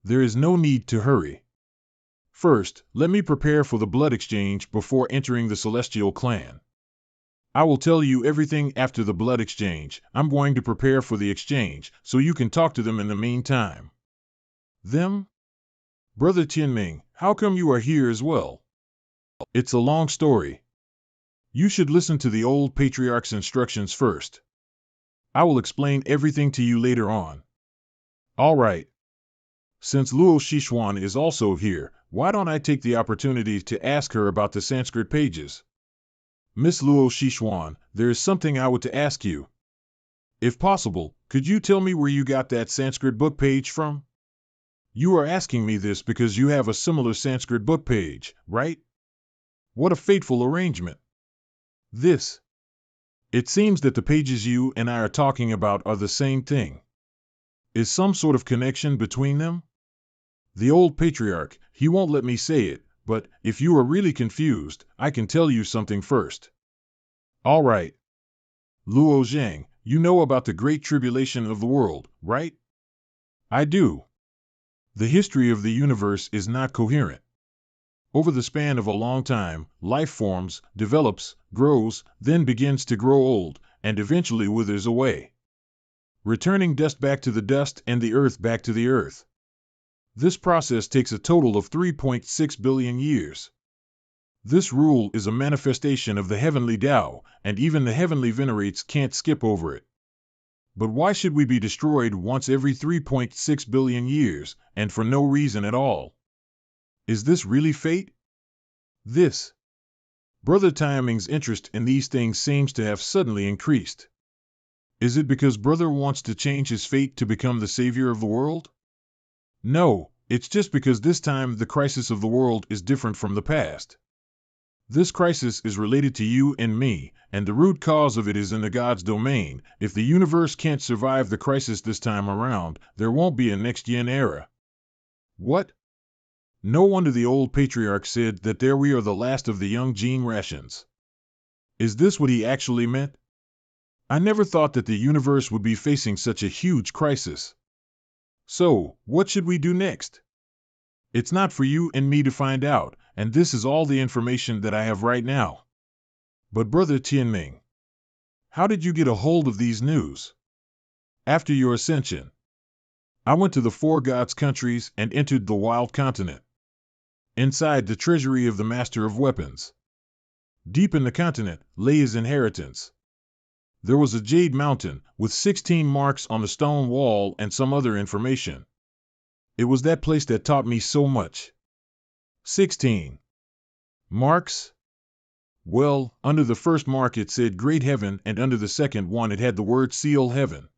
There is no need to hurry. First, let me prepare for the blood exchange before entering the celestial clan. I will tell you everything after the blood exchange. I'm going to prepare for the exchange, so you can talk to them in the meantime. Them? Brother Tianming, how come you are here as well? It's a long story. You should listen to the old patriarch's instructions first. I will explain everything to you later on. All right. Since Luo Shixuan is also here, why don't I take the opportunity to ask her about the Sanskrit pages? Miss Luo Shixuan, there is something I would to ask you. If possible, could you tell me where you got that Sanskrit book page from? You are asking me this because you have a similar Sanskrit book page, right? What a fateful arrangement. This. It seems that the pages you and I are talking about are the same thing. Is some sort of connection between them? The old patriarch, he won't let me say it, but if you are really confused, I can tell you something first. All right. Luo Zhang, you know about the Great Tribulation of the world, right? I do. The history of the universe is not coherent. Over the span of a long time, life forms, develops, grows, then begins to grow old, and eventually withers away, returning dust back to the dust and the earth back to the earth. This process takes a total of 3.6 billion years. This rule is a manifestation of the heavenly Tao, and even the heavenly venerates can't skip over it. But why should we be destroyed once every 3.6 billion years, and for no reason at all? Is this really fate? This. Brother Tianming's interest in these things seems to have suddenly increased. Is it because Brother wants to change his fate to become the savior of the world? No, it's just because this time the crisis of the world is different from the past. This crisis is related to you and me, and the root cause of it is in the God's domain. If the universe can't survive the crisis this time around, there won't be a next Yin era. What? No wonder the old patriarch said that there we are the last of the young gene rations. Is this what he actually meant? I never thought that the universe would be facing such a huge crisis. So, what should we do next? It's not for you and me to find out, and this is all the information that I have right now. But Brother Tianming, how did you get a hold of these news? After your ascension, I went to the Four Gods countries and entered the Wild Continent. Inside the treasury of the Master of Weapons. Deep in the continent lay his inheritance. There was a jade mountain with 16 marks on the stone wall and some other information. It was that place that taught me so much. 16 marks? Well, under the first mark it said Great Heaven, and under the second one it had the word Seal Heaven.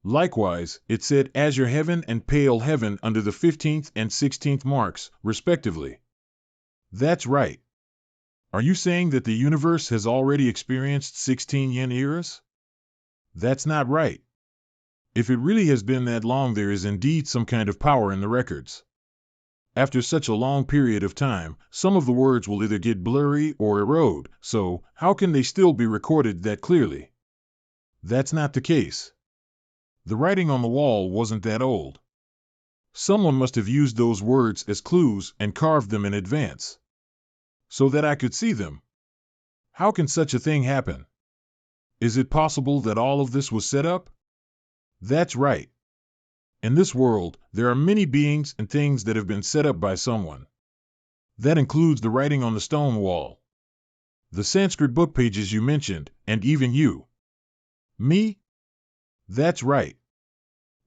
Likewise, it said Azure Heaven and Pale Heaven under the 15th and 16th marks, respectively. That's right. Are you saying that the universe has already experienced 16 yin eras? That's not right. If it really has been that long, there is indeed some kind of power in the records. After such a long period of time, some of the words will either get blurry or erode, so how can they still be recorded that clearly? That's not the case. The writing on the wall wasn't that old. Someone must have used those words as clues and carved them in advance, so that I could see them. How can such a thing happen? Is it possible that all of this was set up? That's right. In this world, there are many beings and things that have been set up by someone. That includes the writing on the stone wall, the Sanskrit book pages you mentioned, and even you. Me? That's right.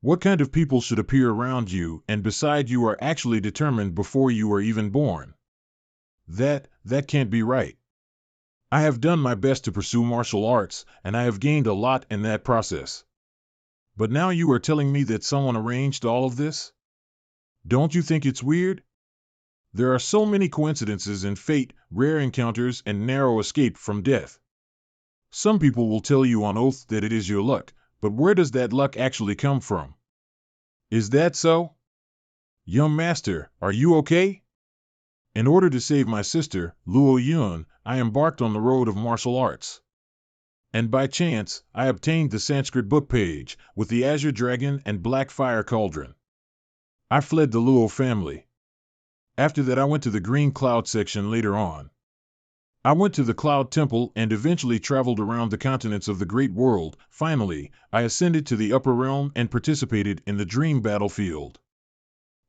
What kind of people should appear around you and beside you are actually determined before you are even born? That can't be right. I have done my best to pursue martial arts, and I have gained a lot in that process. But now you are telling me that someone arranged all of this? Don't you think it's weird? There are so many coincidences in fate, rare encounters, and narrow escape from death. Some people will tell you on oath that it is your luck, but where does that luck actually come from? Is that so? Young master, are you okay? In order to save my sister, Luo Yun, I embarked on the road of martial arts. And by chance, I obtained the Sanskrit book page, with the Azure Dragon and Black Fire Cauldron. I fled the Luo family. After that, I went to the Green Cloud section later on. I went to the Cloud Temple and eventually traveled around the continents of the Great World. Finally, I ascended to the Upper Realm and participated in the Dream Battlefield.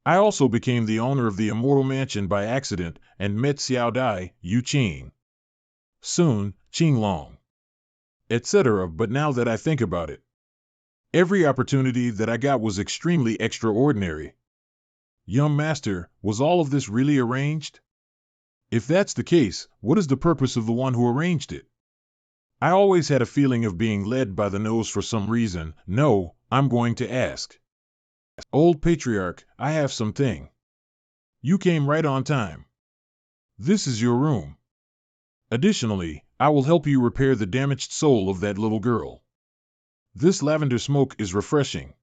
I also became the owner of the Immortal Mansion by accident and met Xiao Dai, Yu Qing, Sun, Qinglong, etc. But now that I think about it, every opportunity that I got was extremely extraordinary. Young Master, was all of this really arranged? If that's the case, what is the purpose of the one who arranged it? I always had a feeling of being led by the nose for some reason. No, I'm going to ask. Old Patriarch, I have something. You came right on time. This is your room. Additionally, I will help you repair the damaged soul of that little girl. This lavender smoke is refreshing.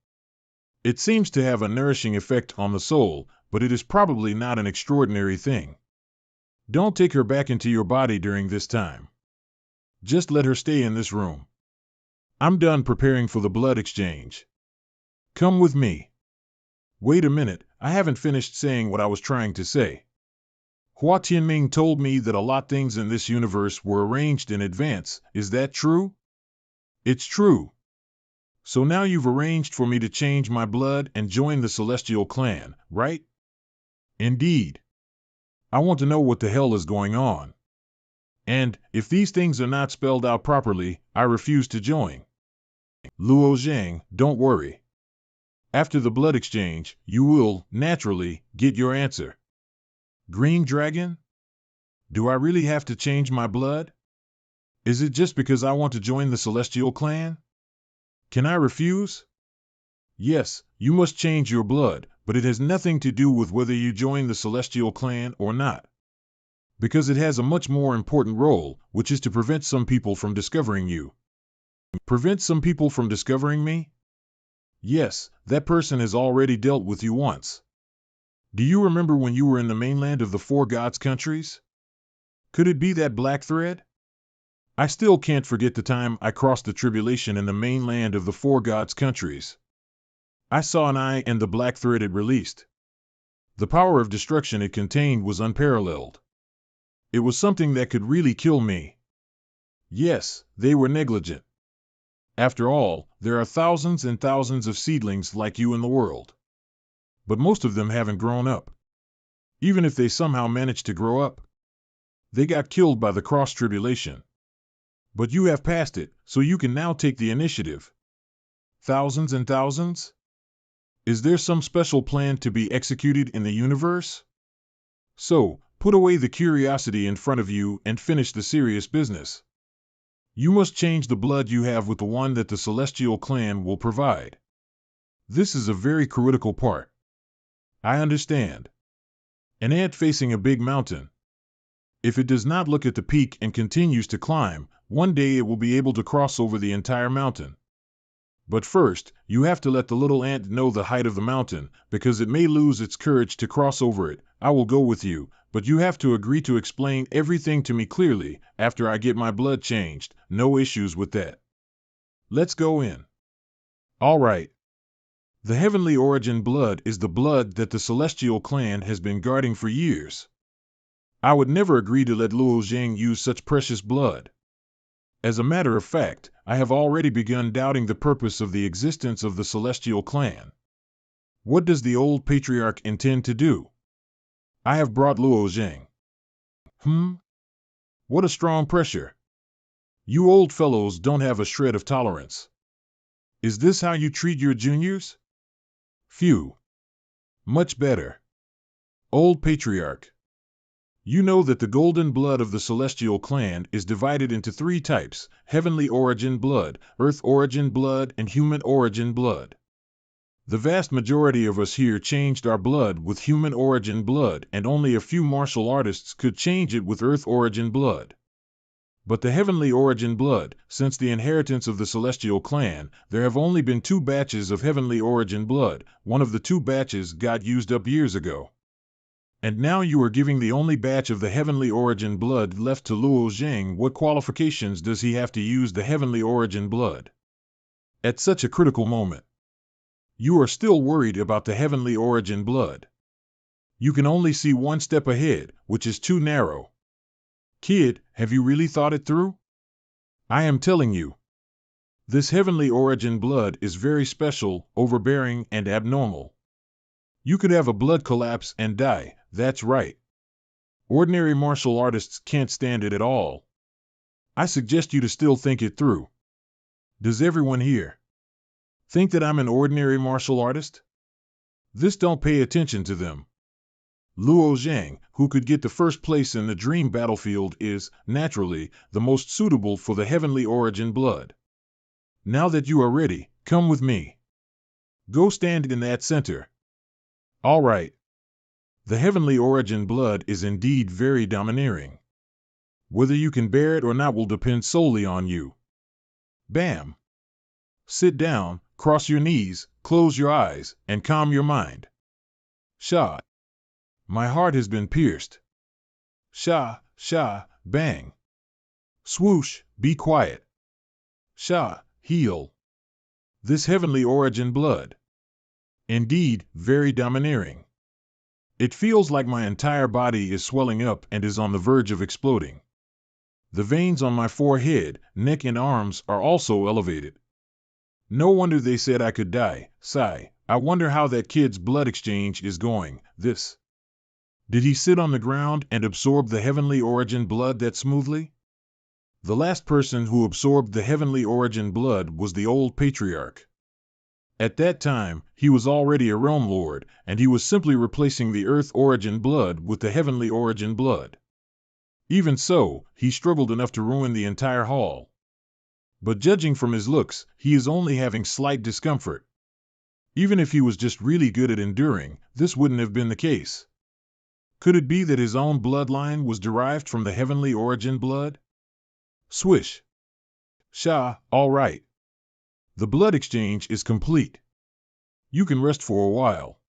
It seems to have a nourishing effect on the soul, but it is probably not an extraordinary thing. Don't take her back into your body during this time. Just let her stay in this room. I'm done preparing for the blood exchange. Come with me. Wait a minute, I haven't finished saying what I was trying to say. Hua Tianming told me that a lot things in this universe were arranged in advance. Is that true? It's true. So now you've arranged for me to change my blood and join the Celestial Clan, right? Indeed. I want to know what the hell is going on. And, if these things are not spelled out properly, I refuse to join. Luo Zhang, don't worry. After the blood exchange, you will, naturally, get your answer. Green Dragon? Do I really have to change my blood? Is it just because I want to join the Celestial Clan? Can I refuse? Yes, you must change your blood, but it has nothing to do with whether you join the Celestial Clan or not. Because it has a much more important role, which is to prevent some people from discovering you. Prevent some people from discovering me? Yes, that person has already dealt with you once. Do you remember when you were in the mainland of the Four Gods countries? Could it be that black thread? I still can't forget the time I crossed the tribulation in the mainland of the Four Gods countries. I saw an eye and the black thread it released. The power of destruction it contained was unparalleled. It was something that could really kill me. Yes, they were negligent. After all, there are thousands and thousands of seedlings like you in the world. But most of them haven't grown up. Even if they somehow managed to grow up, they got killed by the cross-tribulation. But you have passed it, so you can now take the initiative. Thousands and thousands? Is there some special plan to be executed in the universe? So, put away the curiosity in front of you and finish the serious business. You must change the blood you have with the one that the Celestial Clan will provide. This is a very critical part. I understand. An ant facing a big mountain. If it does not look at the peak and continues to climb, one day it will be able to cross over the entire mountain. But first, you have to let the little ant know the height of the mountain, because it may lose its courage to cross over it. I will go with you, but you have to agree to explain everything to me clearly after I get my blood changed. No issues with that. Let's go in. All right. The Heavenly Origin blood is the blood that the Celestial Clan has been guarding for years. I would never agree to let Luo Zhang use such precious blood. As a matter of fact, I have already begun doubting the purpose of the existence of the Celestial Clan. What does the old Patriarch intend to do? I have brought Luo Zhang. What a strong pressure. You old fellows don't have a shred of tolerance. Is this how you treat your juniors? Phew. Much better. Old Patriarch. You know that the golden blood of the Celestial Clan is divided into 3 types: Heavenly Origin blood, Earth Origin blood, and Human Origin blood. The vast majority of us here changed our blood with Human Origin blood, and only a few martial artists could change it with Earth Origin blood. But the Heavenly Origin blood, since the inheritance of the Celestial Clan, there have only been 2 batches of Heavenly Origin blood. One of the 2 batches got used up years ago. And now you are giving the only batch of the Heavenly Origin blood left to Luo Zhang. What qualifications does he have to use the Heavenly Origin blood? At such a critical moment. You are still worried about the heavenly origin blood. You can only see one step ahead, which is too narrow. Kid, have you really thought it through? I am telling you. This heavenly origin blood is very special, overbearing, and abnormal. You could have a blood collapse and die, that's right. Ordinary martial artists can't stand it at all. I suggest you to still think it through. Does everyone here think that I'm an ordinary martial artist? This don't pay attention to them. Luo Zhang, who could get the first place in the dream battlefield, is, naturally, the most suitable for the heavenly origin blood. Now that you are ready, come with me. Go stand in that center. All right. The heavenly origin blood is indeed very domineering. Whether you can bear it or not will depend solely on you. Bam. Sit down, cross your knees, close your eyes, and calm your mind. Sha. My heart has been pierced. Sha, sha, bang. Swoosh, be quiet. Sha, heal. This heavenly origin blood. Indeed, very domineering. It feels like my entire body is swelling up and is on the verge of exploding. The veins on my forehead, neck, and arms are also elevated. No wonder they said I could die. Sigh, I wonder how that kid's blood exchange is going. Did he sit on the ground and absorb the heavenly origin blood that smoothly? The last person who absorbed the heavenly origin blood was the old patriarch. At that time, he was already a realm lord, and he was simply replacing the earth origin blood with the heavenly origin blood. Even so, he struggled enough to ruin the entire hall. But judging from his looks, he is only having slight discomfort. Even if he was just really good at enduring, this wouldn't have been the case. Could it be that his own bloodline was derived from the heavenly origin blood? Swish. Sha, all right. The blood exchange is complete. You can rest for a while.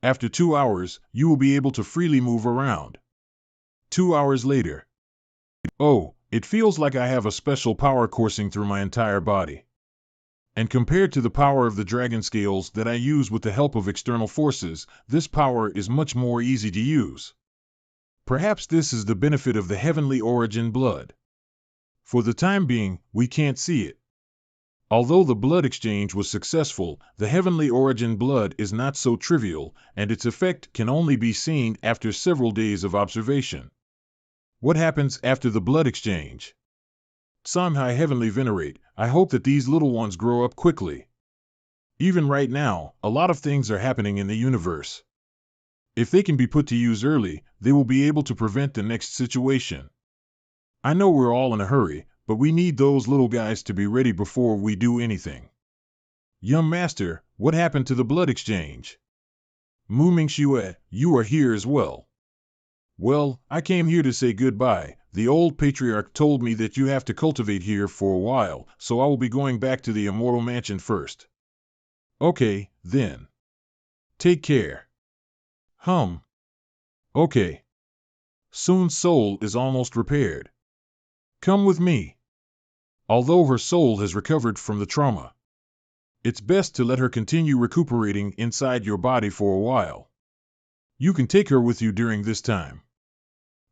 After 2 hours, you will be able to freely move around. 2 hours later. Oh, it feels like I have a special power coursing through my entire body. And compared to the power of the dragon scales that I use with the help of external forces, this power is much more easy to use. Perhaps this is the benefit of the heavenly origin blood. For the time being, we can't see it. Although the blood exchange was successful, the heavenly origin blood is not so trivial, and its effect can only be seen after several days of observation. What happens after the blood exchange? Samhai Heavenly Venerate, I hope that these little ones grow up quickly. Even right now, a lot of things are happening in the universe. If they can be put to use early, they will be able to prevent the next situation. I know we're all in a hurry, but we need those little guys to be ready before we do anything. Young Master, what happened to the blood exchange? Mu Mingxue, you are here as well. Well, I came here to say goodbye. The old patriarch told me that you have to cultivate here for a while, so I will be going back to the immortal mansion first. Okay, then. Take care. Okay. Soon's soul is almost repaired. Come with me. Although her soul has recovered from the trauma, it's best to let her continue recuperating inside your body for a while. You can take her with you during this time.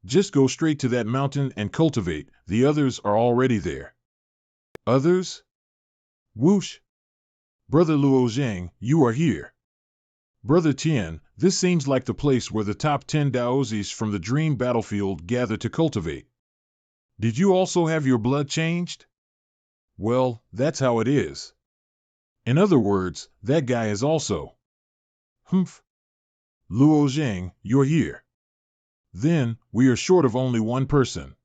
Just go straight to that mountain and cultivate, the others are already there. Others? Whoosh! Brother Luo Zhang, you are here. Brother Tian, this seems like the place where the top 10 Daozis from the dream battlefield gather to cultivate. Did you also have your blood changed? Well, that's how it is. In other words, that guy is also. Humph. Luo Zhang, you're here. Then, we are short of only one person.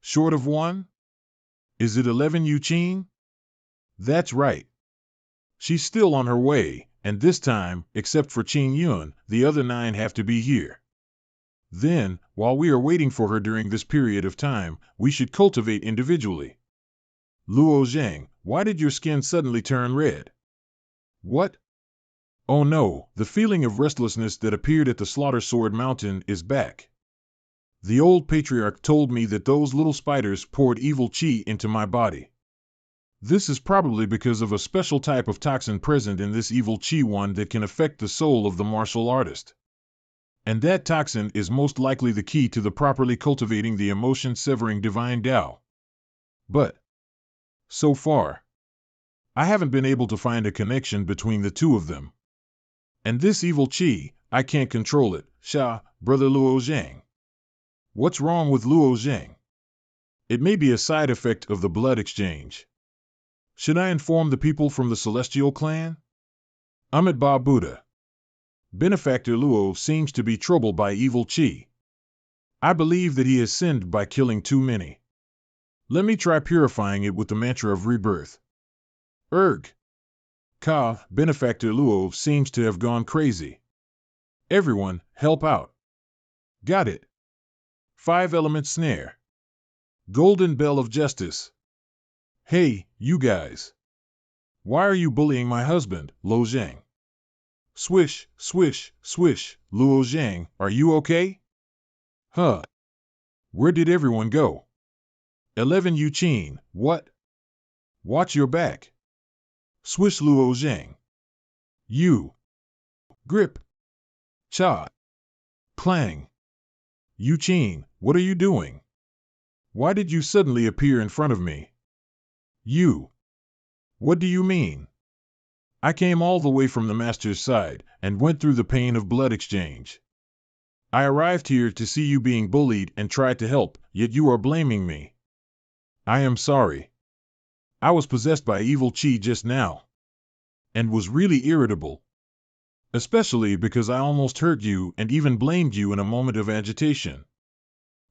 Short of one? Is it 11 Yuqing? That's right. She's still on her way, and this time, except for Qing Yun, the other 9 have to be here. Then, while we are waiting for her during this period of time, we should cultivate individually. Luo Zhang, why did your skin suddenly turn red? What? Oh no, the feeling of restlessness that appeared at the Slaughter Sword Mountain is back. The old patriarch told me that those little spiders poured evil qi into my body. This is probably because of a special type of toxin present in this evil chi one that can affect the soul of the martial artist. And that toxin is most likely the key to the properly cultivating the emotion-severing divine Tao. But, so far, I haven't been able to find a connection between the two of them. And this evil chi, I can't control it, brother Luo Zhang. What's wrong with Luo Zhang? It may be a side effect of the blood exchange. Should I inform the people from the Celestial Clan? Ahmed Ba Buddha. Benefactor Luo seems to be troubled by evil chi. I believe that he has sinned by killing too many. Let me try purifying it with the mantra of rebirth. Benefactor Luo seems to have gone crazy. Everyone, help out. Got it. 5-element snare. Golden bell of justice. Hey, you guys. Why are you bullying my husband, Luo Zhang? Swish, swish, swish, Luo Zhang, are you okay? Huh. Where did everyone go? 11 Yuqin, what? Watch your back. Swish Luo Zhang. You. Grip. Cha. Clang. Yuqin, what are you doing? Why did you suddenly appear in front of me? You. What do you mean? I came all the way from the master's side and went through the pain of blood exchange. I arrived here to see you being bullied and tried to help, yet you are blaming me. I am sorry. I was possessed by evil chi just now, and was really irritable. Especially because I almost hurt you and even blamed you in a moment of agitation.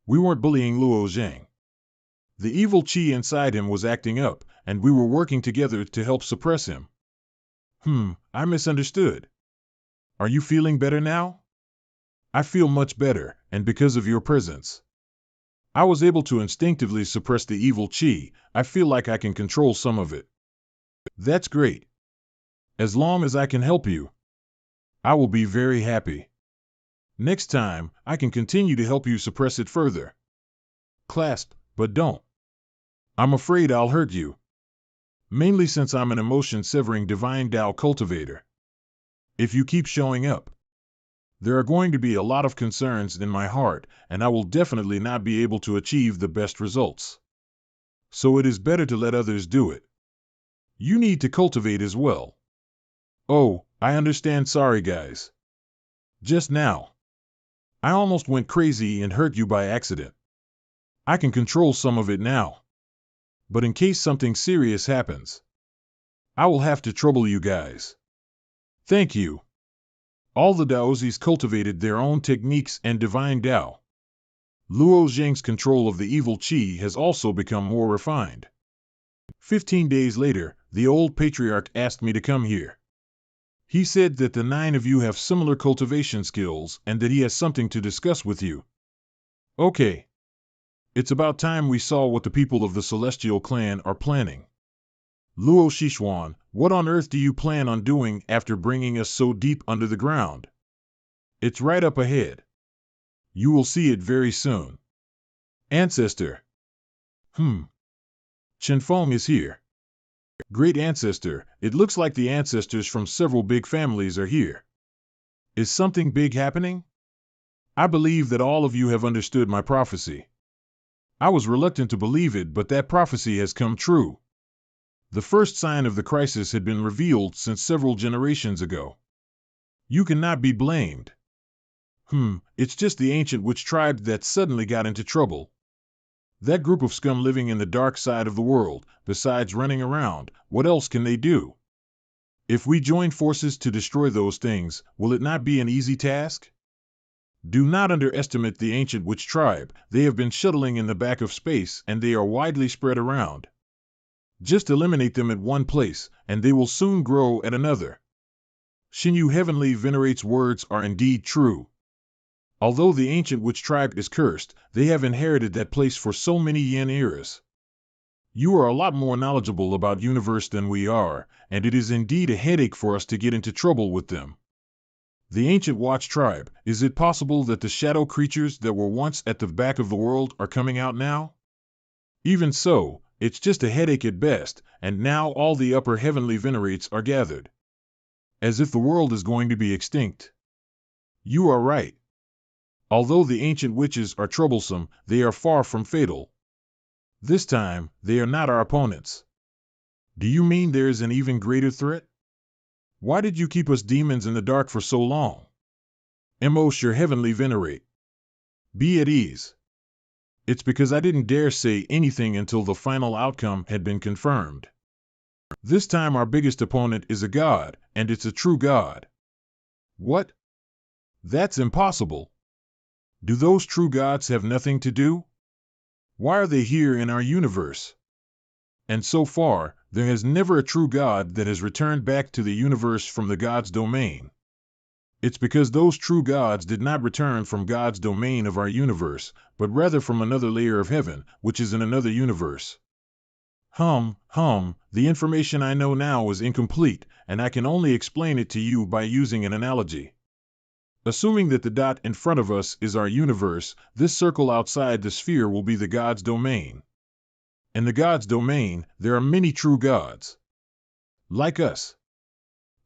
We weren't bullying Luo Zhang. The evil chi inside him was acting up, and we were working together to help suppress him. I misunderstood. Are you feeling better now? I feel much better, and because of your presence. I was able to instinctively suppress the evil chi. I feel like I can control some of it. That's great. As long as I can help you, I will be very happy. Next time, I can continue to help you suppress it further. Clasp, but don't. I'm afraid I'll hurt you. Mainly since I'm an emotion-severing divine Tao cultivator. If you keep showing up, there are going to be a lot of concerns in my heart, and I will definitely not be able to achieve the best results. So it is better to let others do it. You need to cultivate as well. Oh, I understand. Sorry guys. Just now, I almost went crazy and hurt you by accident. I can control some of it now. But in case something serious happens, I will have to trouble you guys. Thank you. All the Daozis cultivated their own techniques and divine Tao. Luo Zhang's control of the evil chi has also become more refined. 15 days later, the old patriarch asked me to come here. He said that the 9 of you have similar cultivation skills and that he has something to discuss with you. Okay. It's about time we saw what the people of the Celestial Clan are planning. Luo Shishuan, what on earth do you plan on doing after bringing us so deep under the ground? It's right up ahead. You will see it very soon. Ancestor. Chenfeng is here. Great Ancestor, it looks like the ancestors from several big families are here. Is something big happening? I believe that all of you have understood my prophecy. I was reluctant to believe it, but that prophecy has come true. The first sign of the crisis had been revealed since several generations ago. You cannot be blamed. It's just the ancient witch tribe that suddenly got into trouble. That group of scum living in the dark side of the world, besides running around, what else can they do? If we join forces to destroy those things, will it not be an easy task? Do not underestimate the ancient witch tribe. They have been shuttling in the back of space and they are widely spread around. Just eliminate them at one place, and they will soon grow at another. Xinyu Heavenly Venerate's words are indeed true. Although the ancient witch tribe is cursed, they have inherited that place for so many Yin eras. You are a lot more knowledgeable about universe than we are, and it is indeed a headache for us to get into trouble with them. The ancient watch tribe, is it possible that the shadow creatures that were once at the back of the world are coming out now? Even so, It's just a headache at best, and now all the upper heavenly venerates are gathered. As if the world is going to be extinct. You are right. Although the ancient witches are troublesome, they are far from fatal. This time, they are not our opponents. Do you mean there is an even greater threat? Why did you keep us demons in the dark for so long? Most your heavenly venerate. Be at ease. It's because I didn't dare say anything until the final outcome had been confirmed. This time our biggest opponent is a god, and it's a true god. What? That's impossible. Do those true gods have nothing to do? Why are they here in our universe? And so far, there has never a true god that has returned back to the universe from the god's domain. It's because those true gods did not return from God's domain of our universe, but rather from another layer of heaven, which is in another universe. The information I know now is incomplete, and I can only explain it to you by using an analogy. Assuming that the dot in front of us is our universe, this circle outside the sphere will be the God's domain. In the God's domain, there are many true gods. Like us.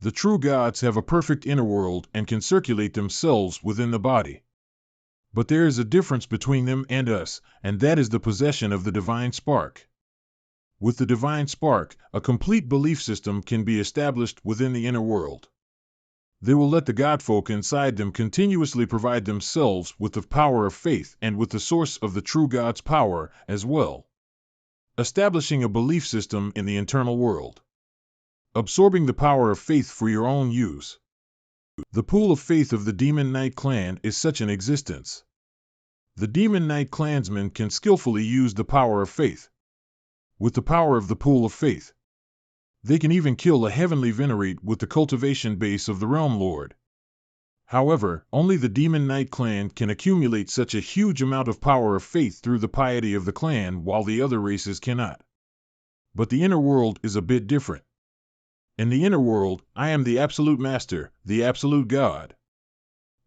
The true gods have a perfect inner world and can circulate themselves within the body. But there is a difference between them and us, and that is the possession of the divine spark. With the divine spark, a complete belief system can be established within the inner world. They will let the godfolk inside them continuously provide themselves with the power of faith and with the source of the true God's power as well. Establishing a belief system in the internal world. Absorbing the power of faith for your own use. The pool of faith of the Demon Knight clan is such an existence. The Demon Knight clansmen can skillfully use the power of faith. With the power of the pool of faith, they can even kill a heavenly venerate with the cultivation base of the Realm Lord. However, only the Demon Knight clan can accumulate such a huge amount of power of faith through the piety of the clan, while the other races cannot. But the inner world is a bit different. In the inner world, I am the absolute master, the absolute God.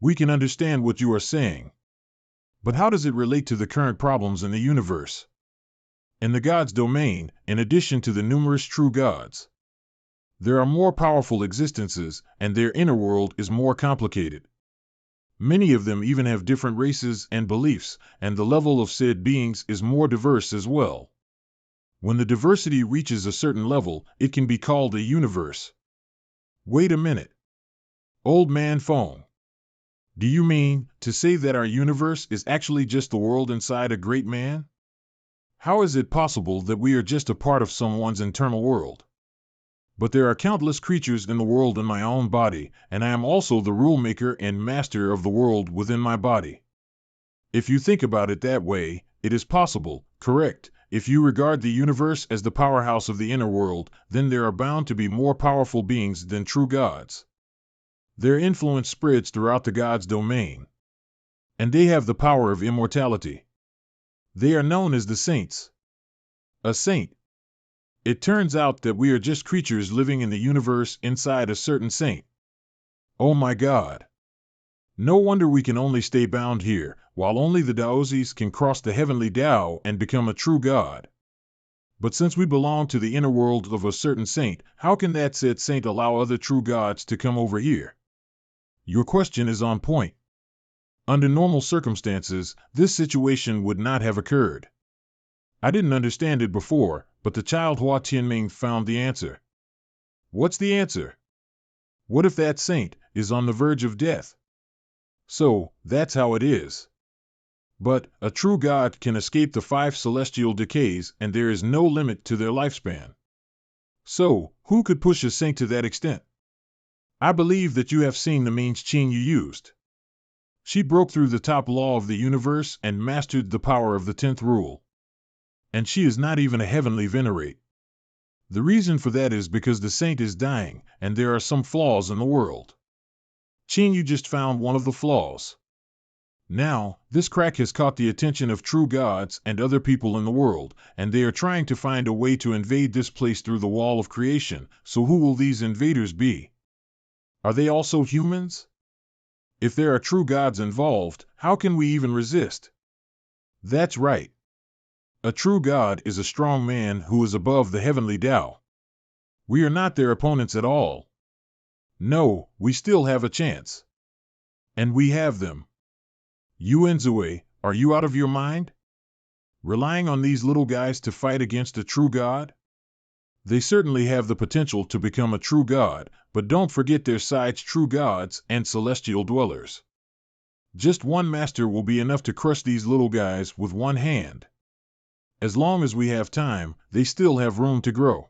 We can understand what you are saying. But how does it relate to the current problems in the universe? In the God's domain, in addition to the numerous true gods, there are more powerful existences, and their inner world is more complicated. Many of them even have different races and beliefs, and the level of said beings is more diverse as well. When the diversity reaches a certain level, it can be called a universe. Wait a minute. Old man phone. Do you mean to say that our universe is actually just the world inside a great man? How is it possible that we are just a part of someone's internal world? But there are countless creatures in the world in my own body, and I am also the rule maker and master of the world within my body. If you think about it that way, it is possible, correct? If you regard the universe as the powerhouse of the inner world, then there are bound to be more powerful beings than true gods. Their influence spreads throughout the God's domain. And they have the power of immortality. They are known as the saints. A saint. It turns out that we are just creatures living in the universe inside a certain saint. Oh my God. No wonder we can only stay bound here, while only the Daozis can cross the heavenly Tao and become a true god. But since we belong to the inner world of a certain saint, how can that said saint allow other true gods to come over here? Your question is on point. Under normal circumstances, this situation would not have occurred. I didn't understand it before, but the child Hua Tianming found the answer. What's the answer? What if that saint is on the verge of death? So, that's how it is. But a true god can escape the 5 celestial decays, and there is no limit to their lifespan. So, who could push a saint to that extent? I believe that you have seen the means Qing Yu used. She broke through the top law of the universe and mastered the power of the 10th rule. And she is not even a heavenly venerate. The reason for that is because the saint is dying, and there are some flaws in the world. Qing Yu just found one of the flaws. Now, this crack has caught the attention of true gods and other people in the world, and they are trying to find a way to invade this place through the wall of creation. So who will these invaders be? Are they also humans? If there are true gods involved, how can we even resist? That's right. A true God is a strong man who is above the heavenly Tao. We are not their opponents at all. No, we still have a chance. And we have them. Yuenzue, are you out of your mind? Relying on these little guys to fight against a true God? They certainly have the potential to become a true God, but don't forget their sides true gods and celestial dwellers. Just one master will be enough to crush these little guys with one hand. As long as we have time, they still have room to grow.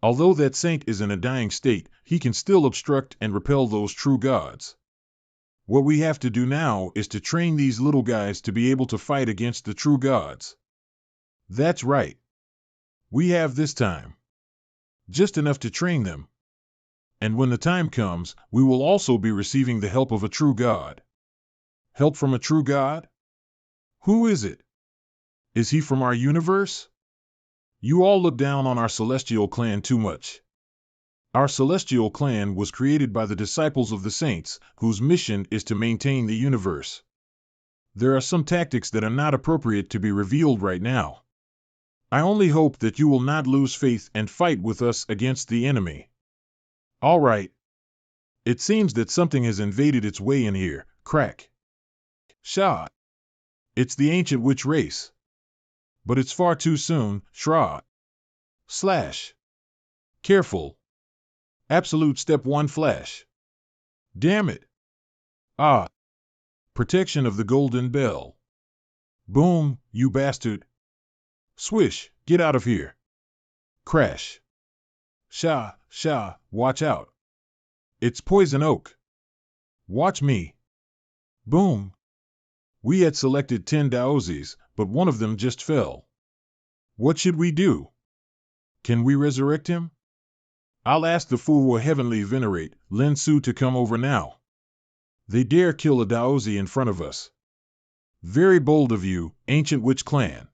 Although that saint is in a dying state, he can still obstruct and repel those true gods. What we have to do now is to train these little guys to be able to fight against the true gods. That's right. We have this time. Just enough to train them. And when the time comes, we will also be receiving the help of a true God. Help from a true God? Who is it? Is he from our universe? You all look down on our celestial clan too much. Our celestial clan was created by the disciples of the saints, whose mission is to maintain the universe. There are some tactics that are not appropriate to be revealed right now. I only hope that you will not lose faith and fight with us against the enemy. All right. It seems that something has invaded its way in here. Crack. Shah. It's the ancient witch race. But it's far too soon. Shra. Slash. Careful. Absolute step 1 flash. Damn it. Ah. Protection of the golden bell. Boom, you bastard. Swish, get out of here. Crash. Shah, watch out. It's poison oak. Watch me. Boom. We had selected 10 daozis, but one of them just fell. What should we do? Can we resurrect him? I'll ask the Fuwa Heavenly Venerate, Lin Su, to come over now. They dare kill a daozi in front of us. Very bold of you, ancient witch clan.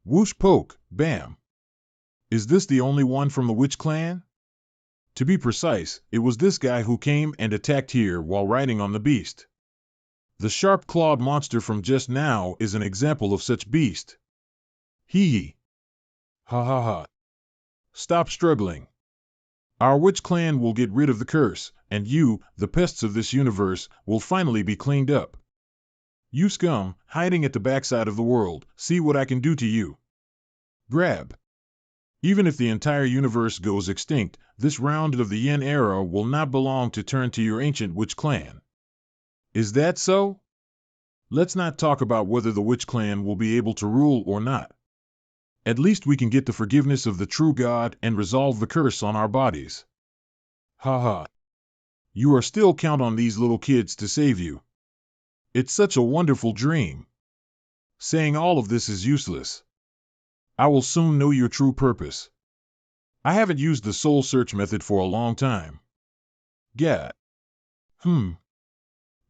Whoosh poke, bam. Is this the only one from the witch clan? To be precise, it was this guy who came and attacked here while riding on the beast. The sharp-clawed monster from just now is an example of such beast. Hee. Ha ha ha. Stop struggling. Our witch clan will get rid of the curse, and you, the pests of this universe, will finally be cleaned up. You scum, hiding at the backside of the world, see what I can do to you. Grab. Even if the entire universe goes extinct, this round of the Yin era will not belong to turn to your ancient witch clan. Is that so? Let's not talk about whether the witch clan will be able to rule or not. At least we can get the forgiveness of the true God and resolve the curse on our bodies. Ha ha. You are still count on these little kids to save you. It's such a wonderful dream. Saying all of this is useless. I will soon know your true purpose. I haven't used the soul search method for a long time. Gad.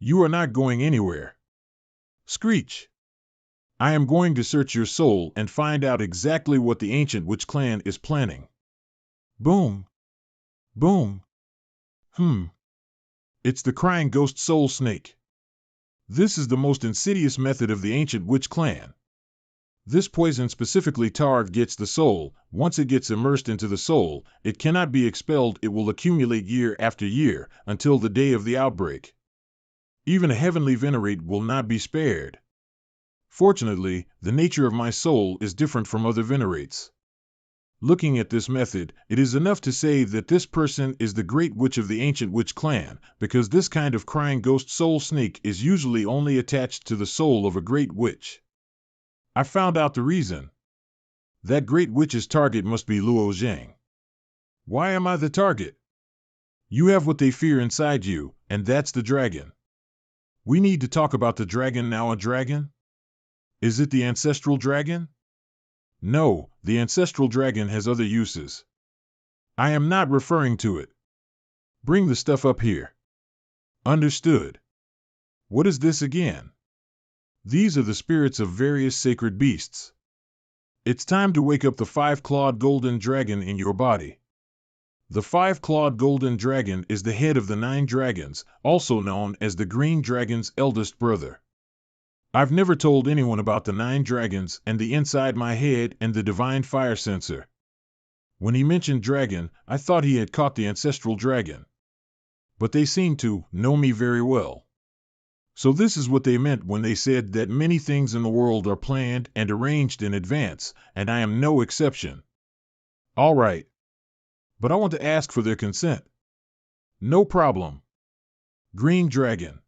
You are not going anywhere. Screech. I am going to search your soul and find out exactly what the ancient witch clan is planning. Boom. Boom. It's the crying ghost soul snake. This is the most insidious method of the ancient witch clan. This poison specifically targets the soul. Once it gets immersed into the soul, it cannot be expelled. It will accumulate year after year until the day of the outbreak. Even a heavenly venerate will not be spared. Fortunately, the nature of my soul is different from other venerates. Looking at this method, it is enough to say that this person is the great witch of the ancient witch clan, because this kind of crying ghost soul snake is usually only attached to the soul of a great witch. I found out the reason. That great witch's target must be Luo Zhang. Why am I the target? You have what they fear inside you, and that's the dragon. We need to talk about the dragon now. A dragon? Is it the ancestral dragon? No, the ancestral dragon has other uses. I am not referring to it. Bring the stuff up here. Understood. What is this again? These are the spirits of various sacred beasts. It's time to wake up the 5-clawed golden dragon in your body. The 5-clawed golden dragon is the head of the 9 dragons, also known as the green dragon's eldest brother. I've never told anyone about the 9 dragons and the inside my head and the divine fire sensor. When he mentioned dragon, I thought he had caught the ancestral dragon. But they seem to know me very well. So this is what they meant when they said that many things in the world are planned and arranged in advance, and I am no exception. All right. But I want to ask for their consent. No problem. Green Dragon.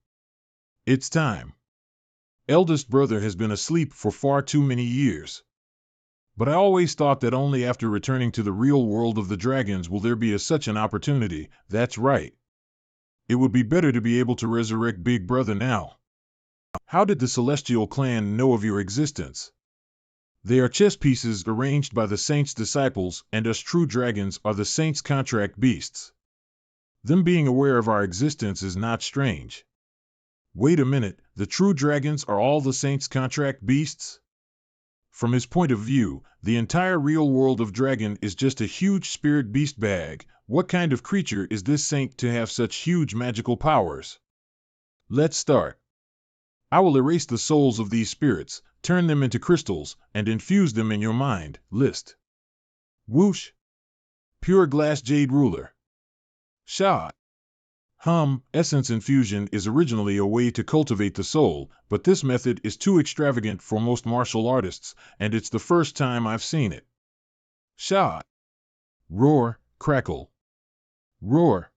It's time. Eldest brother has been asleep for far too many years. But I always thought that only after returning to the real world of the dragons will there be such an opportunity. That's right. It would be better to be able to resurrect Big Brother now. How did the Celestial Clan know of your existence? They are chess pieces arranged by the Saint's disciples, and us true dragons are the Saint's contract beasts. Them being aware of our existence is not strange. Wait a minute, the true dragons are all the Saint's contract beasts? From his point of view, the entire real world of dragon is just a huge spirit beast bag. What kind of creature is this saint to have such huge magical powers? Let's start. I will erase the souls of these spirits, turn them into crystals, and infuse them in your mind. List. Whoosh. Pure glass jade ruler. Shah. Essence infusion is originally a way to cultivate the soul, but this method is too extravagant for most martial artists, and it's the first time I've seen it. Shah. Roar, crackle. Roar.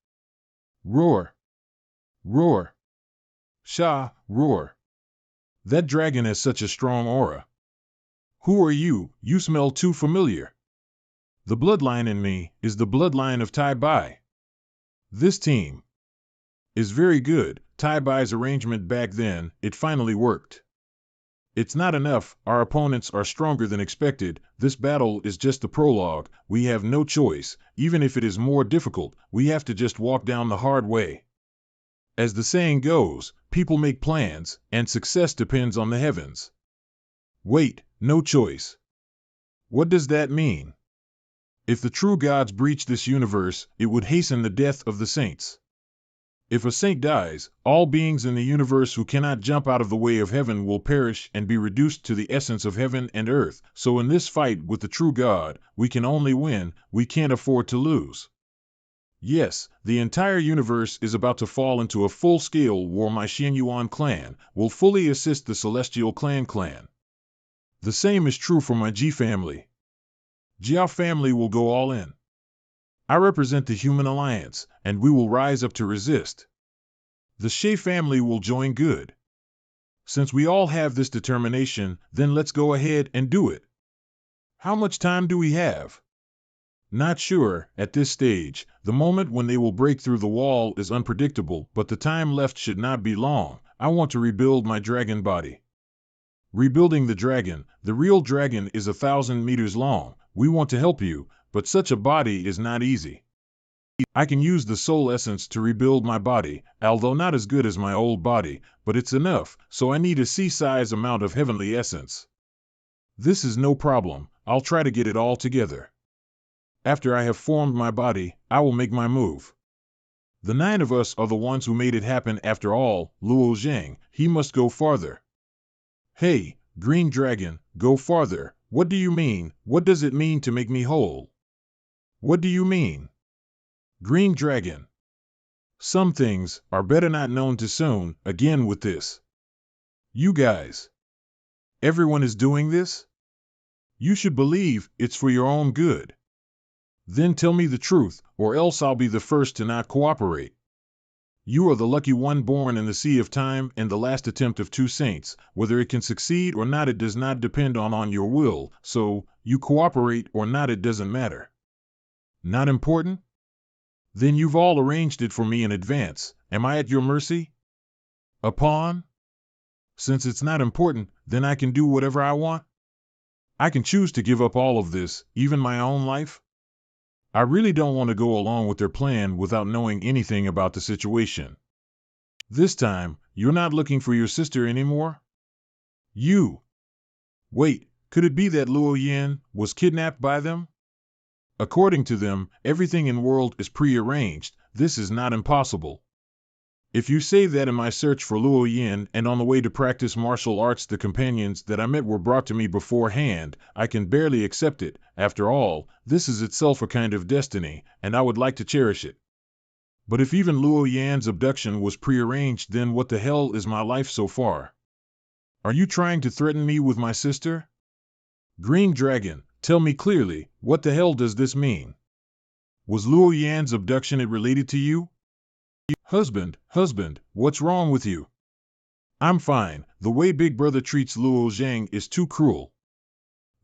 Roar. Roar. Shah, roar. That dragon has such a strong aura. Who are you? You smell too familiar. The bloodline in me is the bloodline of Tai Bai. This team is very good. Tai Bai's arrangement back then, it finally worked. It's not enough, our opponents are stronger than expected, this battle is just the prologue, we have no choice, even if it is more difficult, we have to just walk down the hard way. As the saying goes, people make plans, and success depends on the heavens. Wait, no choice. What does that mean? If the true gods breach this universe, it would hasten the death of the saints. If a saint dies, all beings in the universe who cannot jump out of the way of heaven will perish and be reduced to the essence of heaven and earth. So in this fight with the true God, we can only win, we can't afford to lose. Yes, the entire universe is about to fall into a full-scale war. My Xianyuan clan will fully assist the Celestial Clan. The same is true for my Ji family. Jiao family will go all in. I represent the human alliance, and we will rise up to resist. The Shay family will join good. Since we all have this determination, then let's go ahead and do it. How much time do we have? Not sure, at this stage. The moment when they will break through the wall is unpredictable, but the time left should not be long. I want to rebuild my dragon body. Rebuilding the dragon, the real dragon is 1,000 meters long. We want to help you, but such a body is not easy. I can use the soul essence to rebuild my body, although not as good as my old body, but it's enough, so I need a sea-size amount of heavenly essence. This is no problem, I'll try to get it all together. After I have formed my body, I will make my move. The 9 of us are the ones who made it happen after all. Luo Zhang, he must go farther. Hey, Green Dragon, go farther. What do you mean? What does it mean to make me whole? What do you mean? Green Dragon. Some things are better not known too soon. Again with this. You guys. Everyone is doing this? You should believe it's for your own good. Then tell me the truth, or else I'll be the first to not cooperate. You are the lucky one born in the sea of time and the last attempt of 2 saints. Whether it can succeed or not, it does not depend on your will, so you cooperate or not, it doesn't matter. Not important? Then you've all arranged it for me in advance. Am I at your mercy? A pawn? Since it's not important, then I can do whatever I want? I can choose to give up all of this, even my own life? I really don't want to go along with their plan without knowing anything about the situation. This time, you're not looking for your sister anymore? You. Wait, could it be that Luo Yan was kidnapped by them? According to them, everything in the world is prearranged. This is not impossible. If you say that in my search for Luo Yin and on the way to practice martial arts the companions that I met were brought to me beforehand, I can barely accept it. After all, this is itself a kind of destiny, and I would like to cherish it. But if even Luo Yan's abduction was prearranged, then what the hell is my life so far? Are you trying to threaten me with my sister? Green Dragon, tell me clearly, what the hell does this mean? Was Luo Yan's abduction related to you? Husband, what's wrong with you? I'm fine. The way Big Brother treats Luo Zhang is too cruel.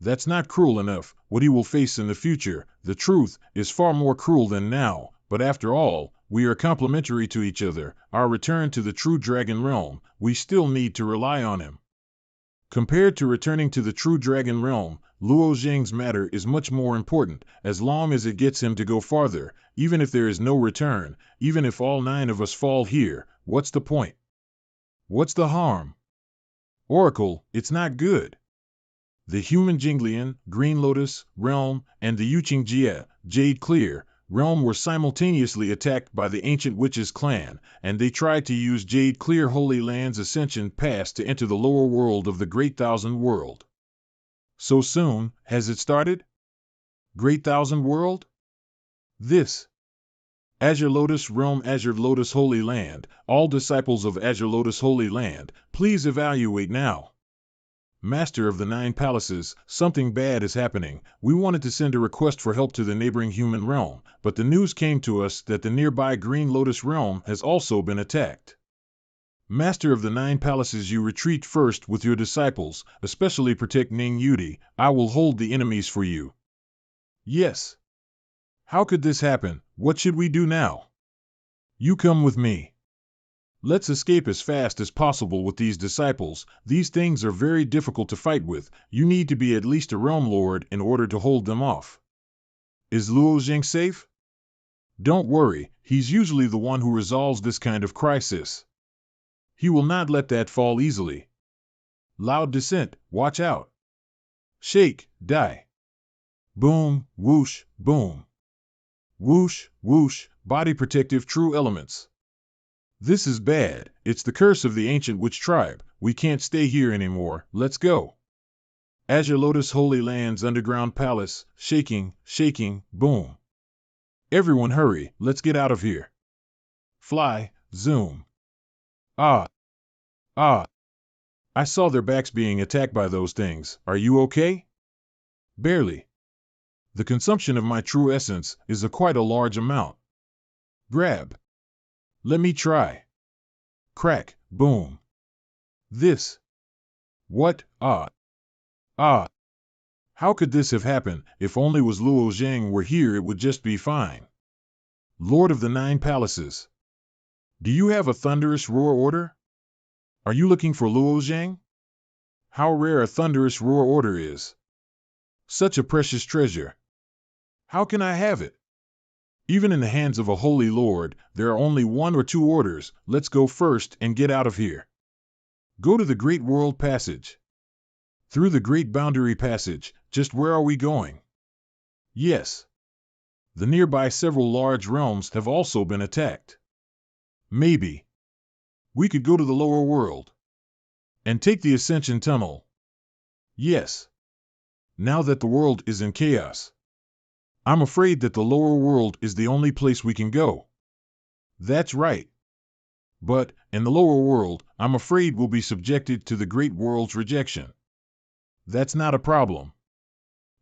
That's not cruel enough. What he will face in the future, the truth, is far more cruel than now. But after all, we are complementary to each other. Our return to the true dragon realm, we still need to rely on him. Compared to returning to the true dragon realm, Luo Zhang's matter is much more important, as long as it gets him to go farther. Even if there is no return, even if all 9 of us fall here, what's the point? What's the harm? Oracle, it's not good. The human Jinglian, Green Lotus, realm, and the Yuqing Jie, Jade Clear, realm were simultaneously attacked by the ancient witches clan, and they tried to use Jade Clear Holy Land's ascension pass to enter the lower world of the Great Thousand World. So soon, has it started? Great Thousand World? This. Azure Lotus Realm, Azure Lotus Holy Land, all disciples of Azure Lotus Holy Land, please evaluate now. Master of the 9 Palaces, something bad is happening. We wanted to send a request for help to the neighboring human realm, but the news came to us that the nearby Green Lotus realm has also been attacked. Master of the 9 Palaces, you retreat first with your disciples, especially protect Ning Yudi. I will hold the enemies for you. Yes. How could this happen? What should we do now? You come with me. Let's escape as fast as possible with these disciples. These things are very difficult to fight with. You need to be at least a realm lord in order to hold them off. Is Luo Zhang safe? Don't worry, he's usually the one who resolves this kind of crisis. He will not let that fall easily. Loud descent, watch out. Shake, die. Boom, whoosh, boom. Whoosh, whoosh, body protective true elements. This is bad. It's the curse of the ancient witch tribe. We can't stay here anymore. Let's go. Azure Lotus Holy Land's underground palace, shaking, shaking, boom. Everyone hurry, let's get out of here. Fly, zoom. Ah. I saw their backs being attacked by those things. Are you okay? Barely. The consumption of my true essence is quite a large amount. Grab. Let me try. Crack, boom. This. What? How could this have happened? If only was Luo Zhang were here, it would just be fine. Lord of the 9 Palaces. Do you have a thunderous roar order? Are you looking for Luo Zhang? How rare a thunderous roar order is. Such a precious treasure. How can I have it? Even in the hands of a holy lord, there are only 1 or 2 orders. Let's go first and get out of here. Go to the Great World Passage. Through the Great Boundary Passage. Just where are we going? Yes. The nearby several large realms have also been attacked. Maybe. We could go to the lower world. And take the Ascension Tunnel. Yes. Now that the world is in chaos. I'm afraid that the lower world is the only place we can go. That's right. But, in the lower world, I'm afraid we'll be subjected to the great world's rejection. That's not a problem.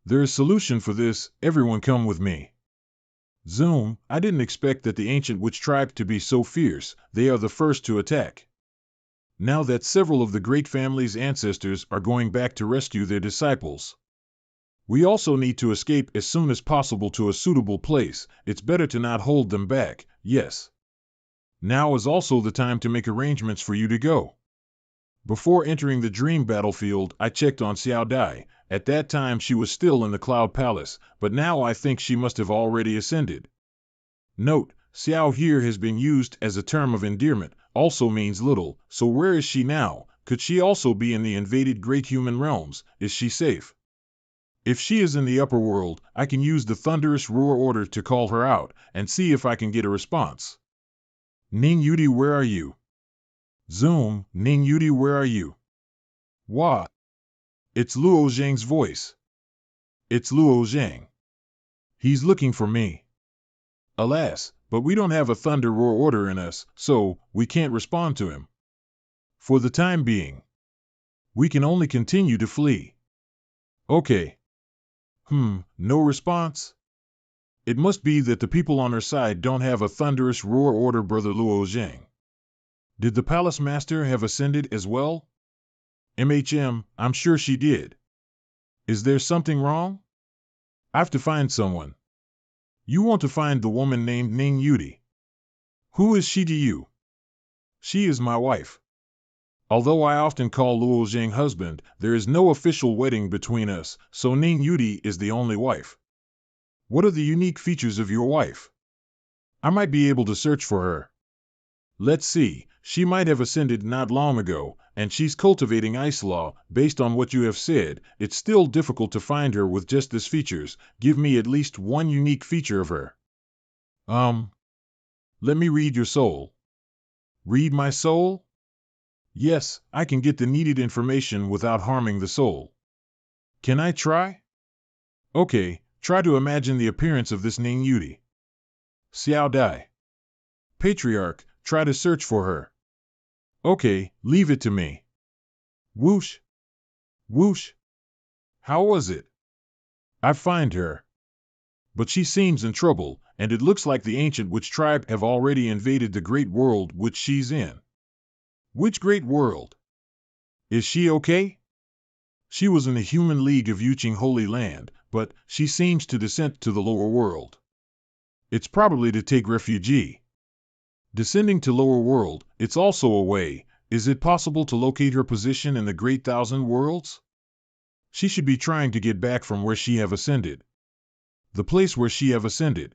There is a solution for this. Everyone come with me. Zoom, I didn't expect that the ancient witch tribe to be so fierce. They are the first to attack. Now that several of the great family's ancestors are going back to rescue their disciples. We also need to escape as soon as possible to a suitable place. It's better to not hold them back, yes. Now is also the time to make arrangements for you to go. Before entering the dream battlefield, I checked on Xiao Dai. At that time she was still in the Cloud Palace, but now I think she must have already ascended. Note, Xiao here has been used as a term of endearment, also means little, so where is she now? Could she also be in the invaded great human realms? Is she safe? If she is in the upper world, I can use the thunderous roar order to call her out, and see if I can get a response. Ning Yudi, where are you? Zoom, Ning Yudi, where are you? Wah! It's Luo Zhang's voice. It's Luo Zhang. He's looking for me. Alas, but we don't have a thunder roar order in us, so we can't respond to him. For the time being, we can only continue to flee. Okay. No response? It must be that the people on our side don't have a thunderous roar order, Brother Luo Zhang. Did the palace master have ascended as well? I'm sure she did. Is there something wrong? I have to find someone. You want to find the woman named Ning Yudi. Who is she to you? She is my wife. Although I often call Luo Zhang husband, there is no official wedding between us, so Ning Yudi is the only wife. What are the unique features of your wife? I might be able to search for her. Let's see, she might have ascended not long ago, and she's cultivating ice law. Based on what you have said, it's still difficult to find her with just these features. Give me at least one unique feature of her. Let me read your soul. Read my soul? Yes, I can get the needed information without harming the soul. Can I try? Okay, try to imagine the appearance of this Ning Yudi. Xiao Dai. Patriarch, try to search for her. Okay, leave it to me. Whoosh. Whoosh. How was it? I find her. But she seems in trouble, and it looks like the ancient witch tribe have already invaded the great world which she's in. Which great world? Is she okay? She was in the human league of Yuqing Holy Land, but she seems to descend to the lower world. It's probably to take refuge. Descending to lower world, it's also a way. Is it possible to locate her position in the Great Thousand Worlds? She should be trying to get back from where she have ascended. The place where she have ascended.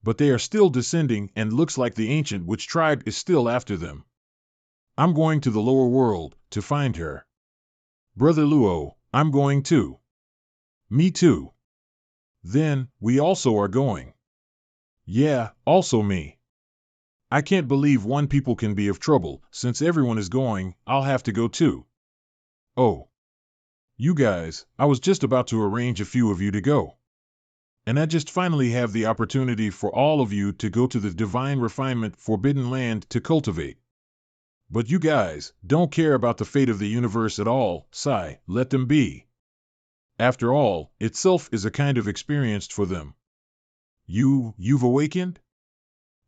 But they are still descending, and looks like the ancient witch tribe is still after them. I'm going to the lower world to find her. Brother Luo, I'm going too. Me too. Then, we also are going. Yeah, also me. I can't believe one people can be of trouble. Since everyone is going, I'll have to go too. Oh. You guys, I was just about to arrange a few of you to go. And I just finally have the opportunity for all of you to go to the divine refinement forbidden land to cultivate. But you guys don't care about the fate of the universe at all, sigh, let them be. After all, itself is a kind of experience for them. You've awakened?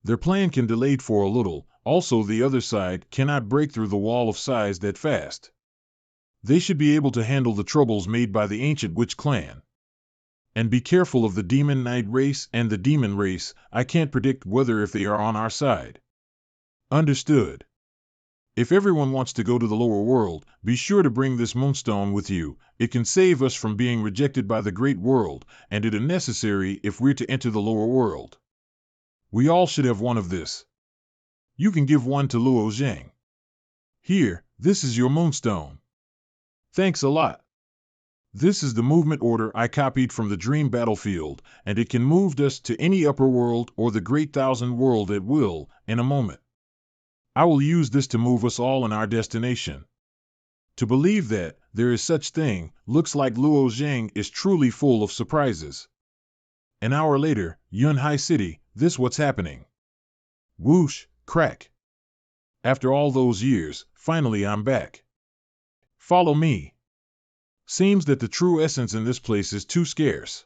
Their plan can delay for a little, also the other side cannot break through the wall of size that fast. They should be able to handle the troubles made by the ancient witch clan. And be careful of the demon knight race and the demon race. I can't predict whether if they are on our side. Understood. If everyone wants to go to the lower world, be sure to bring this moonstone with you. It can save us from being rejected by the great world, and it is necessary if we're to enter the lower world. We all should have one of this. You can give one to Luo Zhang. Here, this is your moonstone. Thanks a lot. This is the movement order I copied from the dream battlefield, and it can move us to any upper world or the great thousand world at will, in a moment. I will use this to move us all in our destination. To believe that there is such thing, looks like Luo Zhang is truly full of surprises. An hour later, Yunhai City, this what's happening. Whoosh, crack. After all those years, finally I'm back. Follow me. Seems that the true essence in this place is too scarce.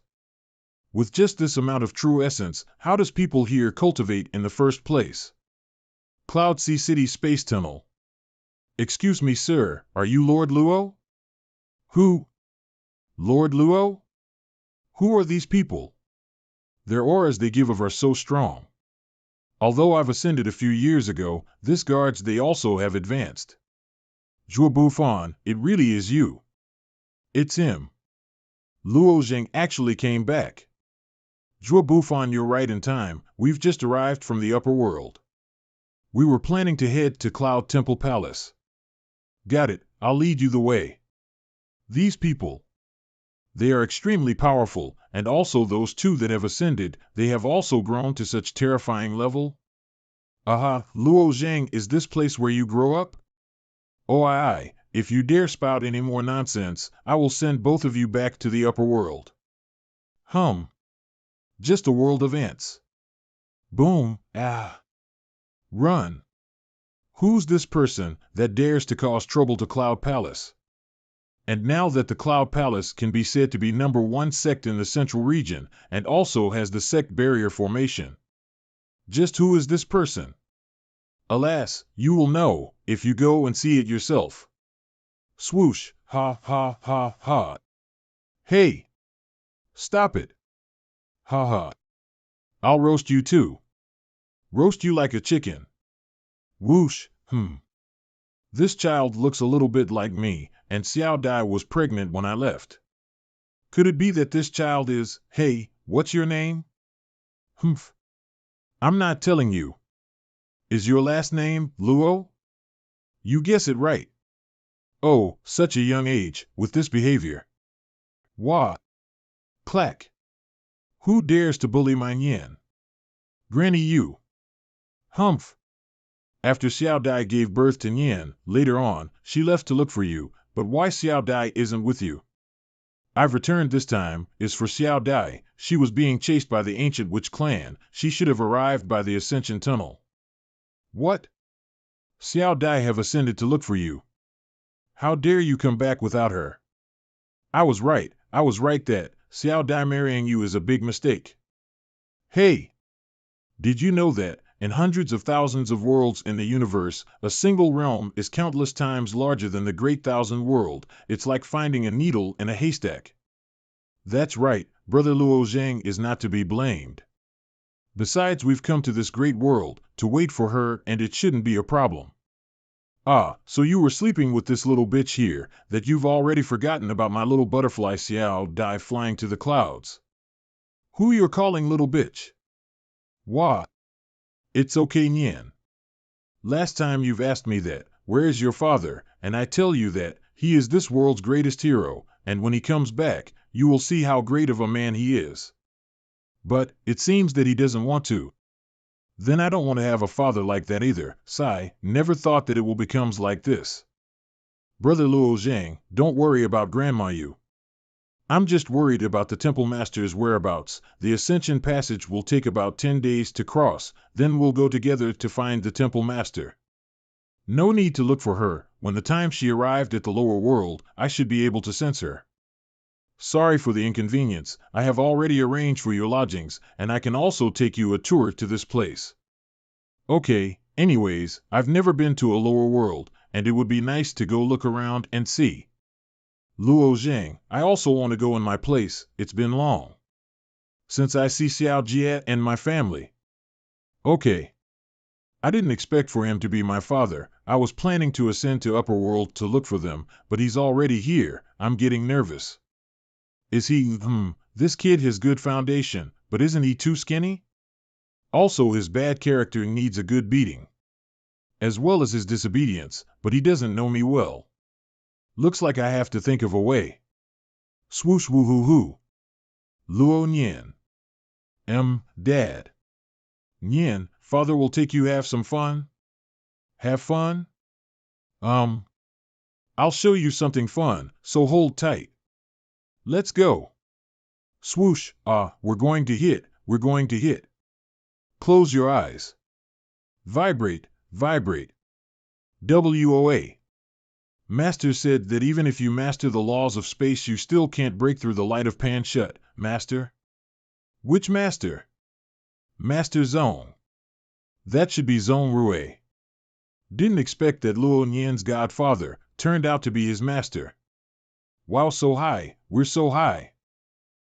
With just this amount of true essence, how does people here cultivate in the first place? Cloud Sea City Space Tunnel. Excuse me, sir, are you Lord Luo? Who? Lord Luo? Who are these people? Their auras they give of are so strong. Although I've ascended a few years ago, this guards they also have advanced. Zhuo Bufan, it really is you. It's him. Luo Zhang actually came back. Zhuo Bufan, you're right in time, we've just arrived from the upper world. We were planning to head to Cloud Temple Palace. Got it, I'll lead you the way. These people. They are extremely powerful, and also those two that have ascended, they have also grown to such terrifying level. Aha, Luo Zhang, is this place where you grow up? Oh, aye. If you dare spout any more nonsense, I will send both of you back to the upper world. Just a world of ants. Boom, run. Who's this person that dares to cause trouble to Cloud Palace? And now that the Cloud Palace can be said to be #1 sect in the central region, and also has the sect barrier formation. Just who is this person? Alas, you will know, if you go and see it yourself. Swoosh, ha ha ha ha. Hey! Stop it! Ha ha. I'll roast you too. Roast you like a chicken. Whoosh, This child looks a little bit like me, and Xiao Dai was pregnant when I left. Could it be that this child is, hey, what's your name? I'm not telling you. Is your last name Luo? You guess it right. Oh, such a young age, with this behavior. Wah! Clack! Who dares to bully my Nyan? Granny you. After Xiao Dai gave birth to Nyan, later on, she left to look for you, but why Xiao Dai isn't with you? I've returned this time, is for Xiao Dai. She was being chased by the ancient witch clan. She should have arrived by the Ascension Tunnel. What? Xiao Dai have ascended to look for you. How dare you come back without her? I was right that Xiao Dai marrying you is a big mistake. Hey! Did you know that, in hundreds of thousands of worlds in the universe, a single realm is countless times larger than the Great Thousand World? It's like finding a needle in a haystack. That's right, Brother Luo Zhang is not to be blamed. Besides, we've come to this great world, to wait for her, and it shouldn't be a problem. Ah, so you were sleeping with this little bitch here, that you've already forgotten about my little butterfly Xiao Dai flying to the clouds. Who you're calling little bitch? Wah! It's okay, Nyan. Last time you've asked me that, where is your father, and I tell you that, he is this world's greatest hero, and when he comes back, you will see how great of a man he is. But, it seems that he doesn't want to. Then I don't want to have a father like that either. Sigh, never thought that it will become like this. Brother Luo Zhang, don't worry about Grandma you. I'm just worried about the Temple Master's whereabouts. The Ascension Passage will take about 10 days to cross, then we'll go together to find the Temple Master. No need to look for her. When the time she arrived at the lower world, I should be able to sense her. Sorry for the inconvenience. I have already arranged for your lodgings, and I can also take you a tour to this place. Okay, anyways, I've never been to a lower world, and it would be nice to go look around and see. Luo Zhang, I also want to go in my place. It's been long since I see Xiao Jie and my family. Okay. I didn't expect for him to be my father. I was planning to ascend to upper world to look for them, but he's already here. I'm getting nervous. Is he, this kid has good foundation, but isn't he too skinny? Also, his bad character needs a good beating. As well as his disobedience, but he doesn't know me well. Looks like I have to think of a way. Swoosh woo-hoo-hoo. Luo Nyan. Dad. Nyan, father will take you have some fun? Have fun? I'll show you something fun, so hold tight. Let's go. Swoosh, we're going to hit. Close your eyes. Vibrate. WOA. Master said that even if you master the laws of space, you still can't break through the light of Pan Shut. Master? Which master? Master Zong. That should be Zong Rue. Didn't expect that Luo Nyan's godfather turned out to be his master. Wow, so high, we're so high.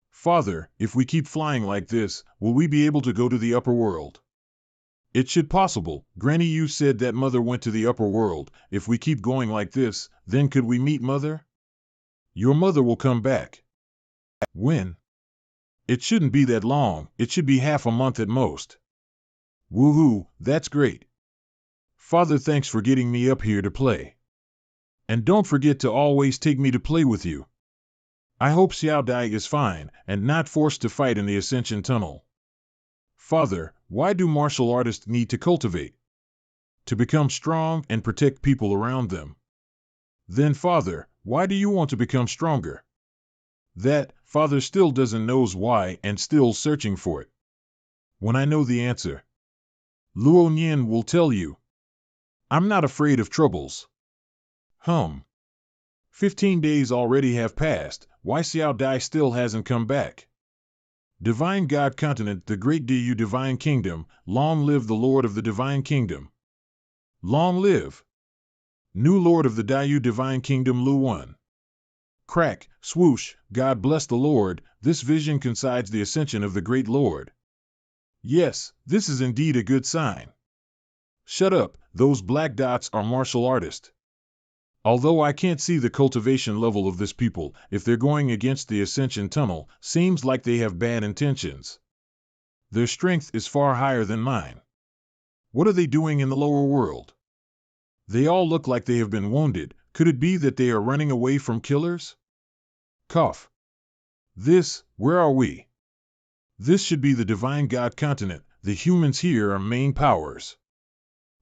Father, if we keep flying like this, will we be able to go to the upper world? It should possible. Granny, you said that Mother went to the upper world. If we keep going like this, then could we meet Mother? Your mother will come back. When? It shouldn't be that long. It should be half a month at most. Woohoo, that's great. Father, thanks for getting me up here to play. And don't forget to always take me to play with you. I hope Xiao Dai is fine, and not forced to fight in the Ascension Tunnel. Father, why do martial artists need to cultivate? to become strong and protect people around them. Then, Father, why do you want to become stronger? That, Father still doesn't knows why and still searching for it. When I know the answer, Luo Nian will tell you. I'm not afraid of troubles. 15 days already have passed, why Xiao Dai still hasn't come back? Divine God Continent, the Great Du Divine Kingdom, long live the Lord of the Divine Kingdom. Long live! New Lord of the Diu Divine Kingdom Lu 1. Crack, swoosh, God bless the Lord, this vision coincides the ascension of the Great Lord. Yes, this is indeed a good sign. Shut up, those black dots are martial artists. Although I can't see the cultivation level of this people, if they're going against the ascension tunnel, seems like they have bad intentions. Their strength is far higher than mine. What are they doing in the lower world? They all look like they have been wounded. Could it be that they are running away from killers? Cough. Where are we? This should be the Divine God Continent. The humans here are main powers.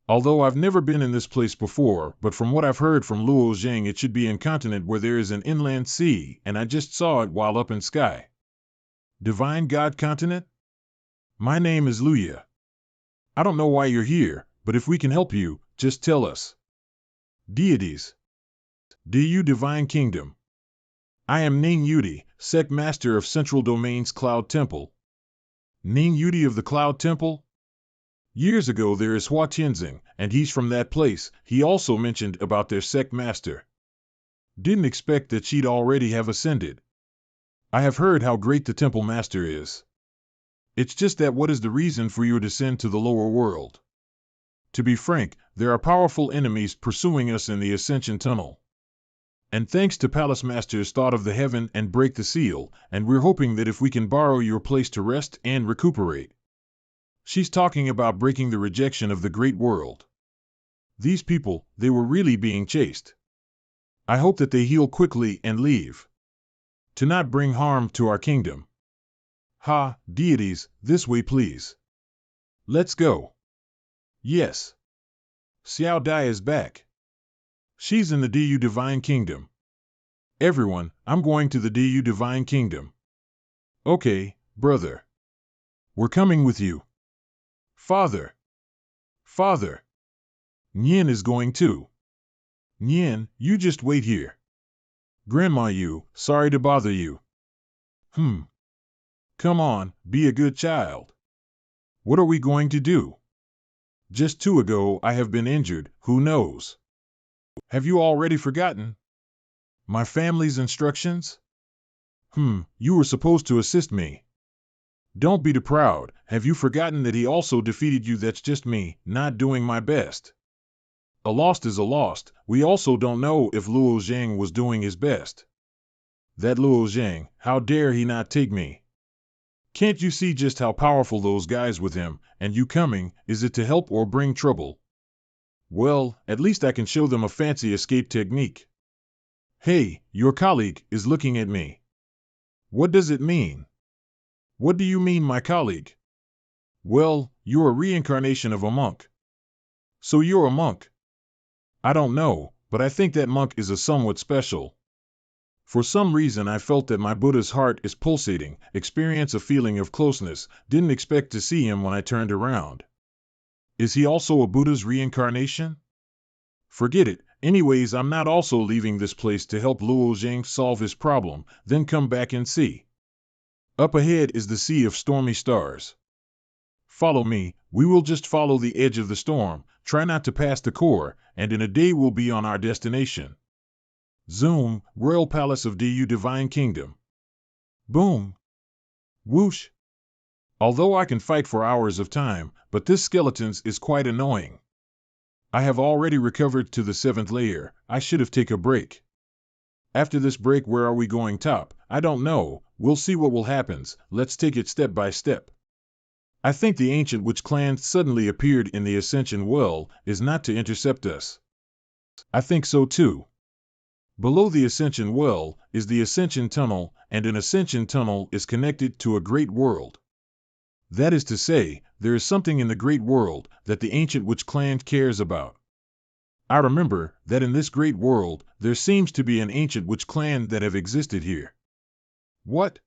Although I've never been in this place before, but from what I've heard from Luo Zhang, it should be a continent where there is an inland sea, and I just saw it while up in sky. Divine God Continent? My name is Luya. I don't know why you're here, but if we can help you, just tell us. Deities. Du Divine Kingdom. I am Ning Yudi, Sect Master of Central Domain's Cloud Temple. Ning Yudi of the Cloud Temple? Years ago there is Hua Tianxing, and he's from that place. He also mentioned about their sect master. Didn't expect that she'd already have ascended. I have heard how great the temple master is. It's just that what is the reason for your descent to the lower world? To be frank, there are powerful enemies pursuing us in the ascension tunnel. And thanks to Palace Master's thought of the heaven and break the seal, and we're hoping that if we can borrow your place to rest and recuperate. She's talking about breaking the rejection of the great world. These people, they were really being chased. I hope that they heal quickly and leave. To not bring harm to our kingdom. Deities, this way please. Let's go. Yes. Xiao Dai is back. She's in the Du Divine Kingdom. Everyone, I'm going to the Du Divine Kingdom. Okay, brother. We're coming with you. Father. Nian is going too. Nian, you just wait here. Grandma, sorry to bother you. Come on, be a good child. What are we going to do? Just 2 ago I have been injured, who knows? Have you already forgotten? My family's instructions? You were supposed to assist me. Don't be too proud. Have you forgotten that he also defeated you? That's just me, not doing my best. A lost is a lost. We also don't know if Luo Zhang was doing his best. That Luo Zhang, how dare he not take me? Can't you see just how powerful those guys with him, and you coming, is it to help or bring trouble? Well, at least I can show them a fancy escape technique. Hey, your colleague is looking at me. What does it mean? What do you mean, my colleague? Well, you're a reincarnation of a monk. So you're a monk? I don't know, but I think that monk is a somewhat special. For some reason I felt that my Buddha's heart is pulsating, experience a feeling of closeness, didn't expect to see him when I turned around. Is he also a Buddha's reincarnation? Forget it, anyways I'm not also leaving this place to help Luo Zhang solve his problem, then come back and see. Up ahead is the sea of stormy stars. Follow me, we will just follow the edge of the storm, try not to pass the core, and in a day we'll be on our destination. Zoom, Royal Palace of Du Divine Kingdom. Boom. Whoosh. Although I can fight for hours of time, but this skeletons is quite annoying. I have already recovered to the 7th layer, I should have taken a break. After this break where are we going top? I don't know, we'll see what will happens, let's take it step by step. I think the ancient witch clan suddenly appeared in the Ascension Well is not to intercept us. I think so too. Below the Ascension Well is the Ascension Tunnel, and an Ascension Tunnel is connected to a great world. That is to say, there is something in the great world that the ancient witch clan cares about. I remember that in this great world, there seems to be an ancient witch clan that have existed here. What?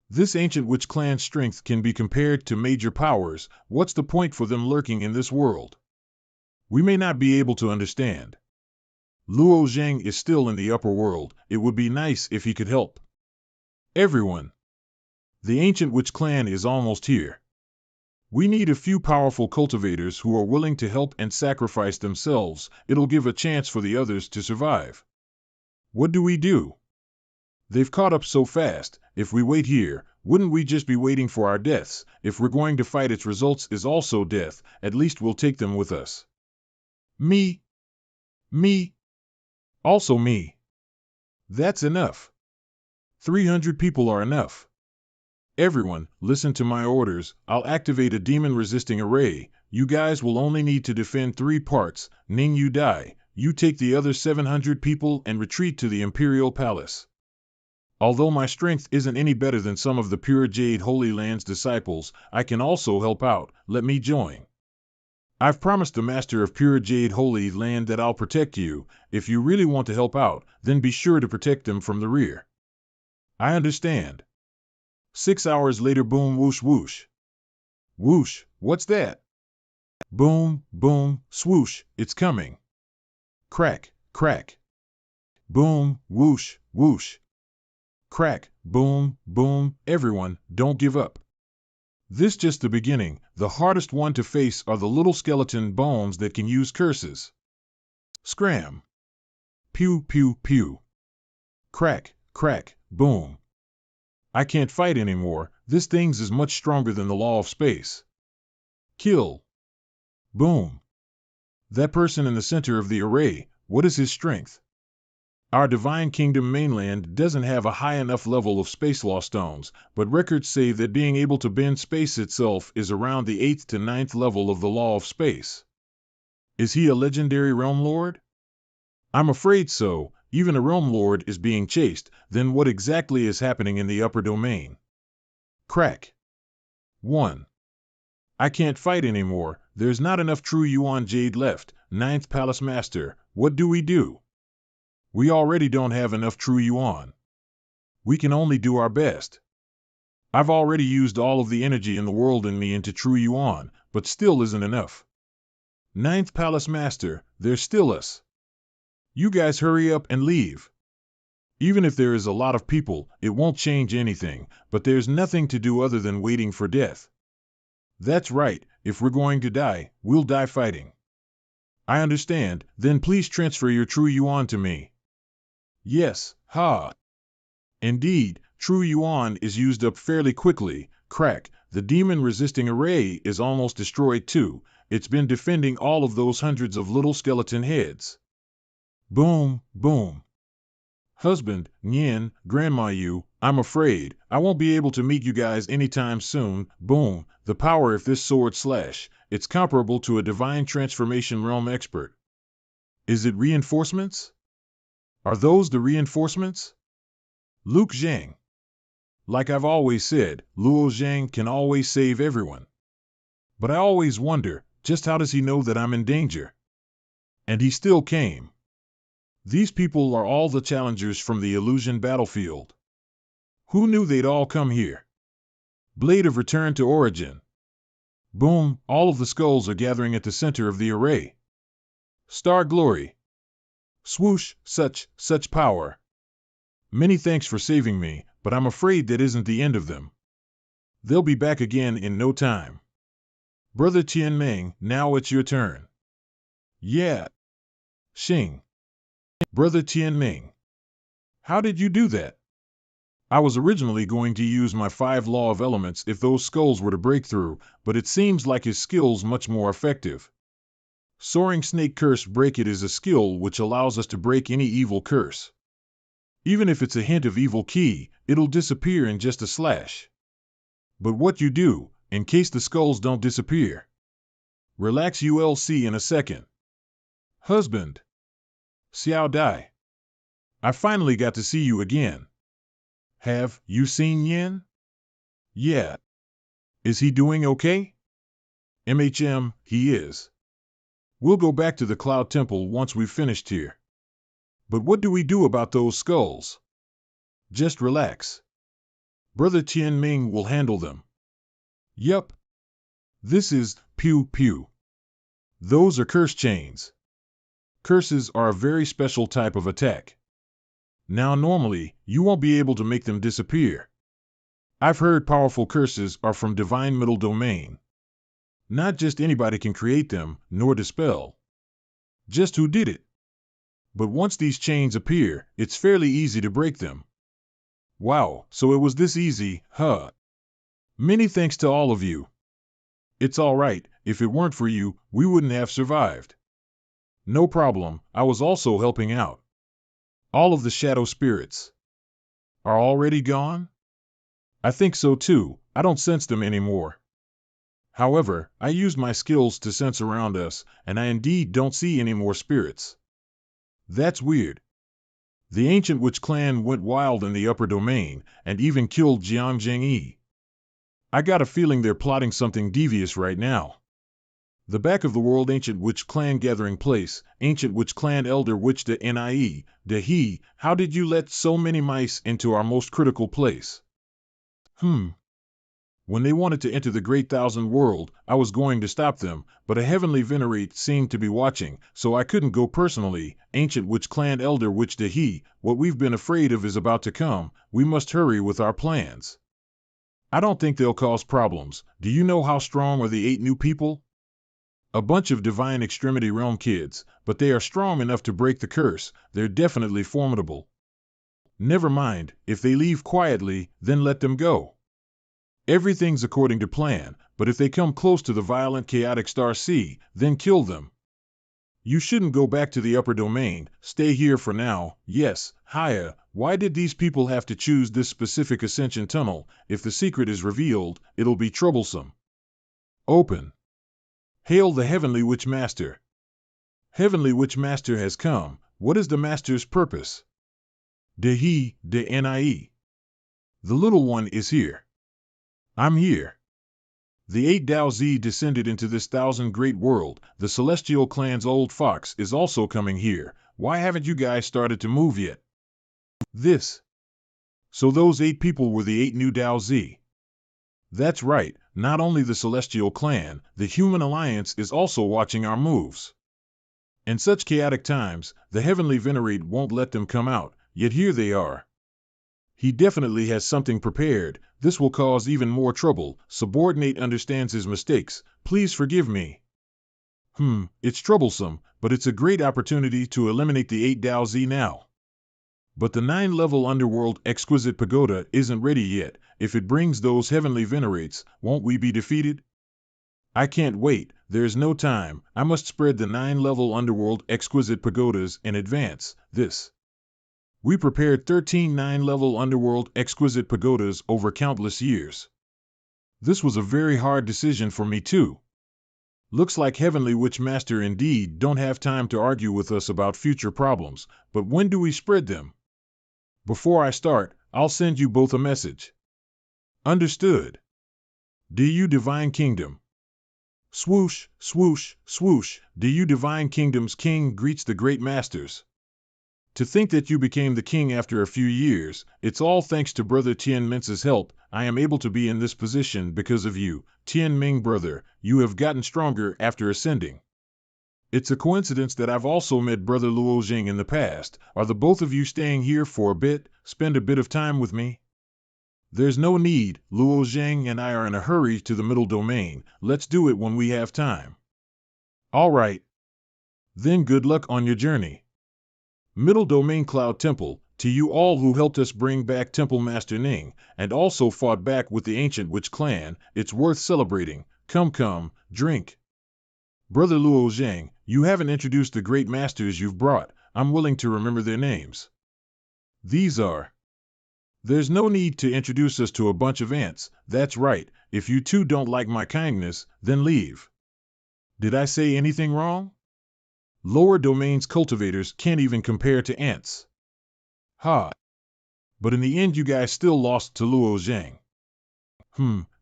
This ancient witch clan's strength can be compared to major powers. What's the point for them lurking in this world? We may not be able to understand. Luo Zhang is still in the upper world. It would be nice if he could help. Everyone. The ancient witch clan is almost here. We need a few powerful cultivators who are willing to help and sacrifice themselves. It'll give a chance for the others to survive. What do we do? They've caught up so fast. If we wait here, wouldn't we just be waiting for our deaths? If we're going to fight, its results is also death. At least we'll take them with us. Me. Also me. That's enough. 300 people are enough. Everyone, listen to my orders. I'll activate a demon-resisting array. You guys will only need to defend 3 parts. Ning, you die. You take the other 700 people and retreat to the Imperial Palace. Although my strength isn't any better than some of the Pure Jade Holy Land's disciples, I can also help out. Let me join. I've promised the Master of Pure Jade Holy Land that I'll protect you. If you really want to help out, then be sure to protect them from the rear. I understand. 6 hours later, boom, whoosh, whoosh. Whoosh, what's that? Boom, boom, swoosh, it's coming. Crack, crack. Boom, whoosh, whoosh. Crack, boom, boom. Everyone, don't give up. This just the beginning. The hardest one to face are the little skeleton bones that can use curses. Scram. Pew, pew, pew. Crack, crack, boom. I can't fight anymore. This thing's is much stronger than the law of space. Kill. Boom. That person in the center of the array, what is his strength? Our Divine Kingdom mainland doesn't have a high enough level of space law stones, but records say that being able to bend space itself is around the 8th to 9th level of the law of space. Is he a legendary realm lord? I'm afraid so. Even a realm lord is being chased. Then what exactly is happening in the upper domain? Crack. 1. I can't fight anymore. There's not enough true Yuan Jade left. 9th Palace Master, what do we do? We already don't have enough true yuan. We can only do our best. I've already used all of the energy in the world in me into true yuan, but still isn't enough. 9th Palace Master, there's still us. You guys hurry up and leave. Even if there is a lot of people, it won't change anything, but there's nothing to do other than waiting for death. That's right, if we're going to die, we'll die fighting. I understand, then please transfer your true yuan to me. Yes, ha. Indeed, true yuan is used up fairly quickly. Crack, the demon-resisting array is almost destroyed too. It's been defending all of those hundreds of little skeleton heads. Boom, boom. Husband, Nyen, Grandma Yu, I'm afraid I won't be able to meet you guys anytime soon. Boom, the power of this sword slash. It's comparable to a divine transformation realm expert. Is it reinforcements? Are those the reinforcements? Luke Zhang. Like I've always said, Luo Zhang can always save everyone. But I always wonder, just how does he know that I'm in danger? And he still came. These people are all the challengers from the illusion battlefield. Who knew they'd all come here? Blade of Return to Origin. Boom, all of the skulls are gathering at the center of the array. Star Glory. Swoosh, such power. Many thanks for saving me, but I'm afraid that isn't the end of them. They'll be back again in no time. Brother Tianming, now it's your turn. Yeah. Xing. Brother Tianming. How did you do that? I was originally going to use my 5 law of elements if those skulls were to break through, but it seems like his skill's much more effective. Soaring Snake Curse Break It is a skill which allows us to break any evil curse. Even if it's a hint of evil key, it'll disappear in just a slash. But what you do, in case the skulls don't disappear? Relax ULC in a second. Husband. Xiao Dai. I finally got to see you again. Have you seen Yin? Yeah. Is he doing okay? He is. We'll go back to the Cloud Temple once we've finished here. But what do we do about those skulls? Just relax. Brother Tianming will handle them. Yup. This is pew pew. Those are curse chains. Curses are a very special type of attack. Now normally, you won't be able to make them disappear. I've heard powerful curses are from divine middle domain. Not just anybody can create them, nor dispel. Just who did it. But once these chains appear, it's fairly easy to break them. Wow, so it was this easy, huh? Many thanks to all of you. It's all right, if it weren't for you, we wouldn't have survived. No problem, I was also helping out. All of the shadow spirits are already gone? I think so too, I don't sense them anymore. However, I used my skills to sense around us, and I indeed don't see any more spirits. That's weird. The ancient witch clan went wild in the upper domain, and even killed Jiang Zhengyi. I got a feeling they're plotting something devious right now. The back of the world ancient witch clan gathering place, ancient witch clan elder witch de Nie, de he, how did you let so many mice into our most critical place? When they wanted to enter the great thousand world, I was going to stop them, but a heavenly venerate seemed to be watching, so I couldn't go personally. Ancient witch clan elder witch de he, what we've been afraid of is about to come, we must hurry with our plans. I don't think they'll cause problems. Do you know how strong are the 8 new people? A bunch of divine extremity realm kids, but they are strong enough to break the curse. They're definitely formidable. Never mind, if they leave quietly, then let them go. Everything's according to plan, but if they come close to the violent chaotic star sea, then kill them. You shouldn't go back to the upper domain, stay here for now. Yes, Haya, why did these people have to choose this specific ascension tunnel? If the secret is revealed, it'll be troublesome. Open. Hail the Heavenly Witch Master. Heavenly Witch Master has come. What is the Master's purpose? De he, de Nie. The little one is here. I'm here. The 8 Dao Zi descended into this thousand great world. The celestial clan's old fox is also coming here. Why haven't you guys started to move yet? This. So those 8 people were the 8 new Dao Zi. That's right, not only the celestial clan, the human alliance is also watching our moves. In such chaotic times, the heavenly venerate won't let them come out, yet here they are. He definitely has something prepared. This will cause even more trouble. Subordinate understands his mistakes. Please forgive me. It's troublesome, but it's a great opportunity to eliminate the 8 Dao Zi now. But the 9-level underworld exquisite pagoda isn't ready yet. If it brings those heavenly venerates, won't we be defeated? I can't wait. There's no time. I must spread the 9-level underworld exquisite pagodas in advance. We prepared 13 9-level underworld exquisite pagodas over countless years. This was a very hard decision for me too. Looks like Heavenly Witch Master indeed don't have time to argue with us about future problems, but when do we spread them? Before I start, I'll send you both a message. Understood. Du Divine Kingdom. Swoosh, swoosh, swoosh, Du Divine Kingdom's king greets the great masters. To think that you became the king after a few years, it's all thanks to Brother Tianmin's help. I am able to be in this position because of you, Tianming brother. You have gotten stronger after ascending. It's a coincidence that I've also met Brother Luo Jing in the past. Are the both of you staying here for a bit, spend a bit of time with me? There's no need, Luo Zhang and I are in a hurry to the middle domain. Let's do it when we have time. All right. Then good luck on your journey. Middle Domain Cloud Temple, to you all who helped us bring back Temple Master Ning, and also fought back with the ancient witch clan, it's worth celebrating. Come, drink. Brother Luo Zhang, you haven't introduced the great masters you've brought. I'm willing to remember their names. These are... There's no need to introduce us to a bunch of ants. That's right. If you two don't like my kindness, then leave. Did I say anything wrong? Lower domains cultivators can't even compare to ants. Ha! But in the end you guys still lost to Luo Zhang.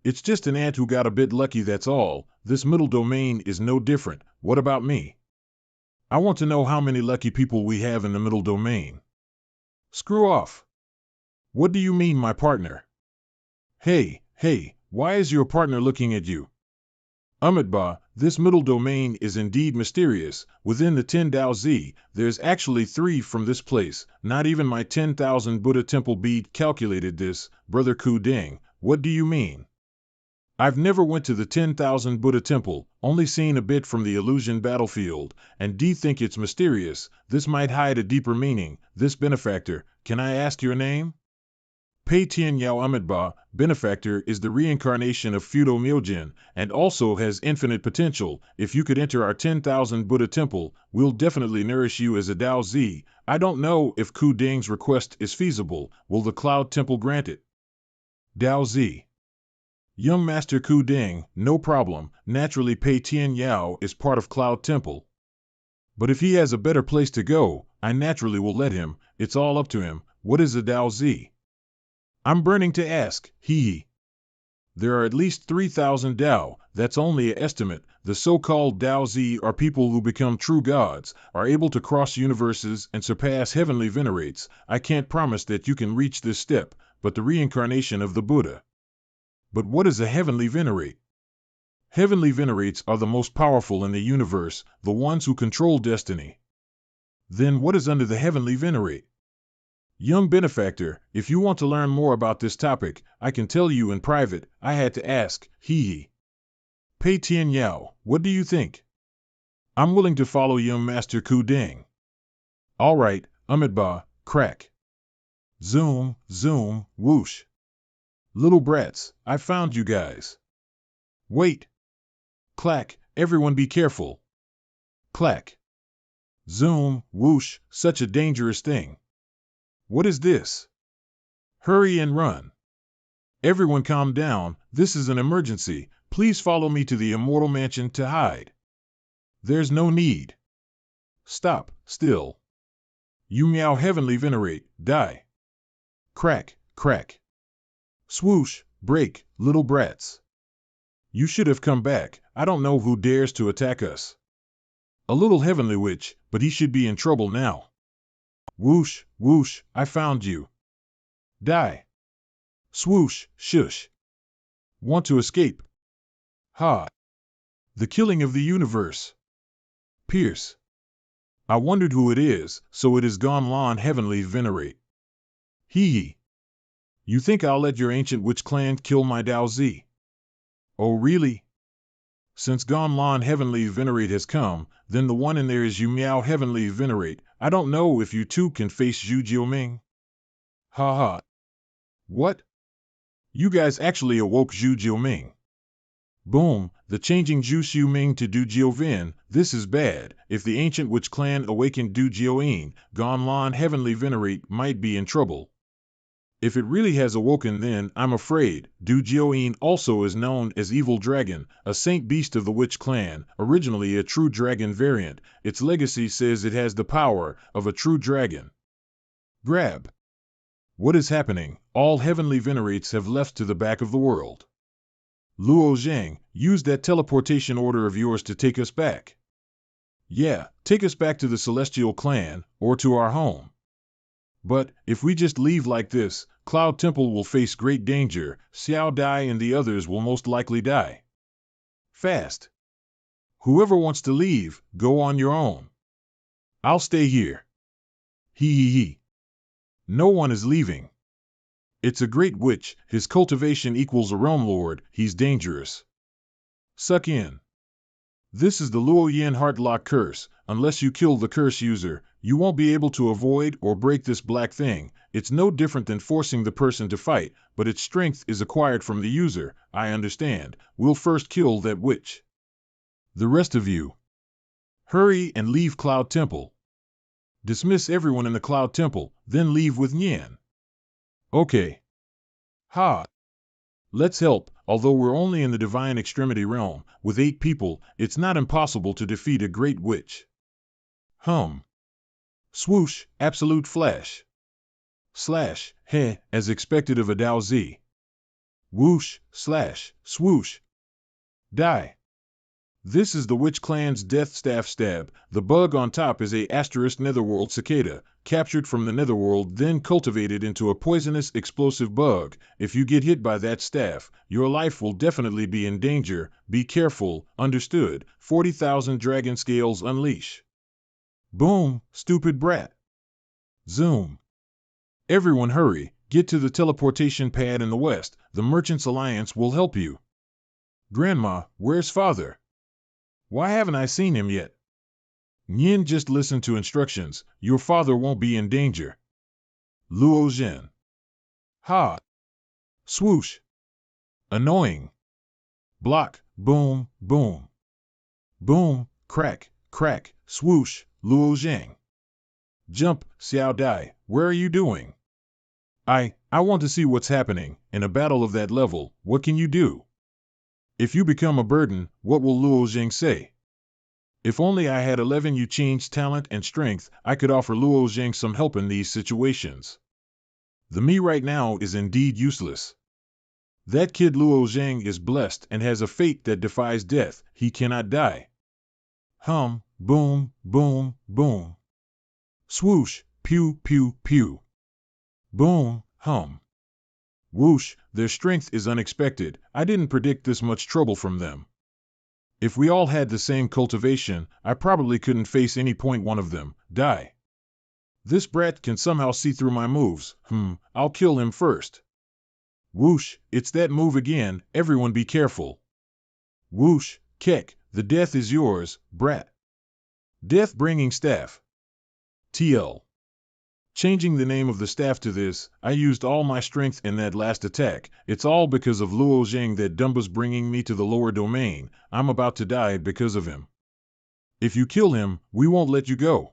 It's just an ant who got a bit lucky, that's all. This middle domain is no different. What about me? I want to know how many lucky people we have in the middle domain. Screw off. What do you mean, my partner? Hey, why is your partner looking at you? Amitabha, this middle domain is indeed mysterious. Within the 10 Dao Z, there's actually 3 from this place. Not even my 10,000 Buddha temple bead calculated this, Brother Ku Ding. What do you mean? I've never went to the 10,000 Buddha temple, only seen a bit from the illusion battlefield, and do you think it's mysterious? This might hide a deeper meaning. This benefactor, can I ask your name? Pei Tian Yao Amitabha, benefactor, is the reincarnation of Fudo Myojin, and also has infinite potential. If you could enter our 10,000 Buddha temple, we'll definitely nourish you as a Dao Z. I don't know if Ku Ding's request is feasible. Will the Cloud Temple grant it? Dao Z. Young Master Ku Ding, no problem. Naturally, Pei Tian Yao is part of Cloud Temple. But if he has a better place to go, I naturally will let him. It's all up to him. What is a Dao Z? I'm burning to ask. There are at least 3,000 Dao. That's only an estimate. The so-called Dao Z are people who become true gods, are able to cross universes and surpass heavenly venerates. I can't promise that you can reach this step, but the reincarnation of the Buddha. But what is a heavenly venerate? Heavenly venerates are the most powerful in the universe, the ones who control destiny. Then what is under the heavenly venerate? Young benefactor, if you want to learn more about this topic, I can tell you in private. I had to ask. Pei Tian Yao, what do you think? I'm willing to follow young Master Ku Ding. All right, Amitabha, crack. Zoom, whoosh. Little brats, I found you guys. Wait. Clack, everyone be careful. Clack. Zoom, whoosh, such a dangerous thing. What is this? Hurry and run. Everyone calm down, this is an emergency. Please follow me to the immortal mansion to hide. There's no need. Stop, still. You meow heavenly venerate, die. Crack. Swoosh, break, little brats. You should have come back. I don't know who dares to attack us. A little heavenly witch, but he should be in trouble now. Whoosh, I found you. Die. Swoosh, shush. Want to escape? Ha. The killing of the universe. Pierce. I wondered who it is, so it is Gonlan heavenly venerate. You think I'll let your ancient witch clan kill my Dao Z? Oh really? Since Gonlan heavenly venerate has come, then the one in there is Yu Miao heavenly venerate. I don't know if you two can face Zhu Jiuming. Ha. What? You guys actually awoke Zhu Jiuming. Boom, the changing Zhu Xiuming to Du Jiovin. This is bad. If the ancient witch clan awakened Du Jioin, Gonlan heavenly venerate might be in trouble. If it really has awoken, then I'm afraid. Du Jioin also is known as Evil Dragon, a saint beast of the witch clan, originally a true dragon variant. Its legacy says it has the power of a true dragon. Grab. What is happening? All heavenly venerates have left to the back of the world. Luo Zhang, use that teleportation order of yours to take us back. Yeah, take us back to the Celestial Clan, or to our home. But, if we just leave like this, Cloud Temple will face great danger. Xiao Dai and the others will most likely die. Fast. Whoever wants to leave, go on your own. I'll stay here. No one is leaving. It's a great witch, his cultivation equals a realm lord, he's dangerous. Suck in. This is the Luo Yin Heartlock curse. Unless you kill the curse user, you won't be able to avoid or break this black thing. It's no different than forcing the person to fight, but its strength is acquired from the user. I understand. We'll first kill that witch. The rest of you, hurry and leave Cloud Temple. Dismiss everyone in the Cloud Temple, then leave with Nian. Okay. Ha. Let's help. Although we're only in the divine extremity realm, with 8 people, it's not impossible to defeat a great witch. Hum. Swoosh, absolute flash. Slash, heh, as expected of a Dao Z. Whoosh, slash, swoosh. Die. This is the Witch Clan's death staff stab. The bug on top is a * netherworld cicada, captured from the netherworld then cultivated into a poisonous explosive bug. If you get hit by that staff, your life will definitely be in danger. Be careful, understood? 40,000 dragon scales unleash. Boom, stupid brat. Zoom. Everyone hurry, get to the teleportation pad in the west. The Merchants Alliance will help you. Grandma, where's father? Why haven't I seen him yet? Yin, just listen to instructions. Your father won't be in danger. Luo Zhen. Ha. Swoosh. Annoying. Block. Boom, boom. Boom, crack, crack, swoosh, Luo Zhang. Jump, Xiao Dai, where are you doing? I want to see what's happening. In a battle of that level, what can you do? If you become a burden, what will Luo Zhang say? If only I had 11 Yu Qing's talent and strength, I could offer Luo Zhang some help in these situations. The me right now is indeed useless. That kid Luo Zhang is blessed and has a fate that defies death. He cannot die. Hum, boom, boom, boom. Swoosh, pew, pew, pew. Boom, hum. Whoosh, their strength is unexpected. I didn't predict this much trouble from them. If we all had the same cultivation, I probably couldn't face any point one of them. Die. This brat can somehow see through my moves. I'll kill him first. Whoosh, it's that move again. Everyone be careful. Whoosh, Kek, the death is yours, brat. Death-bringing staff. TL. Changing the name of the staff to this, I used all my strength in that last attack. It's all because of Luo Zhang that Dumba's bringing me to the lower domain. I'm about to die because of him. If you kill him, we won't let you go.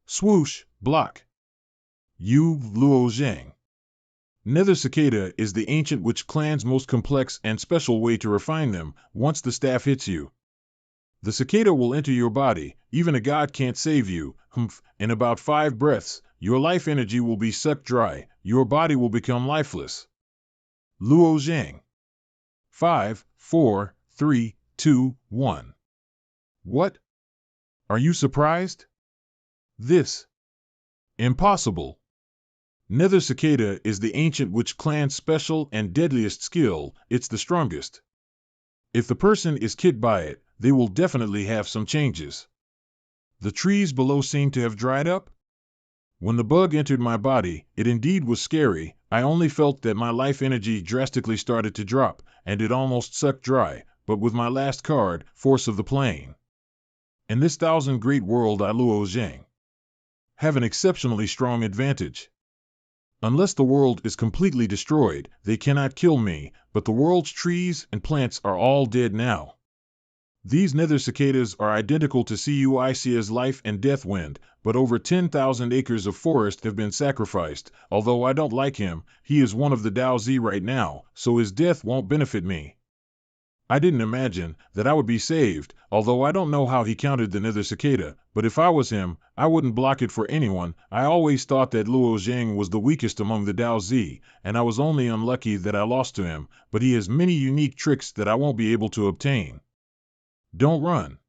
Swoosh, block. You, Luo Zhang. Nether Cicada is the ancient witch clan's most complex and special way to refine them. Once the staff hits you, the cicada will enter your body. Even a god can't save you. In about 5 breaths, your life energy will be sucked dry. Your body will become lifeless. Luo Zhang. 5, 4, 3, 2, 1. What? Are you surprised? This. Impossible. Nether Cicada is the ancient witch clan's special and deadliest skill. It's the strongest. If the person is kicked by it, they will definitely have some changes. The trees below seem to have dried up. When the bug entered my body, it indeed was scary. I only felt that my life energy drastically started to drop, and it almost sucked dry, but with my last card, Force of the Plane. In this 1,000 great world, I, Luo Zhang, have an exceptionally strong advantage. Unless the world is completely destroyed, they cannot kill me, but the world's trees and plants are all dead now. These nether cicadas are identical to Cuicia's life and death wind, but over 10,000 acres of forest have been sacrificed. Although I don't like him, he is one of the Dao Zi right now, so his death won't benefit me. I didn't imagine that I would be saved, although I don't know how he counted the nether cicada, but if I was him, I wouldn't block it for anyone. I always thought that Luo Zhang was the weakest among the Dao Zi, and I was only unlucky that I lost to him, but he has many unique tricks that I won't be able to obtain. Don't run.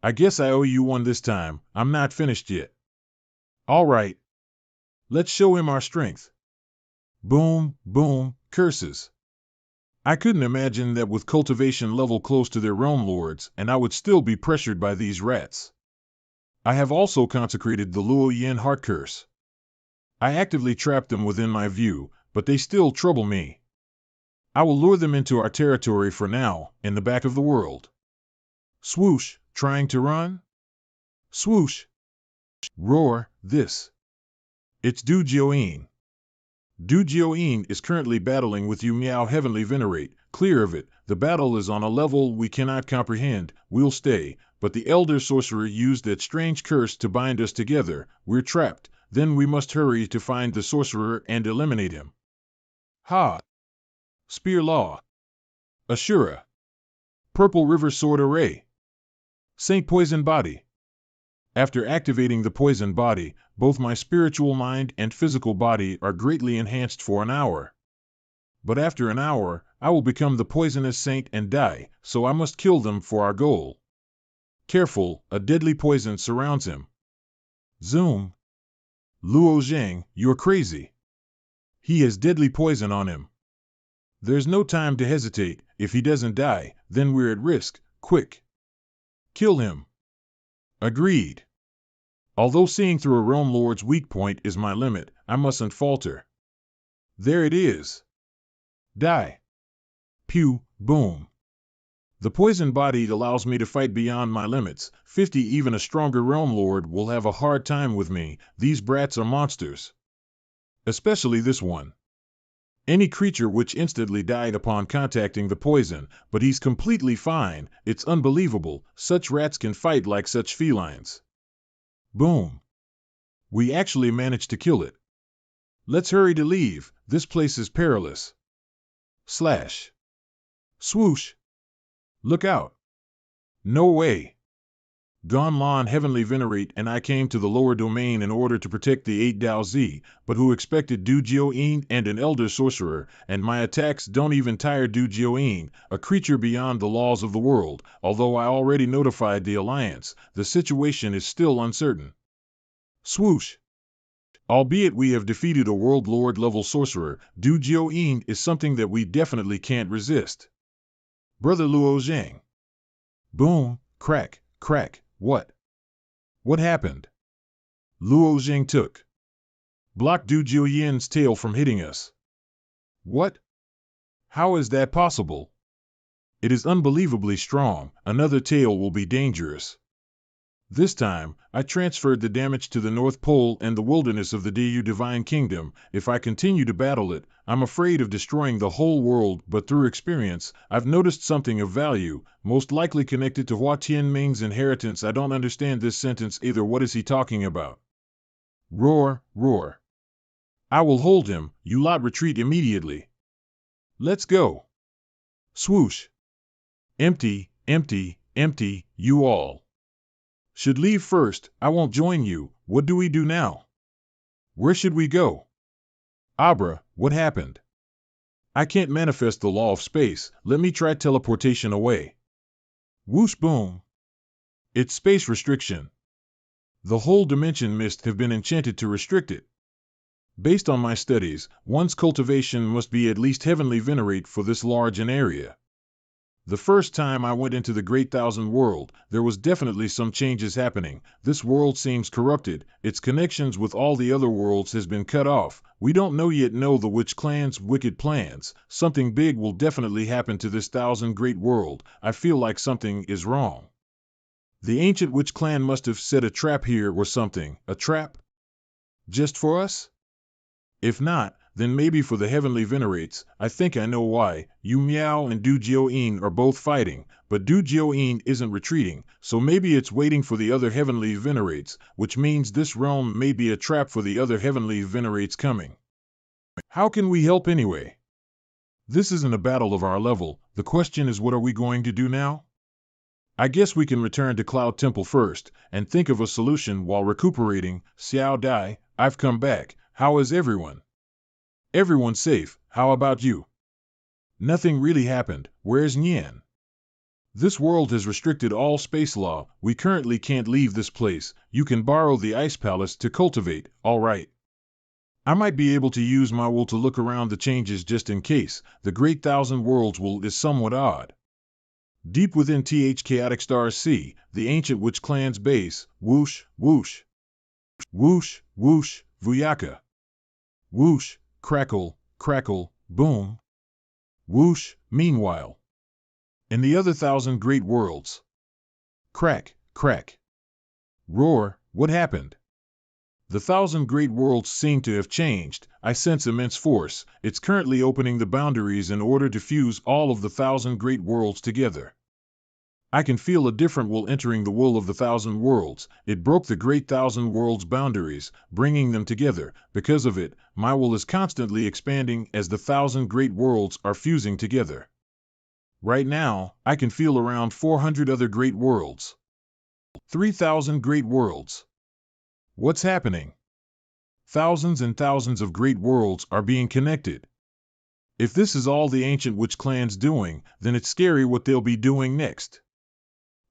I guess I owe you one this time. I'm not finished yet. All right. Let's show him our strength. Boom, boom, curses. I couldn't imagine that with cultivation level close to their realm lords, and I would still be pressured by these rats. I have also consecrated the Luo Yin heart curse. I actively trap them within my view, but they still trouble me. I will lure them into our territory for now, in the back of the world. Swoosh, trying to run? Swoosh. Roar, this. It's Du Jioin. Du Jioin is currently battling with Yu Miao Heavenly Venerate. Clear of it, the battle is on a level we cannot comprehend. We'll stay, but the Elder Sorcerer used that strange curse to bind us together. We're trapped, then we must hurry to find the Sorcerer and eliminate him. Ha! Spear Law. Ashura. Purple River Sword Array. Saint Poison Body. After activating the poison body, both my spiritual mind and physical body are greatly enhanced for an hour. but after an hour, I will become the poisonous saint and die, so I must kill them for our goal. Careful, a deadly poison surrounds him. Zoom. Luo Zhang, you're crazy. He has deadly poison on him. There's no time to hesitate. If he doesn't die, then we're at risk. Quick. Kill him. Agreed. Although seeing through a realm lord's weak point is my limit, I mustn't falter. There it is. Die. Pew, boom. The poison body allows me to fight beyond my limits. 50, even a stronger realm lord will have a hard time with me. These brats are monsters. Especially this one. Any creature which instantly died upon contacting the poison, but he's completely fine. It's unbelievable. Such rats can fight like such felines. Boom. We actually managed to kill it. Let's hurry to leave. This place is perilous. Slash. Swoosh. Look out. No way. Don Lon Heavenly Venerate and I came to the lower domain in order to protect the 8 Dao Zi, but who expected Du Jioyin and an elder sorcerer, and my attacks don't even tire Du Jioyin, a creature beyond the laws of the world. Although I already notified the Alliance, the situation is still uncertain. Swoosh. Albeit we have defeated a World Lord level sorcerer, Du Jioyin is something that we definitely can't resist. Brother Luo Zhang. Boom, crack, crack. What? What happened? Luo Zhang took. Blocked Du Jioyin's tail from hitting us. What? How is that possible? It is unbelievably strong. Another tail will be dangerous. This time, I transferred the damage to the North Pole and the wilderness of the Diyu Divine Kingdom. If I continue to battle it, I'm afraid of destroying the whole world, but through experience, I've noticed something of value, most likely connected to Hua Tianming's inheritance. I don't understand this sentence either. What is he talking about? Roar, roar. I will hold him. You lot retreat immediately. Let's go. Swoosh. Empty, empty, empty, you all. Should leave first. I won't join you. What do we do now? Where should we go? Abra, what happened? I can't manifest the law of space. Let me try teleportation away. Whoosh boom. It's space restriction. The whole dimension mist have been enchanted to restrict it. Based on my studies, one's cultivation must be at least heavenly venerate for this large an area. The first time I went into the Great Thousand World, there was definitely some changes happening. This world seems corrupted. Its connections with all the other worlds has been cut off. We don't yet know the Witch Clan's wicked plans. Something big will definitely happen to this Thousand Great World. I feel like something is wrong. The ancient Witch Clan must have set a trap here or something. A trap? Just for us? If not, then maybe for the heavenly venerates. I think I know why. Yu Miao and Du Jioyin are both fighting, but Du Jioyin isn't retreating, so maybe it's waiting for the other heavenly venerates, which means this realm may be a trap for the other heavenly venerates coming. How can we help anyway? This isn't a battle of our level. The question is, what are we going to do now? I guess we can return to Cloud Temple first, and think of a solution while recuperating. Xiao Dai, I've come back. How is everyone? Everyone's safe. How about you? Nothing really happened. Where's Nian? This world has restricted all space law. We currently can't leave this place. You can borrow the Ice Palace to cultivate. All right. I might be able to use my will to look around the changes just in case. The Great Thousand Worlds will is somewhat odd. Deep within TH Chaotic Star C, the ancient Witch Clan's base. Whoosh, whoosh. Whoosh, whoosh, Vuyaka. Whoosh. Crackle, crackle, boom. Whoosh, meanwhile. In the other 1,000 great worlds. Crack, crack. Roar, what happened? The 1,000 great worlds seem to have changed. I sense immense force. It's currently opening the boundaries in order to fuse all of the 1,000 great worlds together. I can feel a different will entering the will of the 1,000 worlds. It broke the great 1,000 worlds boundaries, bringing them together. Because of it, my will is constantly expanding as the 1,000 great worlds are fusing together. Right now, I can feel around 400 other great worlds. 3,000 great worlds. What's happening? Thousands and thousands of great worlds are being connected. If this is all the ancient witch clan's doing, then it's scary what they'll be doing next.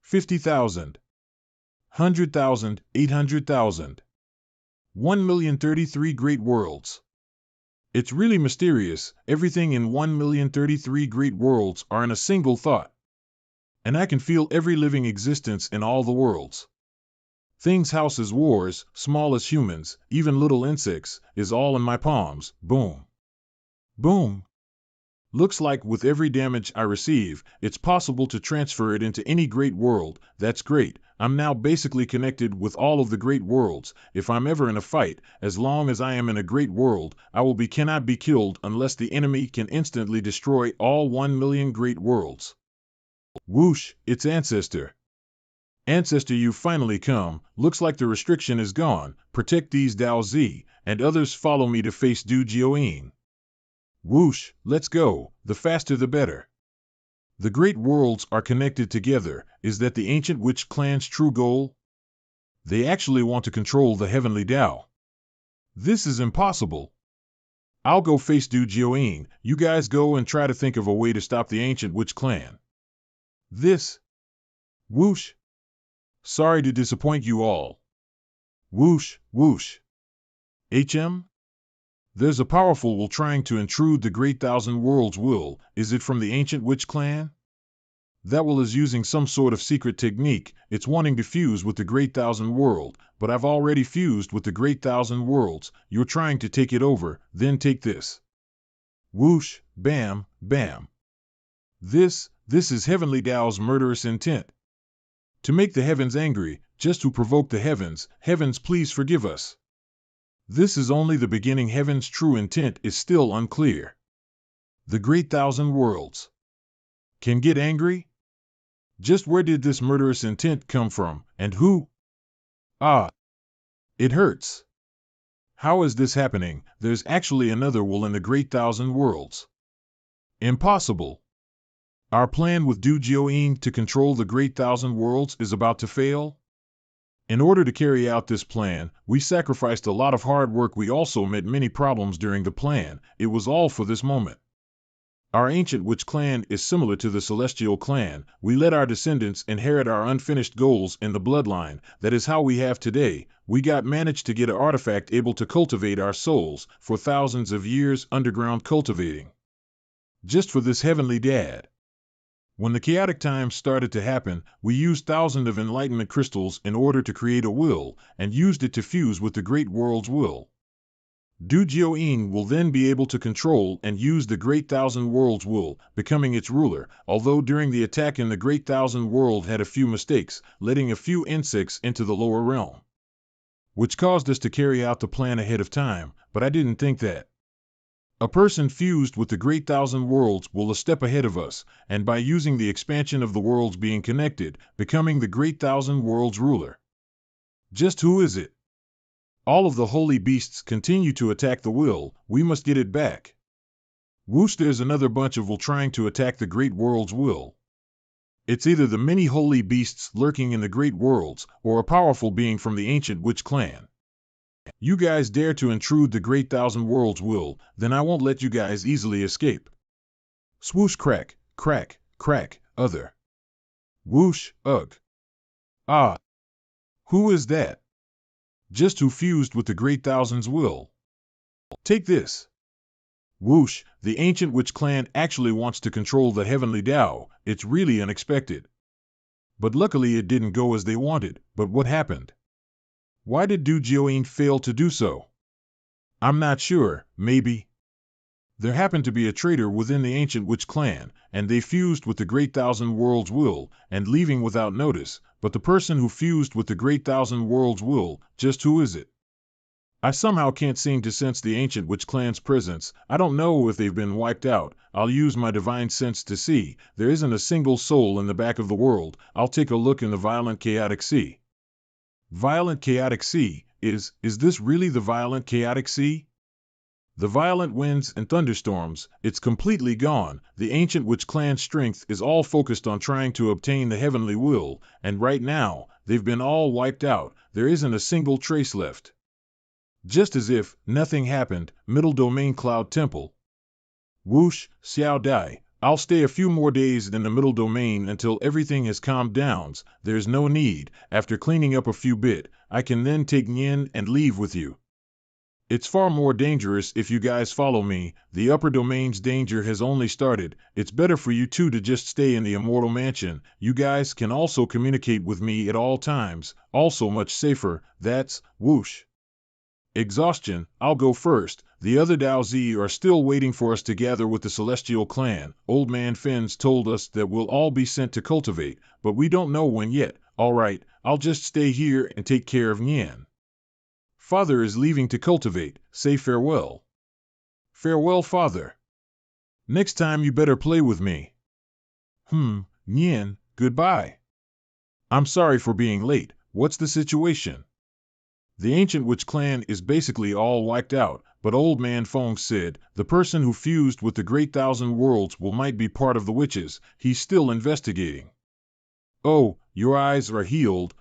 50,000. 100,000, 800,000. 1,033 great worlds. It's really mysterious. Everything in 1,033 great worlds are in a single thought. And I can feel every living existence in all the worlds. Things, houses, wars, small as humans, even little insects, is all in my palms. Boom. Boom. Looks like with every damage I receive, it's possible to transfer it into any great world. That's great. I'm now basically connected with all of the great worlds. If I'm ever in a fight, as long as I am in a great world, cannot be killed unless the enemy can instantly destroy all 1 million great worlds. Whoosh, it's Ancestor. Ancestor, you finally come. Looks like the restriction is gone. Protect these Dao Z, and others follow me to face Du Jioin. Whoosh, let's go. The faster the better. The great worlds are connected together. Is that the ancient witch clan's true goal? They actually want to control the heavenly Dao. This is impossible. I'll go face Du Jioin. You guys go and try to think of a way to stop the ancient witch clan. This. Whoosh. Sorry to disappoint you all. Whoosh, whoosh. HM? There's a powerful will trying to intrude the Great Thousand Worlds will. Is it from the ancient witch clan? That will is using some sort of secret technique. It's wanting to fuse with the Great Thousand World, but I've already fused with the Great Thousand Worlds. You're trying to take it over, then take this. Whoosh, bam, bam. This is Heavenly Dao's murderous intent. To make the heavens angry, just to provoke the heavens. Heavens, please forgive us. This is only the beginning. Heaven's true intent is still unclear. The Great Thousand Worlds can get angry? Just where did this murderous intent come from, and who? Ah, it hurts. How is this happening? There's actually another will in the Great Thousand Worlds. Impossible. Our plan with Du Jioin to control the Great Thousand Worlds is about to fail? In order to carry out this plan, we sacrificed a lot of hard work. We also met many problems during the plan. It was all for this moment. Our ancient witch clan is similar to the celestial clan. We let our descendants inherit our unfinished goals in the bloodline. That is how we have today. We managed to get an artifact able to cultivate our souls for thousands of years underground cultivating. Just for this heavenly dad. When the chaotic times started to happen, we used thousands of enlightenment crystals in order to create a will, and used it to fuse with the great world's will. Du Jioin will then be able to control and use the Great Thousand Worlds will, becoming its ruler, although during the attack in the Great Thousand World had a few mistakes, letting a few insects into the lower realm. Which caused us to carry out the plan ahead of time, but I didn't think that. A person fused with the Great Thousand Worlds will a step ahead of us, and by using the expansion of the worlds being connected, becoming the Great Thousand Worlds ruler. Just who is it? All of the holy beasts continue to attack the will. We must get it back. Whoosh, there's another bunch of will trying to attack the great world's will. It's either the many holy beasts lurking in the great worlds, or a powerful being from the ancient witch clan. You guys dare to intrude the Great Thousand Worlds will, then I won't let you guys easily escape. Swoosh, crack, crack, crack, other. Whoosh, ugh. Ah. Who is that? Just who fused with the Great Thousand's will. Take this. Whoosh, the ancient witch clan actually wants to control the heavenly Dao. It's really unexpected. But luckily it didn't go as they wanted. But what happened? Why did Du Jioin fail to do so? I'm not sure. Maybe. There happened to be a traitor within the ancient witch clan, and they fused with the Great Thousand Worlds will, and leaving without notice. But the person who fused with the Great Thousand Worlds will, just who is it? I somehow can't seem to sense the ancient witch clan's presence. I don't know if they've been wiped out. I'll use my divine sense to see. There isn't a single soul in the back of the world. I'll take a look in the violent chaotic sea. Violent chaotic sea, is this really the violent chaotic sea? The violent winds and thunderstorms, it's completely gone. The ancient witch clan's strength is all focused on trying to obtain the heavenly will, and right now, they've been all wiped out. There isn't a single trace left. Just as if nothing happened. Middle Domain Cloud Temple. Whoosh, Xiao Dai. I'll stay a few more days in the middle domain until everything has calmed down. There's no need. After cleaning up a few bit, I can then take Nyen and leave with you. It's far more dangerous if you guys follow me. The upper domain's danger has only started. It's better for you two to just stay in the immortal mansion. You guys can also communicate with me at all times. Also much safer. That's whoosh. Exhaustion. I'll go first. The other Dao Z are still waiting for us to gather with the Celestial Clan. Old Man Fins told us that we'll all be sent to cultivate, but we don't know when yet. All right, I'll just stay here and take care of Nyan. Father is leaving to cultivate. Say farewell. Farewell, Father. Next time you better play with me. Nyan, goodbye. I'm sorry for being late. What's the situation? The Ancient Witch Clan is basically all wiped out, but Old Man Fong said the person who fused with the Great Thousand Worlds might be part of the witches. He's still investigating. Oh, your eyes are healed.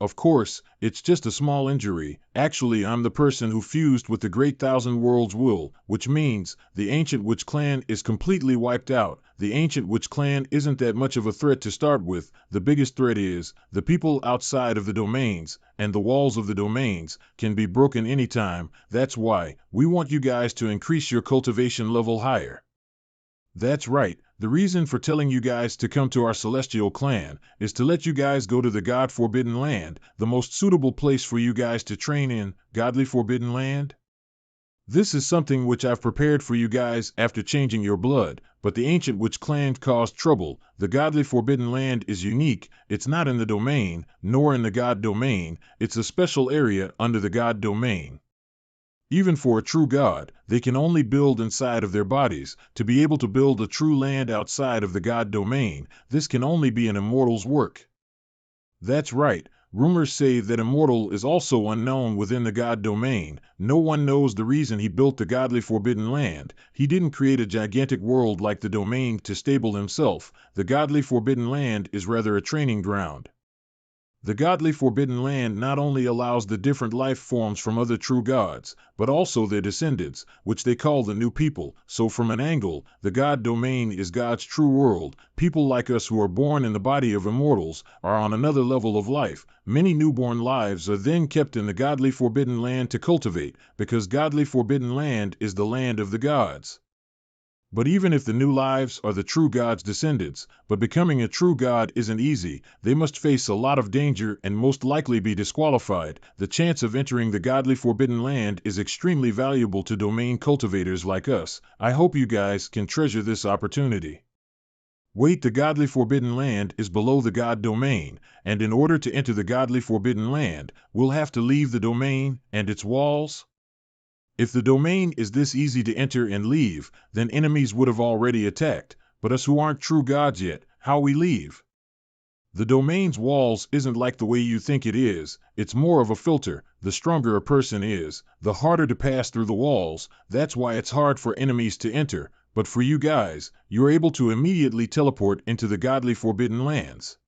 Of course, it's just a small injury. Actually, I'm the person who fused with the Great Thousand Worlds will, which means the Ancient Witch Clan is completely wiped out. The Ancient Witch Clan isn't that much of a threat to start with. The biggest threat is the people outside of the domains, and the walls of the domains can be broken anytime. That's why we want you guys to increase your cultivation level higher. That's right. The reason for telling you guys to come to our Celestial Clan is to let you guys go to the God-Forbidden Land, the most suitable place for you guys to train in. Godly Forbidden Land? This is something which I've prepared for you guys after changing your blood, but the Ancient Witch Clan caused trouble. The Godly Forbidden Land is unique. It's not in the domain, nor in the God domain. It's a special area under the God domain. Even for a true God, they can only build inside of their bodies. To be able to build a true land outside of the God domain, this can only be an immortal's work. That's right. Rumors say that Immortal is also unknown within the God domain. No one knows the reason he built the Godly Forbidden Land. He didn't create a gigantic world like the domain to stable himself. The Godly Forbidden Land is rather a training ground. The Godly Forbidden Land not only allows the different life forms from other true gods, but also their descendants, which they call the new people. So from an angle, the God domain is God's true world. People like us who are born in the body of immortals are on another level of life. Many newborn lives are then kept in the Godly Forbidden Land to cultivate, because Godly Forbidden Land is the land of the gods. But even if the new lives are the true God's descendants, but becoming a true God isn't easy, they must face a lot of danger and most likely be disqualified. The chance of entering the Godly Forbidden Land is extremely valuable to domain cultivators like us. I hope you guys can treasure this opportunity. Wait, the Godly Forbidden Land is below the God domain, and in order to enter the Godly Forbidden Land, we'll have to leave the domain and its walls. If the domain is this easy to enter and leave, then enemies would have already attacked, but us who aren't true gods yet, how we leave? The domain's walls isn't like the way you think it is. It's more of a filter. The stronger a person is, the harder to pass through the walls. That's why it's hard for enemies to enter, but for you guys, you're able to immediately teleport into the Godly Forbidden Lands.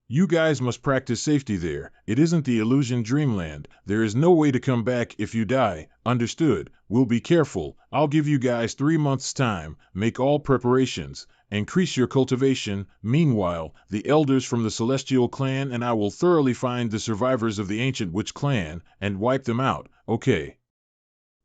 You guys must practice safety there. It isn't the illusion dreamland. There is no way to come back if you die. Understood? We'll be careful. I'll give you guys 3 months' time. Make all preparations. Increase your cultivation. Meanwhile, the elders from the Celestial Clan and I will thoroughly find the survivors of the Ancient Witch Clan and wipe them out. Okay.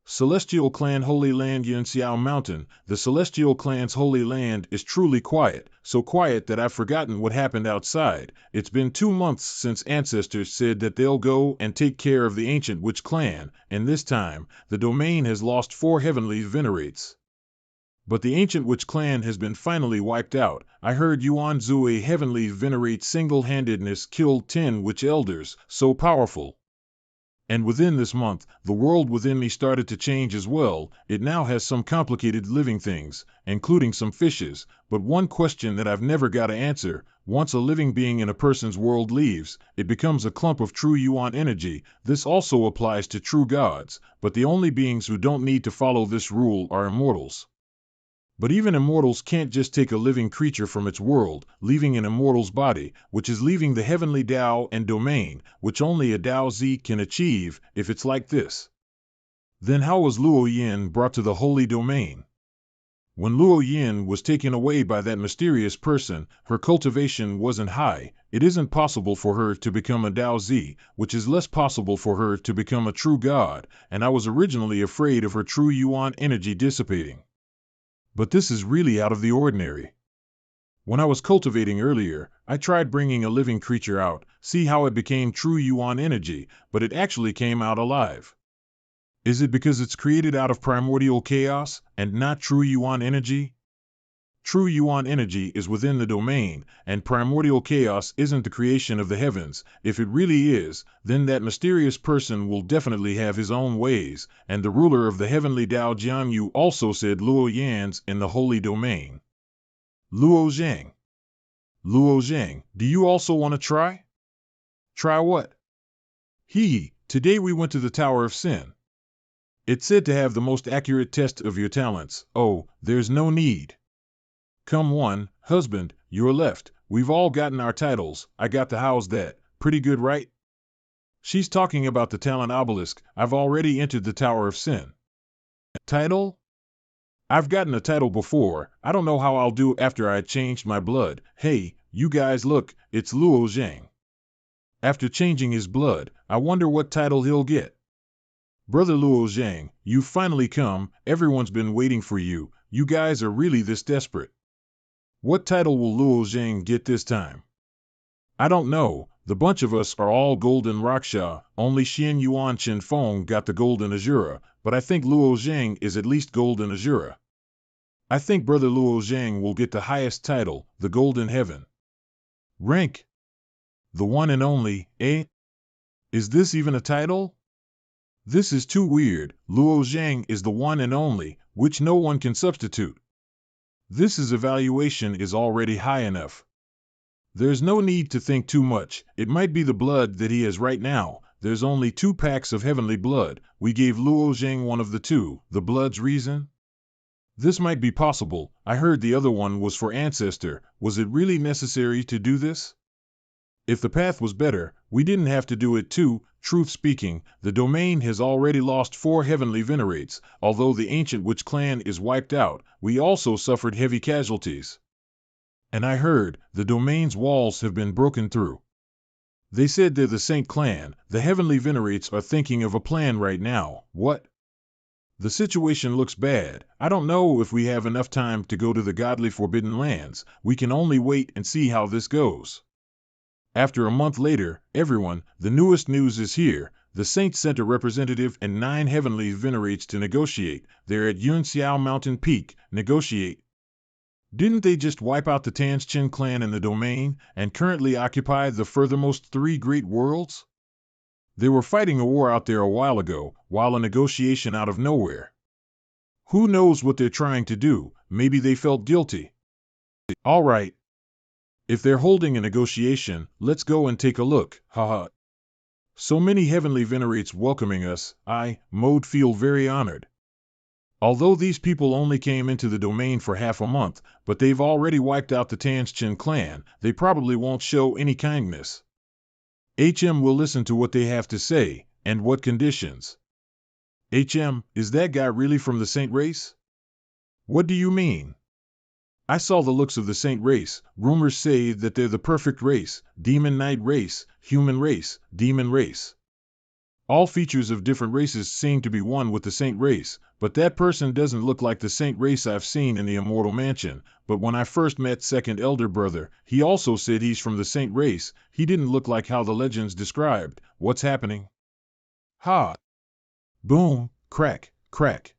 Celestial Clan Holy Land Yunxiao Mountain. The Celestial Clan's Holy Land is truly quiet, so quiet that I've forgotten what happened outside. It's been 2 months since ancestors said that they'll go and take care of the Ancient Witch Clan, and this time, the domain has lost 4 heavenly venerates. But the Ancient Witch Clan has been finally wiped out. I heard Yuan Zue heavenly venerate single-handedness killed 10 witch elders, so powerful. And within this month, the world within me started to change as well. It now has some complicated living things, including some fishes. But one question that I've never got to answer, once a living being in a person's world leaves, it becomes a clump of true Yuan energy. This also applies to true gods, but the only beings who don't need to follow this rule are immortals. But even immortals can't just take a living creature from its world, leaving an immortal's body, which is leaving the heavenly Tao and domain, which only a Tao Z can achieve. If it's like this, then how was Luo Yin brought to the holy domain? When Luo Yin was taken away by that mysterious person, her cultivation wasn't high. It isn't possible for her to become a Dao Zi, which is less possible for her to become a true god, and I was originally afraid of her true Yuan energy dissipating. But this is really out of the ordinary. When I was cultivating earlier, I tried bringing a living creature out, see how it became true Yuan energy, but it actually came out alive. Is it because it's created out of primordial chaos and not true Yuan energy? True Yuan energy is within the domain, and primordial chaos isn't the creation of the heavens. If it really is, then that mysterious person will definitely have his own ways, and the ruler of the heavenly Dao Jiangyu also said Luo Yan's in the holy domain. Luo Zhang. Luo Zhang, do you also want to try? Try what? Today we went to the Tower of Sin. It's said to have the most accurate test of your talents. Oh, there's no need. Come one, husband, you're left. We've all gotten our titles. I got the how's that. Pretty good, right? She's talking about the talent obelisk. I've already entered the Tower of Sin. Title? I've gotten a title before. I don't know how I'll do after I changed my blood. Hey, you guys look, it's Luo Zhang. After changing his blood, I wonder what title he'll get. Brother Luo Zhang, you've finally come. Everyone's been waiting for you. You guys are really this desperate. What title will Luo Zhang get this time? I don't know. The bunch of us are all golden Raksha. Only Xian Yuan Chen Feng got the golden Azura, but I think Luo Zhang is at least golden Azura. I think Brother Luo Zhang will get the highest title, the golden heaven. Rank? The one and only, eh? Is this even a title? This is too weird. Luo Zhang is the one and only, which no one can substitute. This evaluation is already high enough. There's no need to think too much. It might be the blood that he has right now. There's only 2 packs of heavenly blood. We gave Luo Zhang one of the 2. The blood's reason? This might be possible. I heard the other one was for ancestor. Was it really necessary to do this? If the path was better, we didn't have to do it too. Truth speaking, the domain has already lost 4 heavenly venerates. Although the ancient witch clan is wiped out, we also suffered heavy casualties. And I heard, the domain's walls have been broken through. They said they're the Saint clan. The heavenly venerates are thinking of a plan right now. What? The situation looks bad. I don't know if we have enough time to go to the godly forbidden lands. We can only wait and see how this goes. After a month later, everyone, the newest news is here. The Saints sent a representative and 9 heavenly venerates to negotiate. They're at Yunxiao Mountain Peak. Negotiate. Didn't they just wipe out the Tanzchen clan in the domain and currently occupy the furthermost 3 great worlds? They were fighting a war out there a while ago, while a negotiation out of nowhere. Who knows what they're trying to do? Maybe they felt guilty. All right. If they're holding a negotiation, let's go and take a look. Haha. So many heavenly venerates welcoming us. I, Mode, feel very honored. Although these people only came into the domain for half a month, but they've already wiped out the Tanzchen clan, they probably won't show any kindness. HM will listen to what they have to say, and what conditions. HM, is that guy really from the Saint race? What do you mean? I saw the looks of the Saint race. Rumors say that they're the perfect race, demon knight race, human race, demon race. All features of different races seem to be one with the Saint race, but that person doesn't look like the Saint race I've seen in the Immortal Mansion. But when I first met Second Elder Brother, he also said he's from the Saint race. He didn't look like how the legends described. What's happening? Ha! Boom, crack, crack.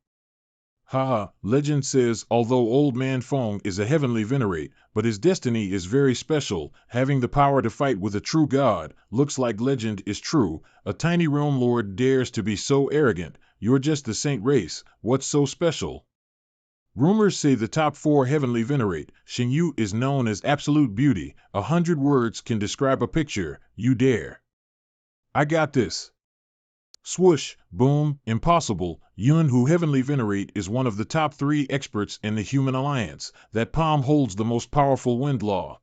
Haha, legend says although Old Man Feng is a heavenly venerate, but his destiny is very special, having the power to fight with a true god. Looks like legend is true. A tiny realm lord dares to be so arrogant. You're just the Saint race. What's so special? Rumors say the top 4 heavenly venerate, Xingyu, is known as absolute beauty. 100 words can describe a picture. You dare. I got this. Swoosh, boom, impossible. Yun, who heavenly venerate, is one of the top 3 experts in the human alliance. That palm holds the most powerful wind law.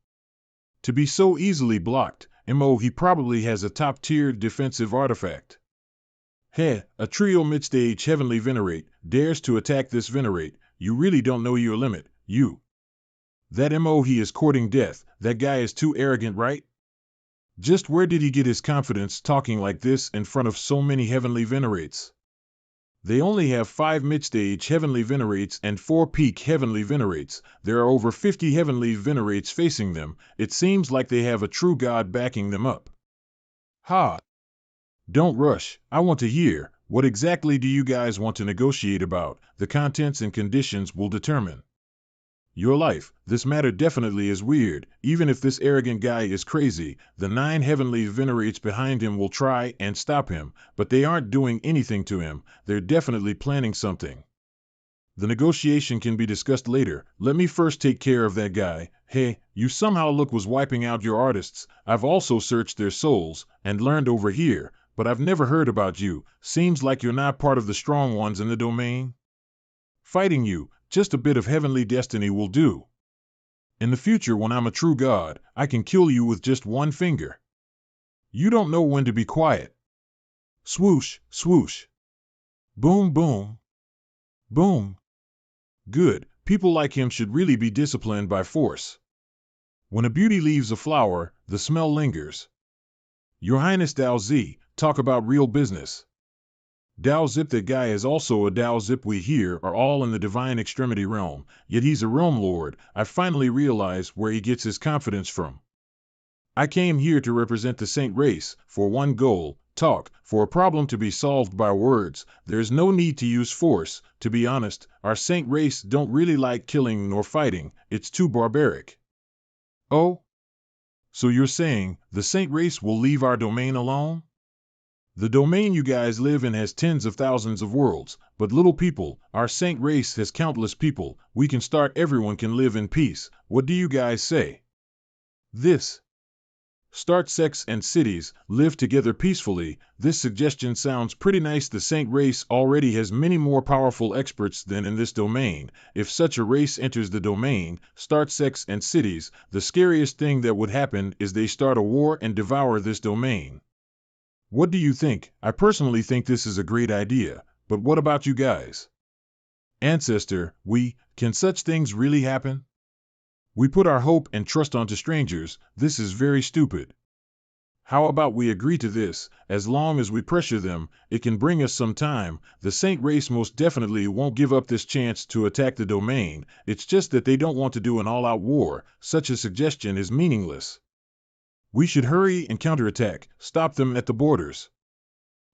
To be so easily blocked, he probably has a top-tiered defensive artifact. A trio mid-stage heavenly venerate dares to attack this venerate. you really don't know your limit, you. That MO he is courting death, that guy is too arrogant, right? Just where did he get his confidence talking like this in front of so many heavenly venerates? They only have 5 mid-stage heavenly venerates and 4 peak heavenly venerates. There are over 50 heavenly venerates facing them. It seems like they have a true God backing them up. Ha! Don't rush. I want to hear. What exactly do you guys want to negotiate about? The contents and conditions will determine your life. This matter definitely is weird. Even if this arrogant guy is crazy, the 9 heavenly venerates behind him will try and stop him, but they aren't doing anything to him. They're definitely planning something. The negotiation can be discussed later. Let me first take care of that guy. Hey, you somehow look was wiping out your artists. I've also searched their souls and learned over here, but I've never heard about you. Seems like you're not part of the strong ones in the domain. Fighting you, just a bit of heavenly destiny will do. In the future, when I'm a true god, I can kill you with just one finger. You don't know when to be quiet. Swoosh, swoosh. Boom, boom. Boom. Good. People like him should really be disciplined by force. When a beauty leaves a flower, the smell lingers. Your Highness Dao Z, talk about real business. Dao Zip, that guy is also a Dao Zip. We here are all in the divine extremity realm, yet he's a realm lord. I finally realize where he gets his confidence from. I came here to represent the saint race, for one goal, talk, for a problem to be solved by words. There's no need to use force. To be honest, our saint race don't really like killing nor fighting. It's too barbaric. Oh? So you're saying the saint race will leave our domain alone? The domain you guys live in has tens of thousands of worlds, but little people, our saint race has countless people. We can start, everyone can live in peace. What do you guys say? This. Start sects and cities, live together peacefully. This suggestion sounds pretty nice. The saint race already has many more powerful experts than in this domain. If such a race enters the domain, start sects and cities, the scariest thing that would happen is they start a war and devour this domain. What do you think? I personally think this is a great idea, but what about you guys? Ancestor, can such things really happen? We put our hope and trust onto strangers. This is very stupid. How about we agree to this? As long as we pressure them, it can bring us some time. The saint race most definitely won't give up this chance to attack the domain. It's just that they don't want to do an all-out war. Such a suggestion is meaningless. We should hurry and counterattack, stop them at the borders.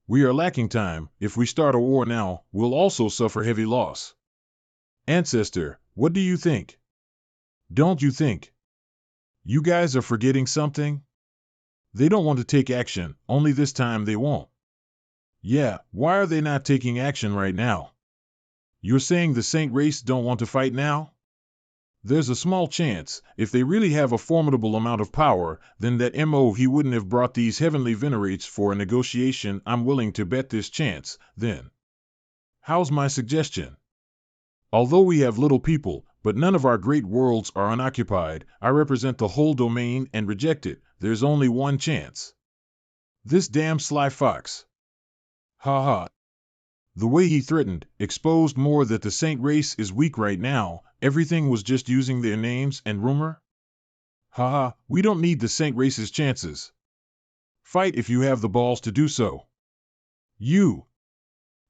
We are lacking time. If we start a war now, we'll also suffer heavy loss. Ancestor, what do you think? Don't you think? You guys are forgetting something? They don't want to take action, only this time they won't. Yeah, why are they not taking action right now? You're saying the saint race don't want to fight now? There's a small chance. If they really have a formidable amount of power, then that MO he wouldn't have brought these heavenly venerates for a negotiation. I'm willing to bet this chance, then. How's my suggestion? Although we have little people, but none of our great worlds are unoccupied, I represent the whole domain and reject it. There's only one chance. This damn sly fox. Ha ha. The way he threatened, exposed more that the saint race is weak right now. Everything was just using their names and rumor? Ha, we don't need the saint race's chances. Fight if you have the balls to do so. You.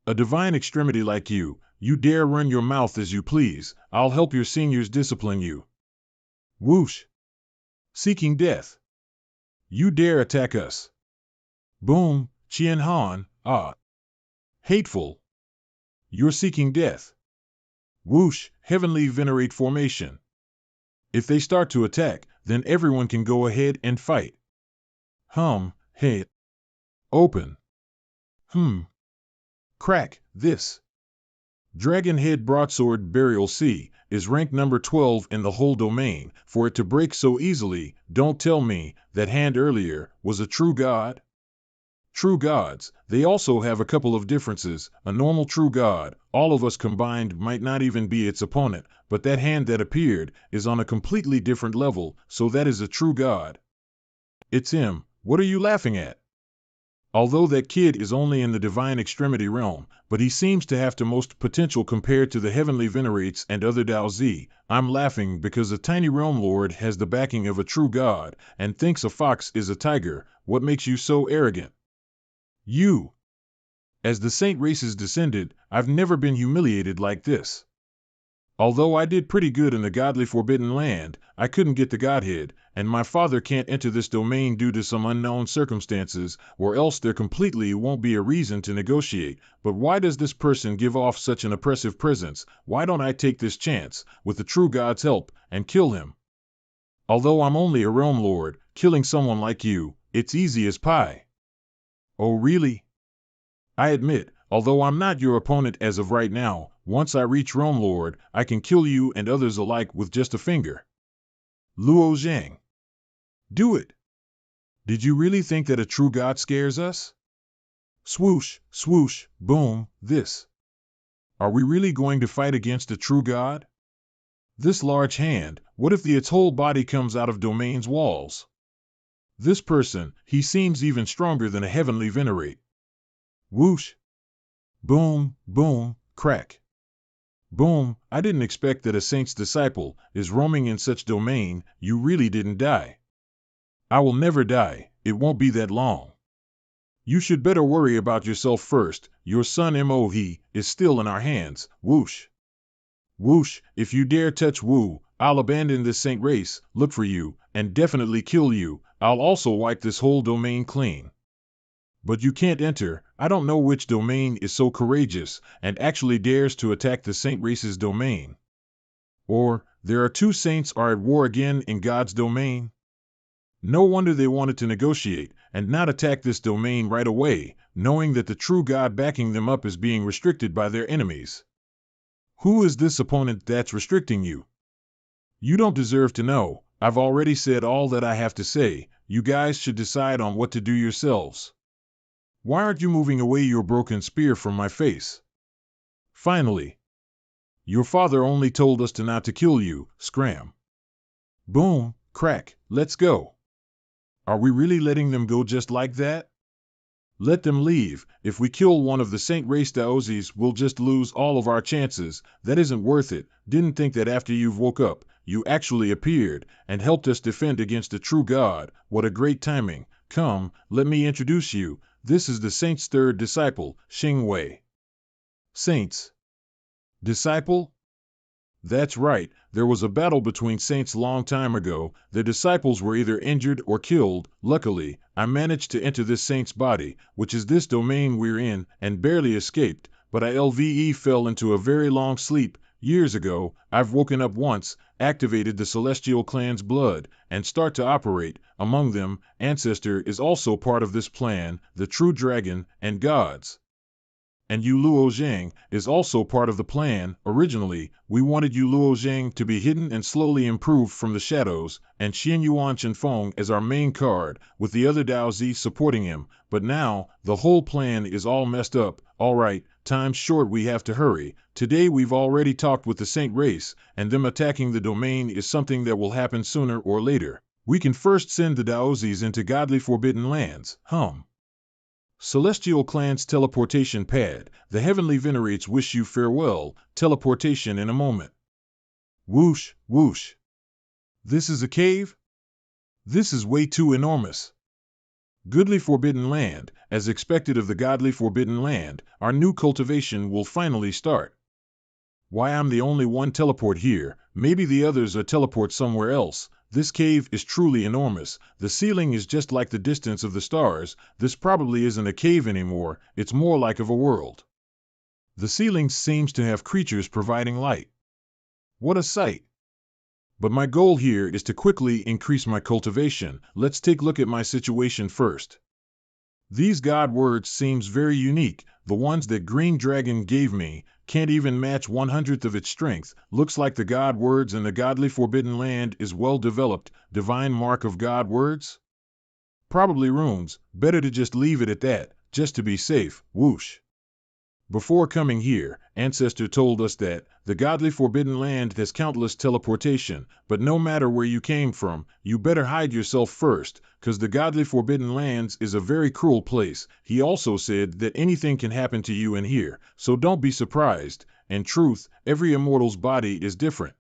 A divine extremity like you dare run your mouth as you please. I'll help your seniors discipline you. Whoosh. Seeking death. You dare attack us. Boom, Chien Han, ah. Hateful. You're seeking death. Whoosh, heavenly venerate formation. If they start to attack, then everyone can go ahead and fight. Hey. Open. Crack, this. Dragonhead Broadsword Burial C is ranked number 12 in the whole domain. For it to break so easily, don't tell me that hand earlier was a true god. True gods, they also have a couple of differences. A normal true god, all of us combined, might not even be its opponent, but that hand that appeared is on a completely different level, so that is a true god. It's him. What are you laughing at? Although that kid is only in the divine extremity realm, but he seems to have the most potential compared to the heavenly venerates and other Daozi. I'm laughing because a tiny realm lord has the backing of a true god and thinks a fox is a tiger. What makes you so arrogant? You. As the saint races descended, I've never been humiliated like this. Although I did pretty good in the godly forbidden land, I couldn't get the godhead, and my father can't enter this domain due to some unknown circumstances, or else there completely won't be a reason to negotiate. But why does this person give off such an oppressive presence? Why don't I take this chance, with the true God's help, and kill him? Although I'm only a realm lord, killing someone like you, it's easy as pie. Oh really? I admit, although I'm not your opponent as of right now, once I reach Realm Lord, I can kill you and others alike with just a finger. Luo Zhang. Do it. Did you really think that a true god scares us? Swoosh, swoosh, boom, this. Are we really going to fight against a true god? This large hand, what if its whole body comes out of domain's walls? This person, he seems even stronger than a heavenly venerate. Whoosh. Boom, boom, crack. Boom, I didn't expect that a saint's disciple is roaming in such domain. You really didn't die. I will never die, it won't be that long. You should better worry about yourself first. Your son Mohe is still in our hands. Whoosh. Whoosh, if you dare touch Wu, I'll abandon this saint race, look for you, and definitely kill you. I'll also wipe this whole domain clean. But you can't enter. I don't know which domain is so courageous and actually dares to attack the saint race's domain. Or, there are two saints are at war again in God's domain? No wonder they wanted to negotiate and not attack this domain right away, knowing that the true God backing them up is being restricted by their enemies. Who is this opponent that's restricting you? You don't deserve to know. I've already said all that I have to say. You guys should decide on what to do yourselves. Why aren't you moving away your broken spear from my face? Finally. Your father only told us not to kill you, scram. Boom, crack, let's go. Are we really letting them go just like that? Let them leave. If we kill one of the Saint Race Daozis, we'll just lose all of our chances. That isn't worth it. Didn't think that after you've woke up, you actually appeared and helped us defend against the true God. What a great timing. Come, let me introduce you. This is the saint's third disciple, Xing Wei. Saints. Disciple? That's right, there was a battle between saints long time ago. The disciples were either injured or killed. Luckily, I managed to enter this saint's body, which is this domain we're in, and barely escaped, but I fell into a very long sleep. Years ago, I've woken up once, activated the celestial clan's blood, and start to operate. Among them, Ancestor is also part of this plan, the true dragon, and gods. And Yu Luo Zhang is also part of the plan. Originally, we wanted Yu Luo Zhang to be hidden and slowly improve from the shadows, and Xian Yuan Chenfeng as our main card, with the other Daozi supporting him. But now, the whole plan is all messed up. Alright, time's short, we have to hurry. Today we've already talked with the Saint Race, and them attacking the domain is something that will happen sooner or later. We can first send the Daozis into godly forbidden lands. Celestial Clan's teleportation pad. The heavenly venerates wish you farewell. Teleportation in a moment. Whoosh, whoosh. This is a cave? This is way too enormous. Goodly forbidden land. As expected of the godly forbidden land, our new cultivation will finally start. Why I'm the only one teleport here, maybe the others are teleport somewhere else. This cave is truly enormous. The ceiling is just like the distance of the stars. This probably isn't a cave anymore, it's more like of a world. The ceiling seems to have creatures providing light. What a sight! But my goal here is to quickly increase my cultivation. Let's take a look at my situation first. These god words seems very unique. The ones that Green Dragon gave me can't even match 1/100th of its strength. Looks like the god words in the godly forbidden land is well developed. Divine mark of god words? Probably runes. Better to just leave it at that, just to be safe. Whoosh. Before coming here, Ancestor told us that the godly forbidden land has countless teleportation, but no matter where you came from, you better hide yourself first, 'cause the godly forbidden lands is a very cruel place. He also said that anything can happen to you in here, so don't be surprised. In truth, every immortal's body is different.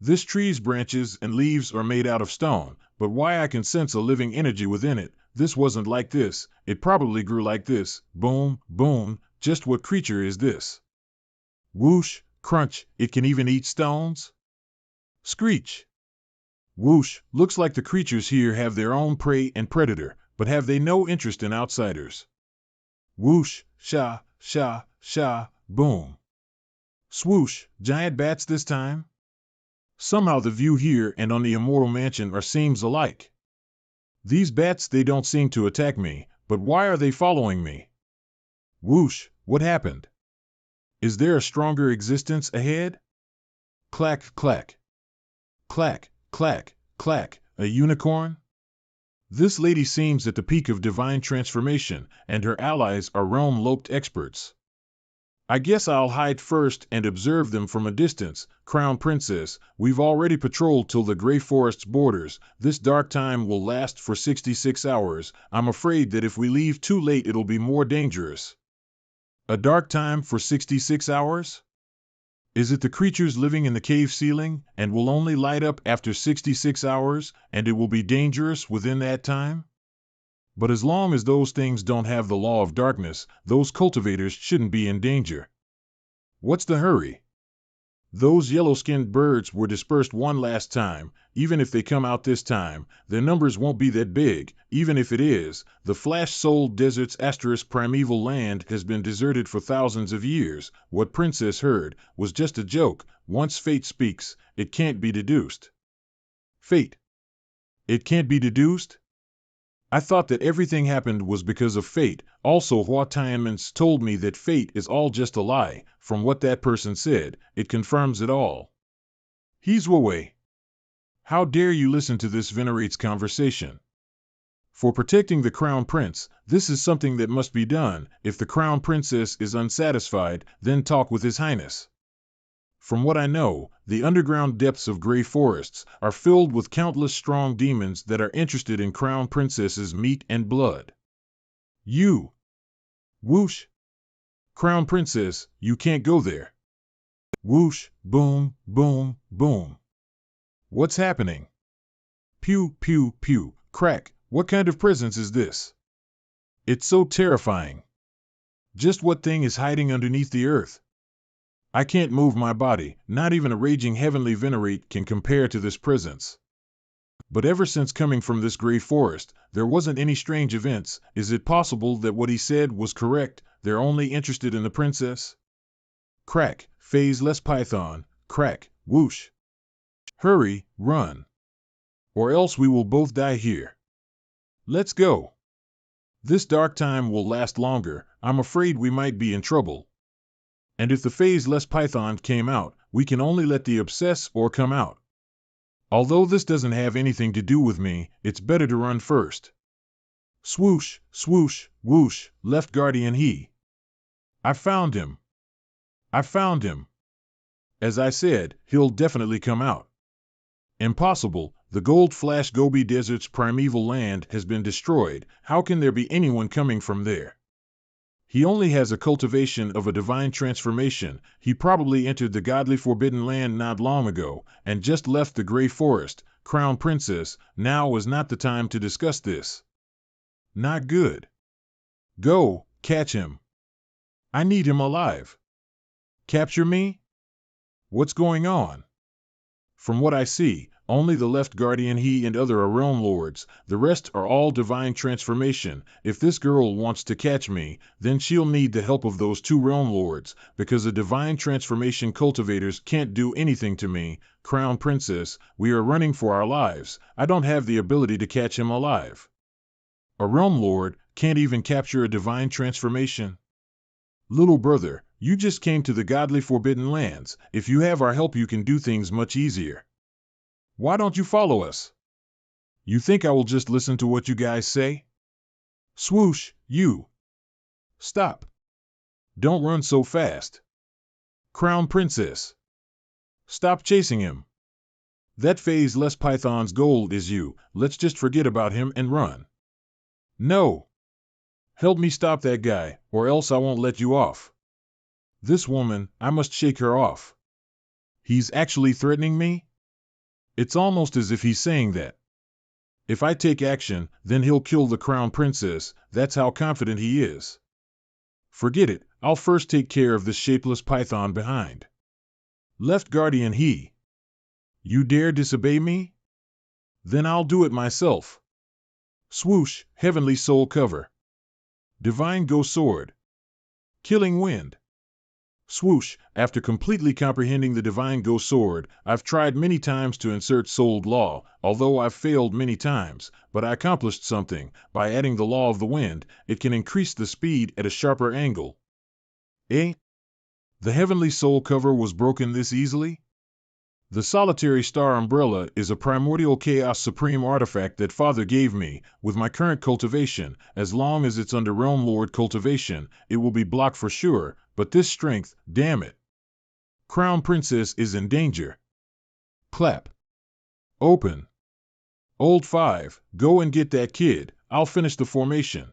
This tree's branches and leaves are made out of stone, but why I can sense a living energy within it. This wasn't like this, it probably grew like this. Boom, boom. Just what creature is this? Whoosh, crunch, it can even eat stones? Screech. Whoosh, looks like the creatures here have their own prey and predator, but have they no interest in outsiders? Whoosh, sha, sha, sha, boom. Swoosh, giant bats this time? Somehow the view here and on the Immortal Mansion seems alike. These bats, they don't seem to attack me, but why are they following me? Whoosh, what happened? Is there a stronger existence ahead? Clack, clack. Clack, clack, clack, a unicorn? This lady seems at the peak of divine transformation, and her allies are realm-loped experts. I guess I'll hide first and observe them from a distance. Crown Princess, we've already patrolled till the Gray Forest's borders. This dark time will last for 66 hours. I'm afraid that if we leave too late it'll be more dangerous. A dark time for 66 hours? Is it the creatures living in the cave ceiling, and will only light up after 66 hours, and it will be dangerous within that time? But as long as those things don't have the law of darkness, those cultivators shouldn't be in danger. What's the hurry? Those yellow-skinned birds were dispersed one last time. Even if they come out this time, their numbers won't be that big. Even if it is, the flash-souled desert's primeval land has been deserted for thousands of years. What Princess heard was just a joke. Once fate speaks, it can't be deduced. Fate. It can't be deduced? I thought that everything happened was because of fate. Also, Hua Tianmans told me that fate is all just a lie. From what that person said, it confirms it all. He's Wei. How dare you listen to this venerate's conversation? For protecting the Crown Prince, this is something that must be done. If the Crown Princess is unsatisfied, then talk with His Highness. From what I know, the underground depths of Gray Forests are filled with countless strong demons that are interested in Crown Princess's meat and blood. You! Whoosh! Crown Princess, you can't go there. Whoosh, boom, boom, boom. What's happening? Pew, pew, pew, crack, what kind of presence is this? It's so terrifying. Just what thing is hiding underneath the earth? I can't move my body, not even a raging heavenly venerate can compare to this presence. But ever since coming from this Gray Forest, there wasn't any strange events. Is it possible that what he said was correct? They're only interested in the princess? Crack, phase-less python, crack, whoosh. Hurry, run. Or else we will both die here. Let's go. This dark time will last longer. I'm afraid we might be in trouble. And if the phase-less python came out, we can only let the obsess or come out. Although this doesn't have anything to do with me, it's better to run first. Swoosh, swoosh, whoosh, left guardian he. I found him. I found him. As I said, he'll definitely come out. Impossible, the Gold Flash Gobi Desert's primeval land has been destroyed. How can there be anyone coming from there? He only has a cultivation of a divine transformation. He probably entered the godly forbidden land not long ago, and just left the Gray Forest. Crown Princess, now is not the time to discuss this. Not good. Go, catch him. I need him alive. Capture me? What's going on? From what I see, only the left guardian he and other are realm lords, the rest are all divine transformation. If this girl wants to catch me, then she'll need the help of those two realm lords, because the divine transformation cultivators can't do anything to me. Crown Princess, we are running for our lives. I don't have the ability to catch him alive. A realm lord can't even capture a divine transformation. Little brother, you just came to the godly forbidden lands. If you have our help, you can do things much easier. Why don't you follow us? You think I will just listen to what you guys say? Swoosh, you. Stop. Don't run so fast. Crown Princess. Stop chasing him. That phaseless python's goal is you. Let's just forget about him and run. No. Help me stop that guy, or else I won't let you off. This woman, I must shake her off. He's actually threatening me? It's almost as if he's saying that if I take action, then he'll kill the crown princess. That's how confident he is. Forget it, I'll first take care of this shapeless python behind. Left guardian he. You dare disobey me? Then I'll do it myself. Swoosh, heavenly soul cover. Divine go sword. Killing wind. Swoosh, after completely comprehending the divine go sword, I've tried many times to insert souled law, although I've failed many times, but I accomplished something. By adding the law of the wind, it can increase the speed at a sharper angle. Eh? The heavenly soul cover was broken this easily? The solitary star umbrella is a primordial chaos supreme artifact that Father gave me. With my current cultivation, as long as it's under Realm Lord cultivation, it will be blocked for sure, but this strength, damn it. Crown Princess is in danger. Clap. Open. Old 5, go and get that kid, I'll finish the formation.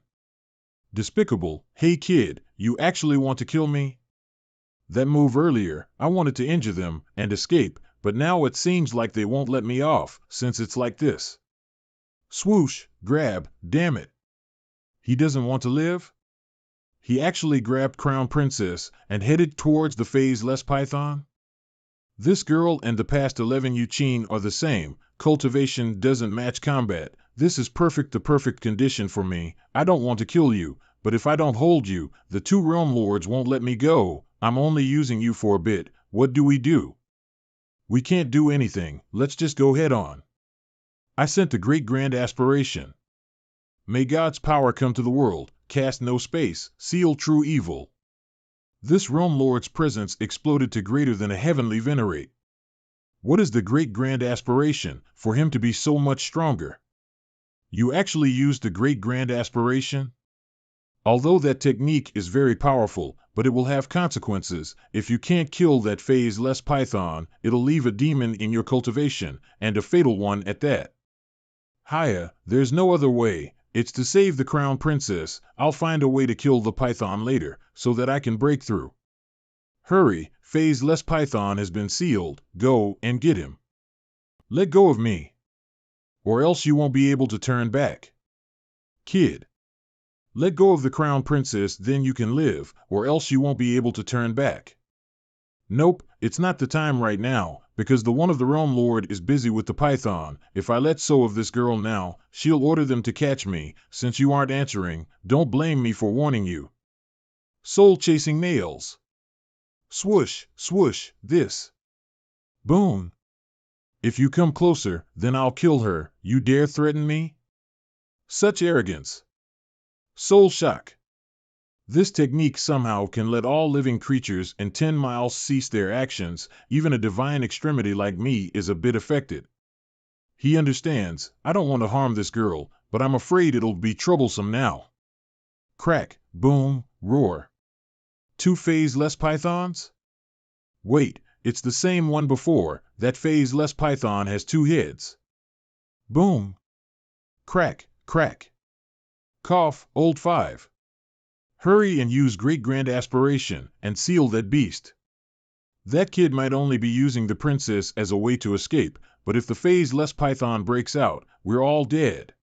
Despicable, hey kid, you actually want to kill me? That move earlier, I wanted to injure them and escape, but now it seems like they won't let me off, since it's like this. Swoosh, grab, damn it. He doesn't want to live? He actually grabbed Crown Princess and headed towards the phaseless python? This girl and the past 11 Yuchin are the same. Cultivation doesn't match combat. This is the perfect condition for me. I don't want to kill you, but if I don't hold you, the 2 realm lords won't let me go. I'm only using you for a bit. What do we do? We can't do anything. Let's just go head on. I sent the great grand aspiration. May God's power come to the world, cast no space, seal true evil. This realm lord's presence exploded to greater than a heavenly venerate. What is the great grand aspiration for him to be so much stronger? You actually used the great grand aspiration? Although that technique is very powerful, but it will have consequences. If you can't kill that phaseless python, it'll leave a demon in your cultivation, and a fatal one at that. Hiya, there's no other way. It's to save the crown princess. I'll find a way to kill the python later, so that I can break through. Hurry, phaseless python has been sealed. Go and get him. Let go of me, or else you won't be able to turn back. Kid. Let go of the crown princess, then you can live, or else you won't be able to turn back. Nope, it's not the time right now, because the one of the realm lord is busy with the python. If I let so of this girl now, she'll order them to catch me. Since you aren't answering, don't blame me for warning you. Soul chasing nails. Swoosh, swoosh, this. Boom. If you come closer, then I'll kill her. You dare threaten me? Such arrogance. Soul shock. This technique somehow can let all living creatures in 10 miles cease their actions. Even a divine extremity like me is a bit affected. He understands. I don't want to harm this girl, but I'm afraid it'll be troublesome now. Crack, boom, roar. 2 phaseless pythons? Wait, it's the same one before. That phaseless python has 2 heads. Boom. Crack, crack. Cough, old 5. Hurry and use great grand aspiration and seal that beast. That kid might only be using the princess as a way to escape, but if the phaseless python breaks out, we're all dead.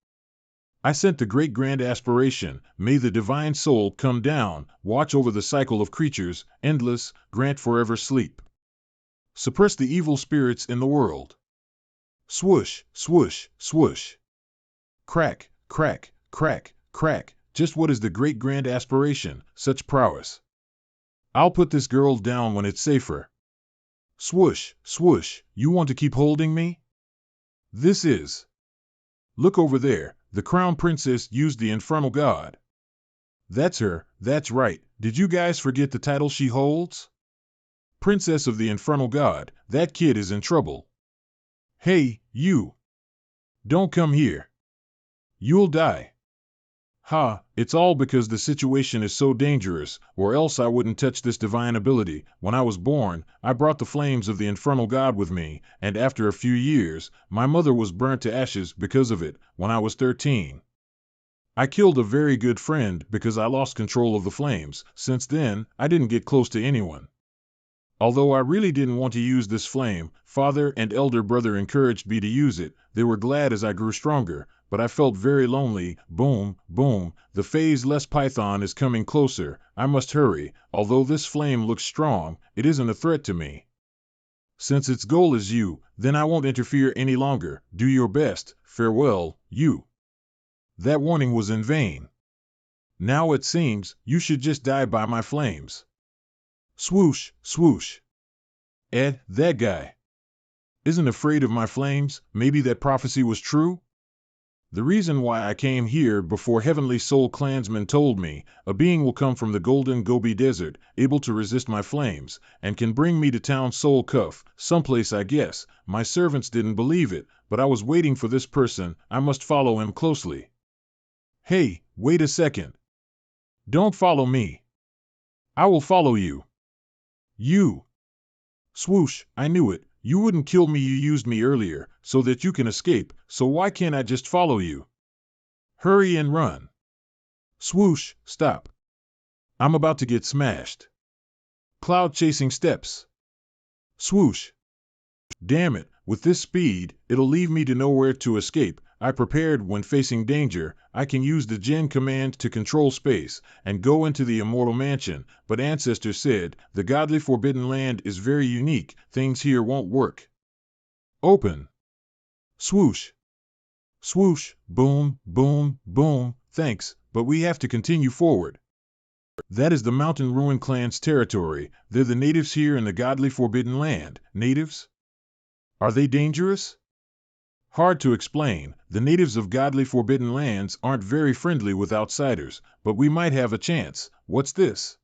I sent the great grand aspiration. May the divine soul come down, watch over the cycle of creatures, endless, grant forever sleep. Suppress the evil spirits in the world. Swoosh, swoosh, swoosh. Crack, crack, crack, crack. Just what is the great grand aspiration? Such prowess. I'll put this girl down when it's safer. Swoosh, swoosh, you want to keep holding me? This is. Look over there, the crown princess used the infernal god. That's her, that's right. Did you guys forget the title she holds? Princess of the infernal god. That kid is in trouble. Hey, you. Don't come here. You'll die. Ha, it's all because the situation is so dangerous, or else I wouldn't touch this divine ability. When I was born, I brought the flames of the infernal god with me, and after a few years, my mother was burnt to ashes because of it when I was 13. I killed a very good friend because I lost control of the flames. Since then, I didn't get close to anyone. Although I really didn't want to use this flame, father and elder brother encouraged me to use it. They were glad as I grew stronger, but I felt very lonely. Boom, boom, the phase-less python is coming closer. I must hurry. Although this flame looks strong, it isn't a threat to me. Since its goal is you, then I won't interfere any longer. Do your best. Farewell, you. That warning was in vain. Now it seems you should just die by my flames. Swoosh, swoosh. Ed, that guy isn't afraid of my flames. Maybe that prophecy was true? The reason why I came here before Heavenly Soul Clansman told me, a being will come from the Golden Gobi Desert, able to resist my flames, and can bring me to town Soul Cuff, someplace I guess. My servants didn't believe it, but I was waiting for this person. I must follow him closely. Hey, wait a second. Don't follow me. I will follow you. You. Swoosh, I knew it. You wouldn't kill me. You used me earlier, so that you can escape, so why can't I just follow you? Hurry and run. Swoosh, stop. I'm about to get smashed. Cloud chasing steps. Swoosh. Damn it, with this speed, it'll leave me to nowhere to escape. I prepared when facing danger. I can use the Gen command to control space and go into the immortal mansion, but ancestors said the godly forbidden land is very unique. Things here won't work. Open. Swoosh. Swoosh, boom, boom, boom. Thanks, but we have to continue forward. That is the Mountain Ruin Clan's territory. They're the natives here in the godly forbidden land. Natives? Are they dangerous? Hard to explain. The natives of godly forbidden lands aren't very friendly with outsiders, but we might have a chance. What's this?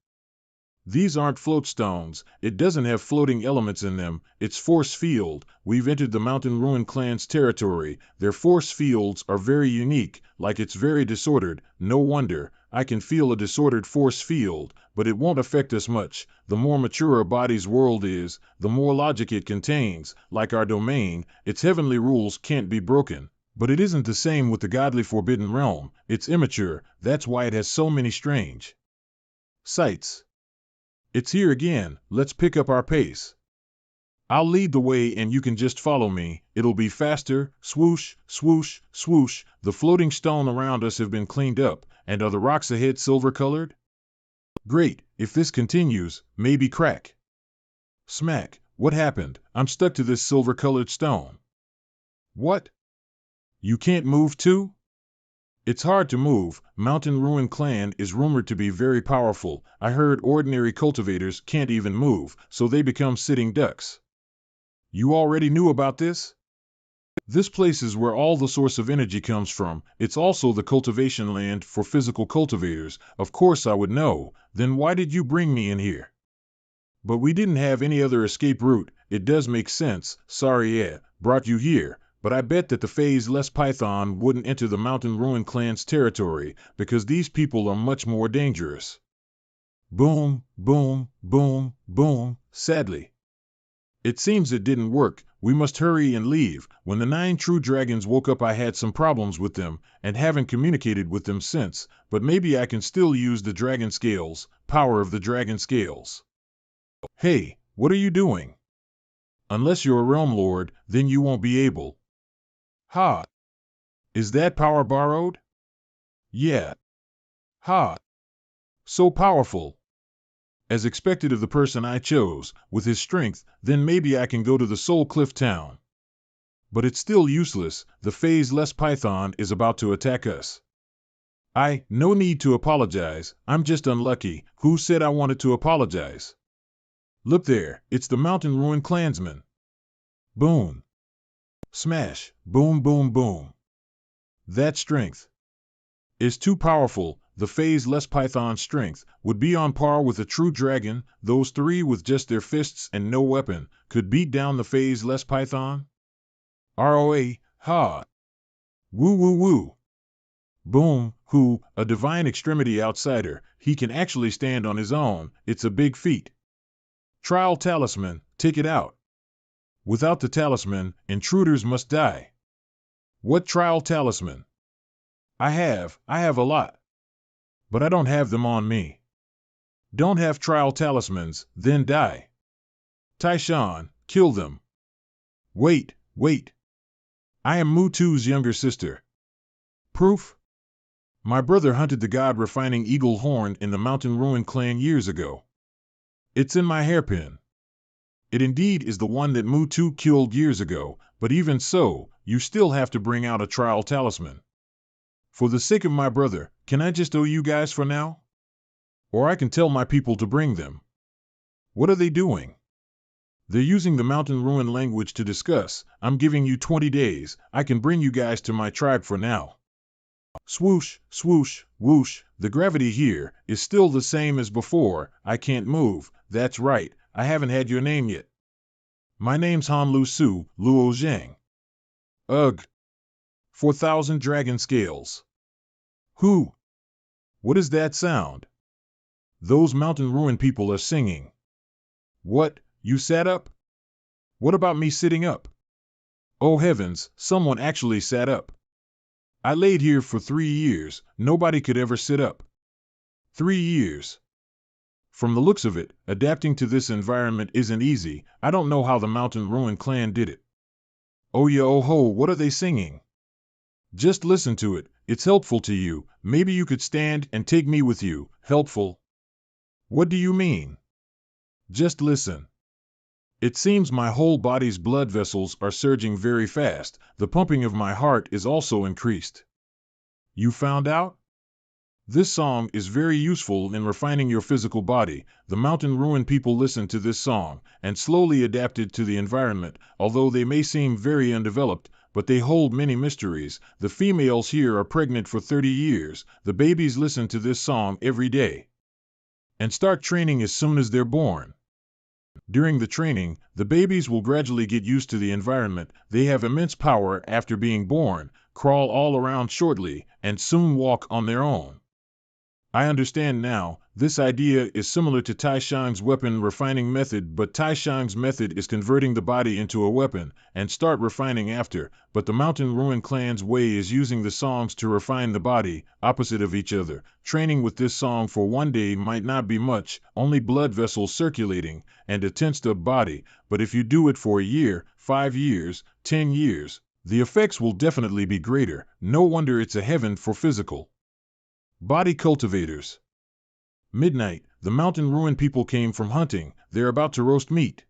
These aren't float stones. It doesn't have floating elements in them. It's force field. We've entered the Mountain Ruin Clan's territory. Their force fields are very unique, like it's very disordered. No wonder. I can feel a disordered force field, but it won't affect us much. The more mature a body's world is, the more logic it contains. Like our domain, its heavenly rules can't be broken. But it isn't the same with the godly forbidden realm. It's immature. That's why it has so many strange sights. It's here again. Let's pick up our pace. I'll lead the way and you can just follow me. It'll be faster. Swoosh, swoosh, swoosh. The floating stone around us have been cleaned up. And are the rocks ahead silver-colored? Great. If this continues, maybe crack. Smack. What happened? I'm stuck to this silver-colored stone. What? You can't move too? It's hard to move. Mountain Ruin Clan is rumored to be very powerful. I heard ordinary cultivators can't even move, so they become sitting ducks. You already knew about this? This place is where all the source of energy comes from. It's also the cultivation land for physical cultivators. Of course I would know. Then why did you bring me in here? But we didn't have any other escape route. It does make sense. Sorry, brought you here. But I bet that the phase-less python wouldn't enter the Mountain Ruin Clan's territory, because these people are much more dangerous. Boom, boom, boom, boom. Sadly, it seems it didn't work. We must hurry and leave. When the 9 true dragons woke up I had some problems with them, and haven't communicated with them since, but maybe I can still use the dragon scales. Power of the dragon scales. Hey, what are you doing? Unless you're a realm lord, then you won't be able. Ha! Is that power borrowed? Yeah. Ha! So powerful. As expected of the person I chose, with his strength, then maybe I can go to the Soul Cliff town. But it's still useless. The phase-less python is about to attack us. No need to apologize. I'm just unlucky. Who said I wanted to apologize? Look there, it's the Mountain Ruin Clansman. Boom. Smash, boom, boom, boom. That strength is too powerful. The phase-less python's strength would be on par with a true dragon. Those 3 with just their fists and no weapon could beat down the phase-less python? ROA, ha! Woo woo woo. Boom, who, a divine extremity outsider, he can actually stand on his own, it's a big feat. Trial talisman, take it out. Without the talisman, intruders must die. What trial talisman? I have a lot. But I don't have them on me. Don't have trial talismans, then die. Taishan, kill them. Wait. I am Mutu's younger sister. Proof? My brother hunted the god refining eagle horn in the mountain ruin clan years ago. It's in my hairpin. It indeed is the one that Mutu killed years ago, but even so, you still have to bring out a trial talisman. For the sake of my brother, can I just owe you guys for now? Or I can tell my people to bring them. What are they doing? They're using the mountain ruin language to discuss. I'm giving you 20 days. I can bring you guys to my tribe for now. Swoosh, swoosh, whoosh. The gravity here is still the same as before. I can't move. That's right. I haven't had your name yet. My name's Han Lu Su, Luo Zhang. Ugh. 4,000 dragon scales. Who? What is that sound? Those mountain ruin people are singing. What? You sat up? What about me sitting up? Oh heavens, someone actually sat up. I laid here for 3 years, nobody could ever sit up. 3 years. From the looks of it, adapting to this environment isn't easy. I don't know how the mountain ruin clan did it. Oh yeah, oh ho, what are they singing? Just listen to it, it's helpful to you. Maybe you could stand and take me with you. Helpful? What do you mean? Just listen. It seems my whole body's blood vessels are surging very fast. The pumping of my heart is also increased. You found out? This song is very useful in refining your physical body. The mountain ruin people listened to this song and slowly adapted to the environment. Although they may seem very undeveloped, but they hold many mysteries. The females here are pregnant for 30 years. The babies listen to this song every day and start training as soon as they're born. During the training, the babies will gradually get used to the environment. They have immense power after being born, crawl all around shortly, and soon walk on their own. I understand now, this idea is similar to Taishan's weapon refining method, but Taishan's method is converting the body into a weapon, and start refining after, but the Mountain Ruin Clan's way is using the songs to refine the body, opposite of each other. Training with this song for 1 day might not be much, only blood vessels circulating, and a tensed-up body, but if you do it for a year, 5 years, 10 years, the effects will definitely be greater. No wonder it's a heaven for physical body cultivators. Midnight, the Mountain Ruin people came from hunting. They're about to roast meat.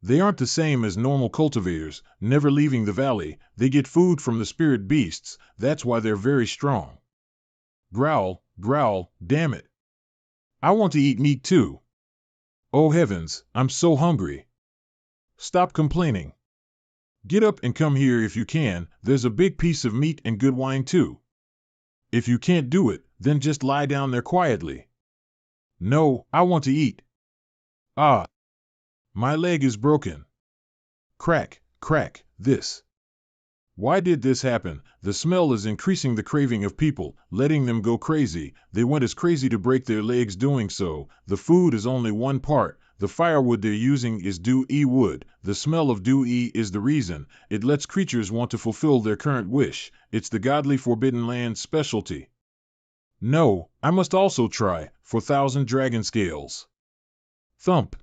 They aren't the same as normal cultivators, never leaving the valley. They get food from the spirit beasts. That's why they're very strong. Growl, growl, damn it. I want to eat meat too. Oh heavens, I'm so hungry. Stop complaining. Get up and come here if you can. There's a big piece of meat and good wine too. If you can't do it, then just lie down there quietly. No, I want to eat. Ah. My leg is broken. Crack, crack, this. Why did this happen? The smell is increasing the craving of people, letting them go crazy. They went as crazy to break their legs doing so. The food is only one part. The firewood they're using is dew-e wood. The smell of dew-e is the reason. It lets creatures want to fulfill their current wish. It's the godly Forbidden Land's specialty. No, I must also try, 4,000 dragon scales. Thump.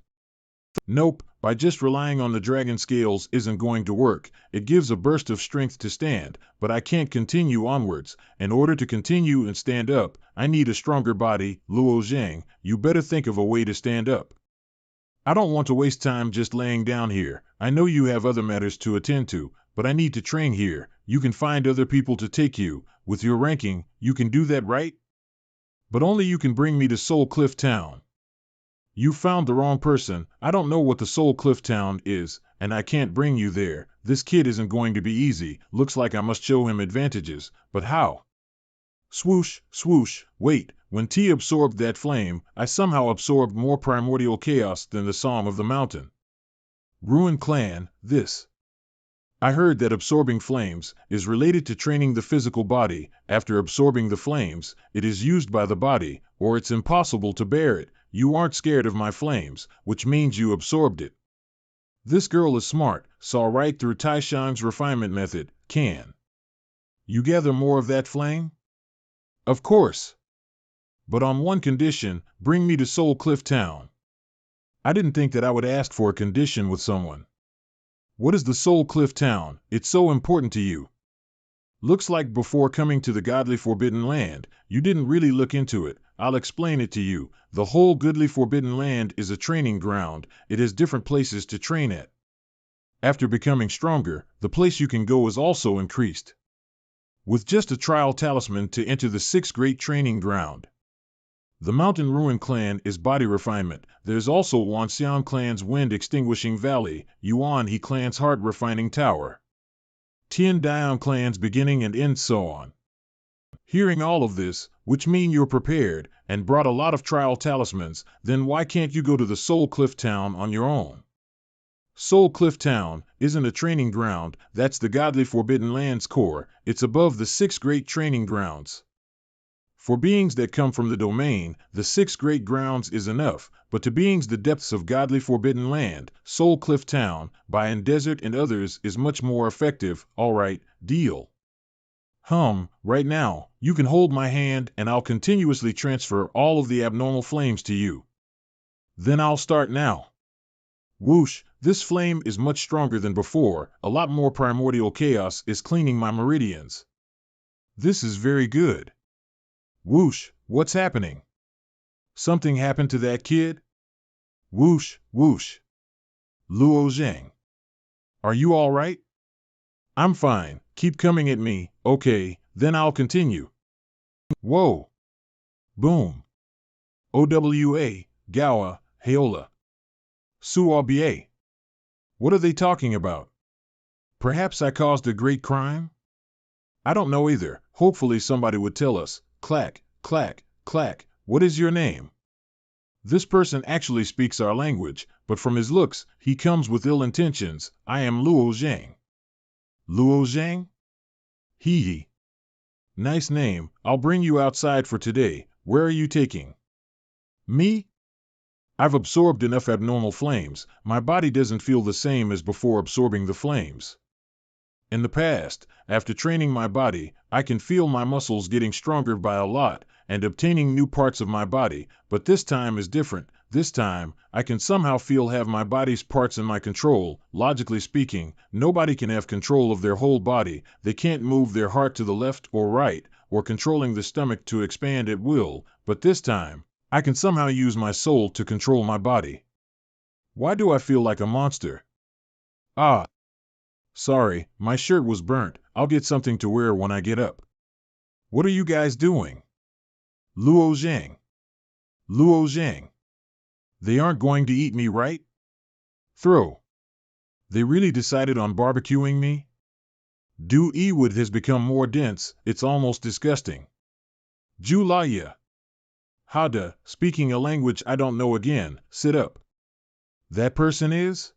Nope, by just relying on the dragon scales isn't going to work. It gives a burst of strength to stand, but I can't continue onwards. In order to continue and stand up, I need a stronger body. Luo Zhang, you better think of a way to stand up. I don't want to waste time just laying down here. I know you have other matters to attend to, but I need to train here. You can find other people to take you. With your ranking, you can do that, right? But only you can bring me to Soul Cliff Town. You found the wrong person. I don't know what the Soul Cliff Town is, and I can't bring you there. This kid isn't going to be easy. Looks like I must show him advantages. But how? Swoosh, swoosh, wait. When T absorbed that flame, I somehow absorbed more primordial chaos than the Song of the Mountain. Ruin Clan, this. I heard that absorbing flames is related to training the physical body. After absorbing the flames, it is used by the body, or it's impossible to bear it. You aren't scared of my flames, which means you absorbed it. This girl is smart, saw right through Taishan's refinement method. Can you gather more of that flame? Of course. But on one condition, bring me to Soul Cliff Town. I didn't think that I would ask for a condition with someone. What is the Soul Cliff Town? It's so important to you. Looks like before coming to the godly forbidden land, you didn't really look into it. I'll explain it to you. The whole goodly forbidden land is a training ground. It has different places to train at. After becoming stronger, the place you can go is also increased. With just a trial talisman to enter the 6th great training ground. The Mountain Ruin Clan is body refinement. There's also Wanxian Clan's Wind Extinguishing Valley, Yuan He Clan's Heart Refining Tower, Tian Dian Clan's Beginning and End, so on. Hearing all of this, which mean you're prepared and brought a lot of trial talismans, then why can't you go to the Soul Cliff Town on your own? Soul Cliff Town isn't a training ground. That's the godly forbidden land's core. It's above the 6 great training grounds. For beings that come from the domain, the 6 great grounds is enough, but to beings the depths of godly forbidden land, Soul Cliff Town, Bayan Desert and others is much more effective. Alright, deal. Right now, you can hold my hand and I'll continuously transfer all of the abnormal flames to you. Then I'll start now. Whoosh, this flame is much stronger than before. A lot more primordial chaos is cleaning my meridians. This is very good. Whoosh, what's happening? Something happened to that kid? Whoosh, whoosh. Luo Zhang. Are you all right? I'm fine. Keep coming at me. Okay, then I'll continue. Whoa. Boom. OWA, Gawa, Heola. Suabie. What are they talking about? Perhaps I caused a great crime? I don't know either. Hopefully somebody would tell us. Clack, clack, clack, what is your name? This person actually speaks our language, but from his looks, he comes with ill intentions. I am Luo Zhang. Luo Zhang? Hee. Nice name. I'll bring you outside for today. Where are you taking me? I've absorbed enough abnormal flames. My body doesn't feel the same as before absorbing the flames. In the past, after training my body, I can feel my muscles getting stronger by a lot and obtaining new parts of my body, but this time is different. This time, I can somehow have my body's parts in my control. Logically speaking, nobody can have control of their whole body. They can't move their heart to the left or right, or controlling the stomach to expand at will, but this time, I can somehow use my soul to control my body. Why do I feel like a monster? Ah. Sorry, my shirt was burnt. I'll get something to wear when I get up. What are you guys doing? Luo Zhang. Luo Zhang. They aren't going to eat me, right? Throw. They really decided on barbecuing me? Du Ewood has become more dense. It's almost disgusting. Julaya. Hada, speaking a language I don't know again. Sit up. That person is?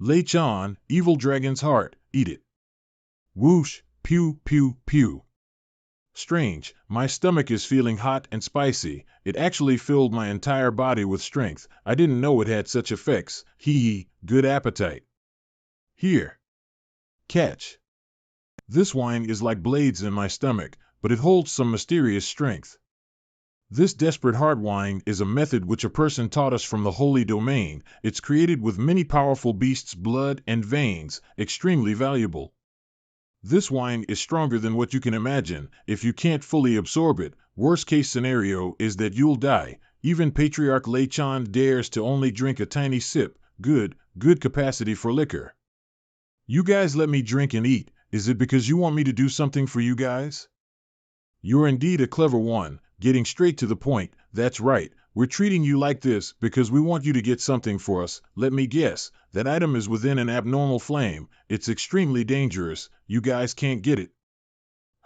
Lei Chan, evil dragon's heart, eat it. Whoosh, pew, pew, pew. Strange, my stomach is feeling hot and spicy. It actually filled my entire body with strength. I didn't know it had such effects. Hee, good appetite. Here. Catch. This wine is like blades in my stomach, but it holds some mysterious strength. This desperate heart wine is a method which a person taught us from the holy domain. It's created with many powerful beasts' blood and veins, extremely valuable. This wine is stronger than what you can imagine. If you can't fully absorb it, worst case scenario is that you'll die. Even Patriarch Lei Chan dares to only drink a tiny sip. Good capacity for liquor. You guys let me drink and eat. Is it because you want me to do something for you guys? You're indeed a clever one. Getting straight to the point. That's right. We're treating you like this because we want you to get something for us. Let me guess. That item is within an abnormal flame. It's extremely dangerous. You guys can't get it.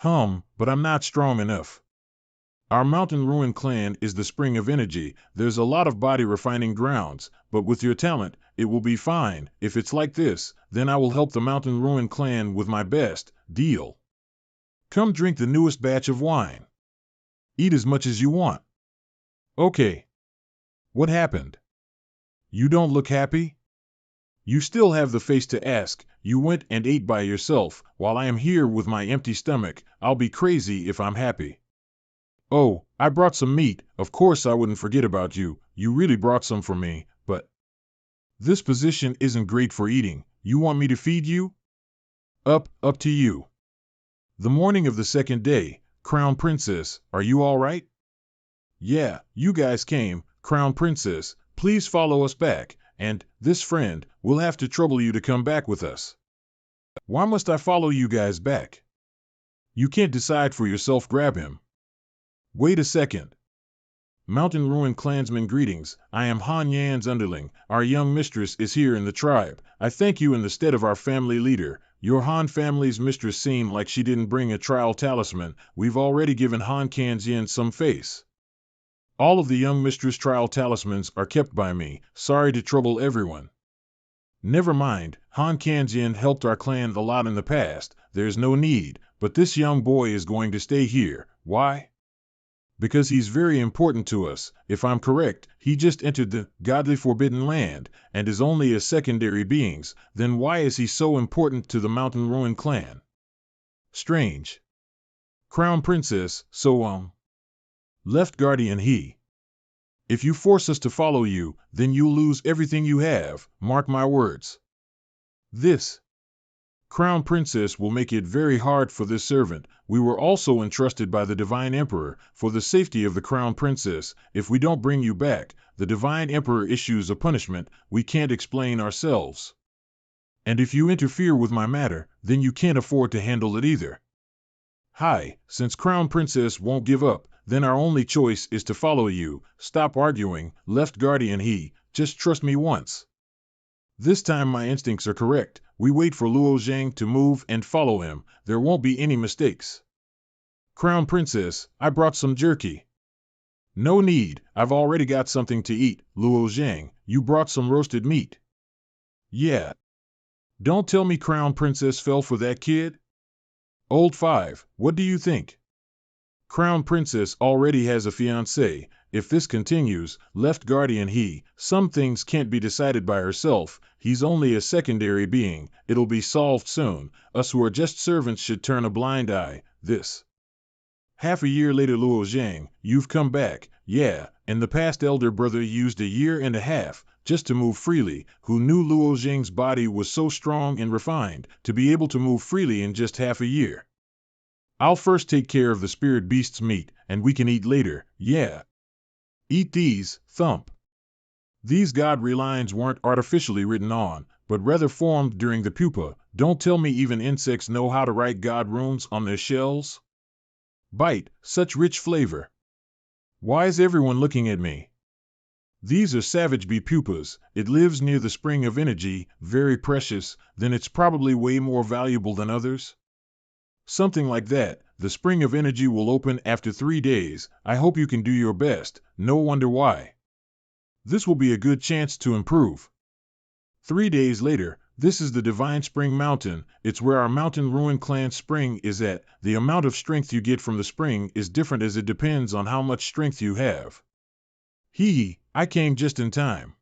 But I'm not strong enough. Our Mountain Ruin clan is the spring of energy. There's a lot of body refining grounds, but with your talent, it will be fine. If it's like this, then I will help the Mountain Ruin clan with my best. Deal. Come drink the newest batch of wine. Eat as much as you want. Okay. What happened? You don't look happy? You still have the face to ask. You went and ate by yourself, while I am here with my empty stomach. I'll be crazy if I'm happy. Oh, I brought some meat. Of course I wouldn't forget about you. You really brought some for me, but this position isn't great for eating. You want me to feed you? Up to you. The morning of the second day. Crown Princess, are you all right? Yeah, you guys came. Crown Princess, please follow us back. And, this friend, we'll have to trouble you to come back with us. Why must I follow you guys back? You can't decide for yourself. Grab him. Wait a second. Mountain Ruin clansmen, greetings. I am Han Yan's underling. Our young mistress is here in the tribe. I thank you in the stead of our family leader. Your Han family's mistress seemed like she didn't bring a trial talisman. We've already given Han Kanzien some face. All of the young mistress trial talismans are kept by me. Sorry to trouble everyone. Never mind. Han Kanzien helped our clan a lot in the past. There's no need. But this young boy is going to stay here. Why? Because he's very important to us. If I'm correct, he just entered the godly forbidden land and is only a secondary being. Then why is he so important to the Mountain Ruin clan? Strange. Crown Princess, so Left Guardian he. If you force us to follow you, then you'll lose everything you have. Mark my words. This Crown Princess will make it very hard for this servant. We were also entrusted by the Divine Emperor for the safety of the Crown Princess. If we don't bring you back, the Divine Emperor issues a punishment we can't explain ourselves. And if you interfere with my matter, then you can't afford to handle it either. Hi, since Crown Princess won't give up, then our only choice is to follow you. Stop arguing, Left Guardian he. Just trust me once. This time my instincts are correct. We wait for Luo Zhang to move and follow him. There won't be any mistakes. Crown Princess, I brought some jerky. No need, I've already got something to eat. Luo Zhang, you brought some roasted meat. Yeah. Don't tell me Crown Princess fell for that kid. Old 5, what do you think? Crown Princess already has a fiancé. If this continues, Left Guardian he, some things can't be decided by herself. He's only a secondary being. It'll be solved soon. Us who are just servants should turn a blind eye. This. Half a year later. Luo Zhang, you've come back. Yeah, in the past elder brother used a year and a half just to move freely. Who knew Luo Zhang's body was so strong and refined to be able to move freely in just half a year? I'll first take care of the spirit beast's meat, and we can eat later. Yeah. Eat these. Thump. These god-re lines weren't artificially written on, but rather formed during the pupa. Don't tell me even insects know how to write god runes on their shells? Bite, such rich flavor. Why is everyone looking at me? These are savage bee pupas. It lives near the spring of energy, very precious. Then it's probably way more valuable than others? Something like that. The spring of energy will open after 3 days. I hope you can do your best. No wonder why. This will be a good chance to improve. 3 days later. This is the Divine Spring Mountain. It's where our Mountain Ruin clan spring is at. The amount of strength you get from the spring is different as it depends on how much strength you have. I came just in time.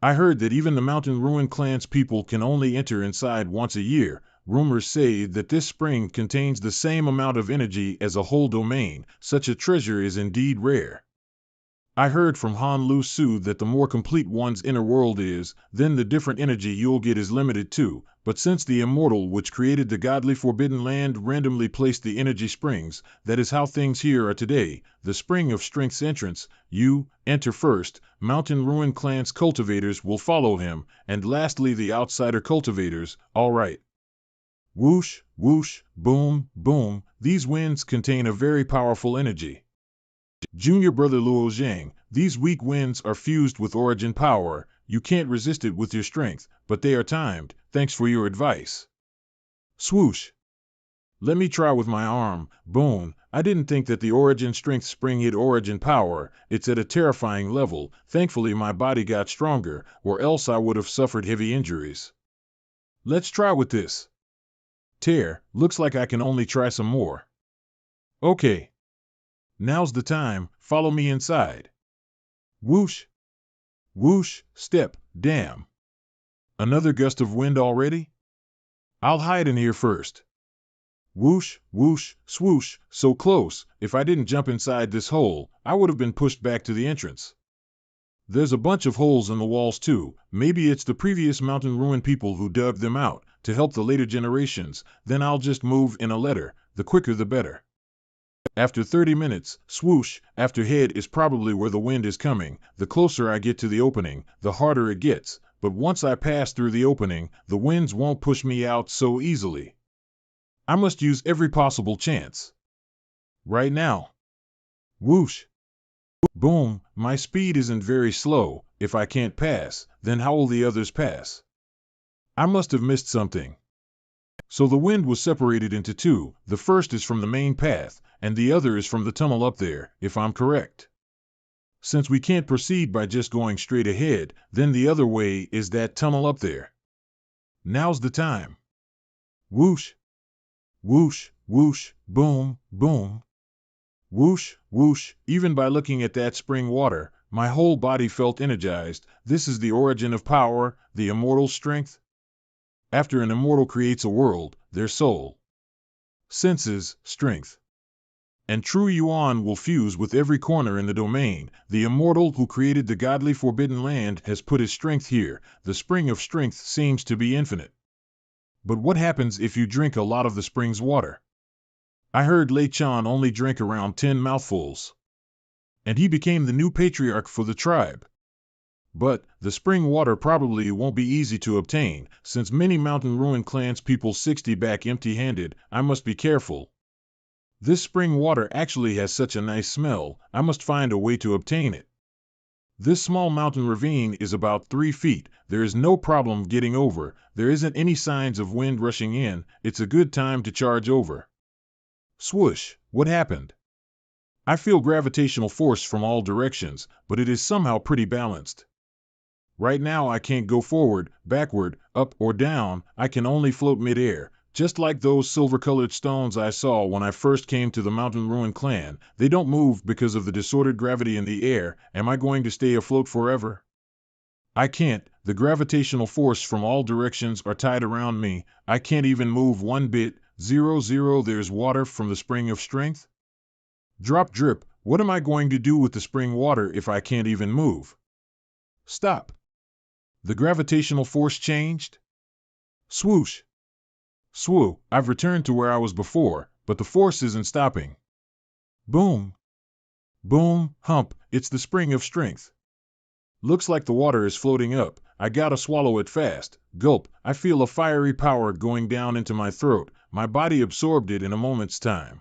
I heard that even the Mountain Ruin clan's people can only enter inside once a year. Rumors say that this spring contains the same amount of energy as a whole domain. Such a treasure is indeed rare. I heard from Han Lu Su that the more complete one's inner world is, then the different energy you'll get is limited too. But since the immortal which created the godly forbidden land randomly placed the energy springs, that is how things here are today. The spring of strength's entrance, you enter first. Mountain Ruin clan's cultivators will follow him, and lastly the outsider cultivators. All right. Whoosh, whoosh, boom, boom. These winds contain a very powerful energy. Junior brother Luo Zhang, these weak winds are fused with origin power. You can't resist it with your strength, but they are timed. Thanks for your advice. Swoosh. Let me try with my arm. Boom. I didn't think that the origin strength spring hit origin power. It's at a terrifying level. Thankfully, my body got stronger, or else I would have suffered heavy injuries. Let's try with this. Tear, looks like I can only try some more. Okay. Now's the time, follow me inside. Whoosh. Whoosh, step, damn. Another gust of wind already? I'll hide in here first. Whoosh, whoosh, swoosh, so close. If I didn't jump inside this hole, I would have been pushed back to the entrance. There's a bunch of holes in the walls too. Maybe it's the previous mountain ruin people who dug them out to help the later generations. Then I'll just move in a letter. The quicker the better. After 30 minutes, swoosh, after head is probably where the wind is coming. The closer I get to the opening, the harder it gets. But once I pass through the opening, the winds won't push me out so easily. I must use every possible chance. Right now. Whoosh. Boom, my speed isn't very slow. If I can't pass, then how will the others pass? I must have missed something. So the wind was separated into two. The first is from the main path, and the other is from the tunnel up there, if I'm correct. Since we can't proceed by just going straight ahead, then the other way is that tunnel up there. Now's the time. Whoosh. Whoosh, whoosh, boom, boom. Whoosh, whoosh, even by looking at that spring water, my whole body felt energized. This is the origin of power, the immortal strength. After an immortal creates a world, their soul, senses, strength, and true yuan will fuse with every corner in the domain. The immortal who created the godly forbidden land has put his strength here. The spring of strength seems to be infinite. But what happens if you drink a lot of the spring's water? I heard Lei Chan only drank around 10 mouthfuls. And he became the new patriarch for the tribe. But the spring water probably won't be easy to obtain, since many mountain ruin clans people 60 back empty-handed. I must be careful. This spring water actually has such a nice smell. I must find a way to obtain it. This small mountain ravine is about 3 feet. There is no problem getting over. There isn't any signs of wind rushing in. It's a good time to charge over. Swoosh, what happened? I feel gravitational force from all directions, but it is somehow pretty balanced. Right now I can't go forward, backward, up, or down. I can only float mid-air. Just like those silver-colored stones I saw when I first came to the Mountain Ruin clan, they don't move because of the disordered gravity in the air. Am I going to stay afloat forever? I can't. The gravitational force from all directions are tied around me. I can't even move one bit. 0. There's water from the spring of strength? Drop drip. What am I going to do with the spring water if I can't even move? Stop. The gravitational force changed? Swoosh. Swoo, I've returned to where I was before, but the force isn't stopping. Boom. Boom, hump, it's the spring of strength. Looks like the water is floating up. I gotta swallow it fast. Gulp, I feel a fiery power going down into my throat. My body absorbed it in a moment's time.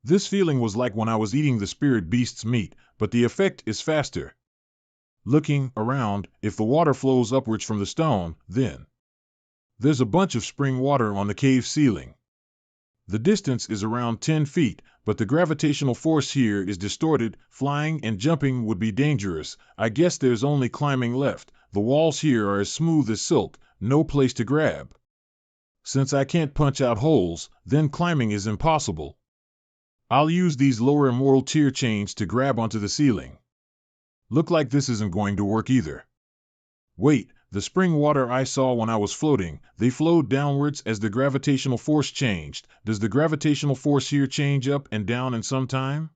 This feeling was like when I was eating the spirit beast's meat, but the effect is faster. Looking around, if the water flows upwards from the stone, then there's a bunch of spring water on the cave ceiling. The distance is around 10 feet, but the gravitational force here is distorted. Flying and jumping would be dangerous. I guess there's only climbing left. The walls here are as smooth as silk, no place to grab. Since I can't punch out holes, then climbing is impossible. I'll use these lower immortal tier chains to grab onto the ceiling. Look like this isn't going to work either. Wait, the spring water I saw when I was floating, they flowed downwards as the gravitational force changed. Does the gravitational force here change up and down in some time?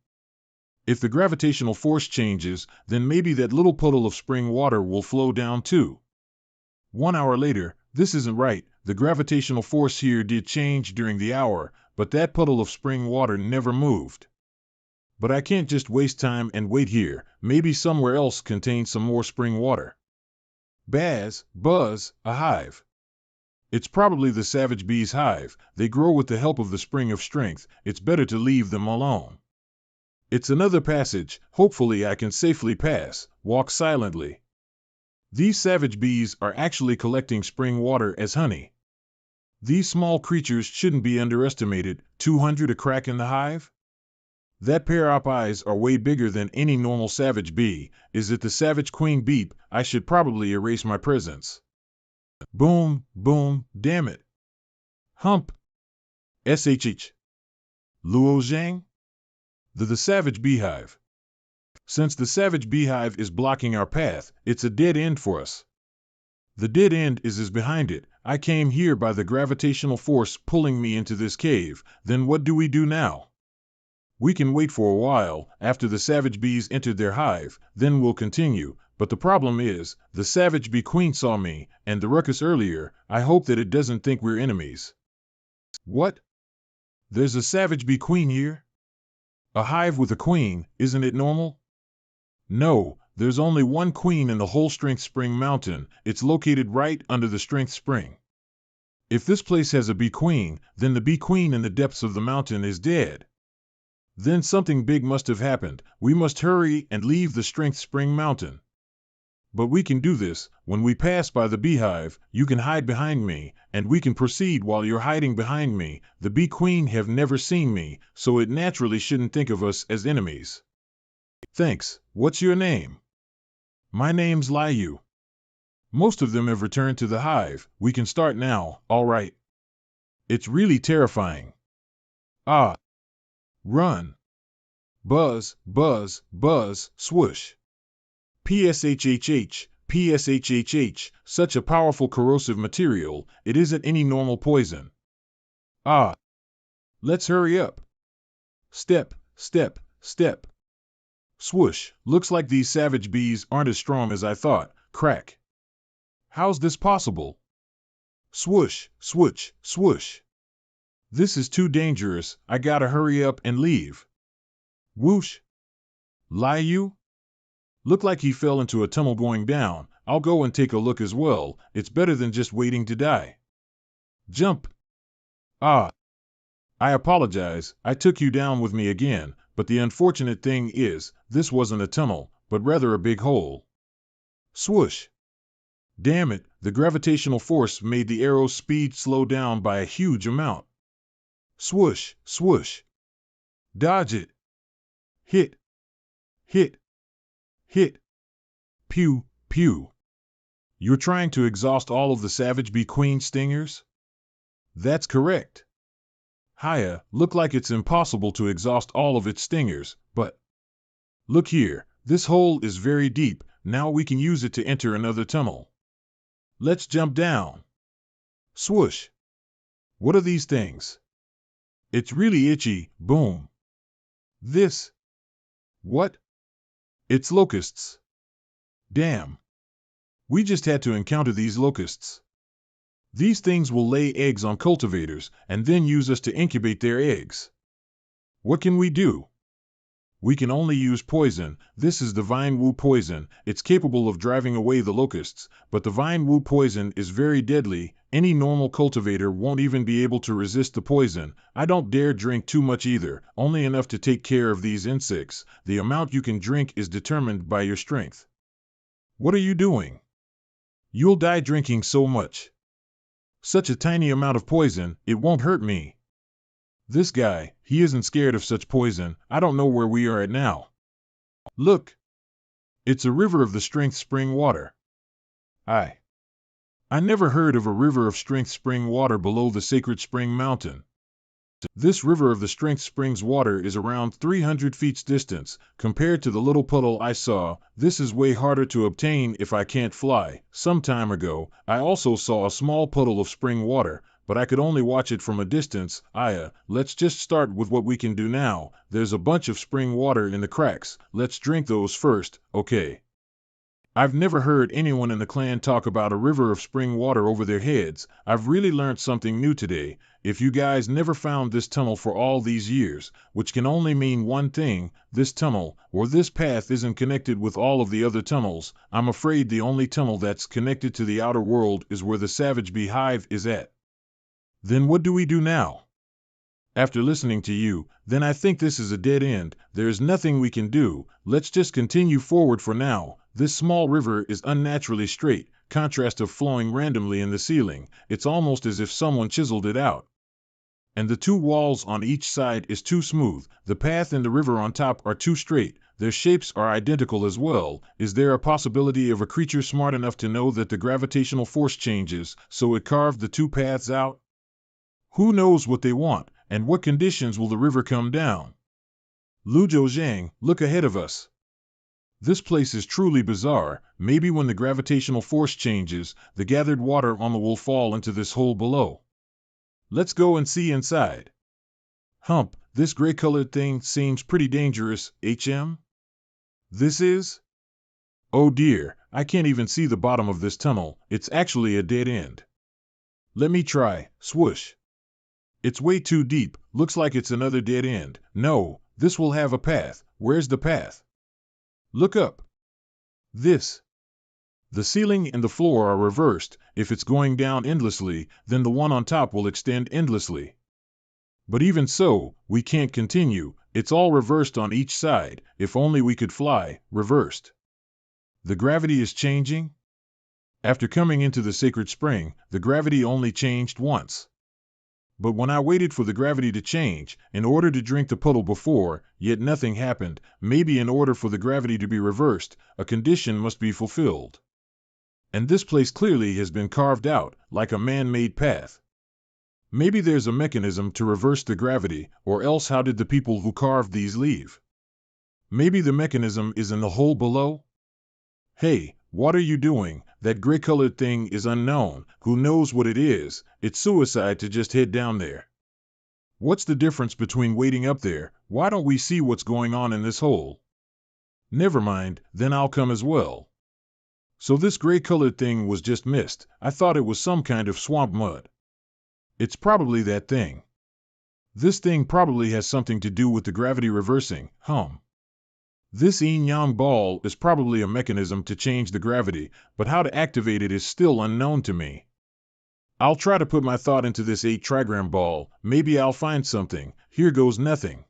If the gravitational force changes, then maybe that little puddle of spring water will flow down too. 1 hour later, this isn't right. The gravitational force here did change during the hour, but that puddle of spring water never moved. But I can't just waste time and wait here. Maybe somewhere else contains some more spring water. Buzz, buzz, a hive. It's probably the savage bee's hive. They grow with the help of the spring of strength. It's better to leave them alone. It's another passage. Hopefully I can safely pass. Walk silently. These savage bees are actually collecting spring water as honey. These small creatures shouldn't be underestimated. 200 a crack in the hive? That pair of eyes are way bigger than any normal savage bee. Is it the savage queen beep? I should probably erase my presence. Boom, boom, damn it. Hump. SHH. Luo Zhang? The savage beehive. Since the savage beehive is blocking our path, it's a dead end for us. The dead end is behind it. I came here by the gravitational force pulling me into this cave. Then what do we do now? We can wait for a while, after the savage bees entered their hive, then we'll continue. But the problem is, the savage bee queen saw me, and the ruckus earlier. I hope that it doesn't think we're enemies. What? There's a savage bee queen here? A hive with a queen, isn't it normal? No, there's only one queen in the whole Strength Spring Mountain. It's located right under the Strength Spring. If this place has a bee queen, then the bee queen in the depths of the mountain is dead. Then something big must have happened. We must hurry and leave the Strength Spring Mountain. But we can do this. When we pass by the beehive, you can hide behind me, and we can proceed while you're hiding behind me. The bee queen have never seen me, so it naturally shouldn't think of us as enemies. Thanks. What's your name? My name's Liu. Most of them have returned to the hive. We can start now, all right. It's really terrifying. Ah. Run. Buzz, buzz, buzz, swoosh. PSHHH, PSHHH, such a powerful corrosive material, it isn't any normal poison. Ah. Let's hurry up. Step, step, step. Swoosh, looks like these savage bees aren't as strong as I thought. Crack. How's this possible? Swoosh, swoosh, swoosh. This is too dangerous. I gotta hurry up and leave. Whoosh. Liu? Look like he fell into a tunnel going down. I'll go and take a look as well. It's better than just waiting to die. Jump. Ah. I apologize. I took you down with me again, but the unfortunate thing is, this wasn't a tunnel, but rather a big hole. Swoosh. Damn it, the gravitational force made the arrow's speed slow down by a huge amount. Swoosh, swoosh. Dodge it. Hit. Hit. Hit. Pew, pew. You're trying to exhaust all of the savage bee queen stingers? That's correct. Hiya, look like it's impossible to exhaust all of its stingers, but... Look here, this hole is very deep. Now we can use it to enter another tunnel. Let's jump down. Swoosh. What are these things? It's really itchy. Boom. This. What? It's locusts. Damn. We just had to encounter these locusts. These things will lay eggs on cultivators and then use us to incubate their eggs. What can we do? We can only use poison. This is the vine wu poison. It's capable of driving away the locusts, but the vine wu poison is very deadly. Any normal cultivator won't even be able to resist the poison. I don't dare drink too much either, only enough to take care of these insects. The amount you can drink is determined by your strength. What are you doing? You'll die drinking so much. Such a tiny amount of poison, it won't hurt me. This guy, he isn't scared of such poison. I don't know where we are at now. Look. It's a river of the Strength Spring water. I never heard of a river of Strength Spring water below the Sacred Spring Mountain. This river of the Strength Springs water is around 300 feet distance. Compared to the little puddle I saw, this is way harder to obtain if I can't fly. Some time ago, I also saw a small puddle of spring water, but I could only watch it from a distance. Let's just start with what we can do now. There's a bunch of spring water in the cracks. Let's drink those first, okay? I've never heard anyone in the clan talk about a river of spring water over their heads. I've really learned something new today. If you guys never found this tunnel for all these years, which can only mean one thing, this tunnel, or this path isn't connected with all of the other tunnels, I'm afraid the only tunnel that's connected to the outer world is where the savage bee hive is at. Then what do we do now? After listening to you, then I think this is a dead end. There's nothing we can do. Let's just continue forward for now. This small river is unnaturally straight, contrast of flowing randomly in the ceiling. It's almost as if someone chiseled it out. And the two walls on each side is too smooth. The path and the river on top are too straight. Their shapes are identical as well. Is there a possibility of a creature smart enough to know that the gravitational force changes, so it carved the two paths out? Who knows what they want, and what conditions will the river come down? Lu Zhang, look ahead of us. This place is truly bizarre. Maybe when the gravitational force changes, the gathered water on the will fall into this hole below. Let's go and see inside. Hump, this gray-colored thing seems pretty dangerous, HM? This is? Oh dear, I can't even see the bottom of this tunnel. It's actually a dead end. Let me try. Swoosh. It's way too deep. Looks like it's another dead end. No, this will have a path. Where's the path? Look up. This. The ceiling and the floor are reversed. If it's going down endlessly, then the one on top will extend endlessly. But even so, we can't continue. It's all reversed on each side. If only we could fly, reversed. The gravity is changing? After coming into the sacred spring, the gravity only changed once. But when I waited for the gravity to change, in order to drink the puddle before, yet nothing happened, maybe in order for the gravity to be reversed, a condition must be fulfilled. And this place clearly has been carved out, like a man-made path. Maybe there's a mechanism to reverse the gravity, or else how did the people who carved these leave? Maybe the mechanism is in the hole below? Hey, what are you doing? That gray-colored thing is unknown. Who knows what it is? It's suicide to just head down there. What's the difference between waiting up there? Why don't we see what's going on in this hole? Never mind, then I'll come as well. So this gray-colored thing was just mist. I thought it was some kind of swamp mud. It's probably that thing. This thing probably has something to do with the gravity reversing. This yin-yang ball is probably a mechanism to change the gravity, but how to activate it is still unknown to me. I'll try to put my thought into this 8-trigram ball. Maybe I'll find something. Here goes nothing.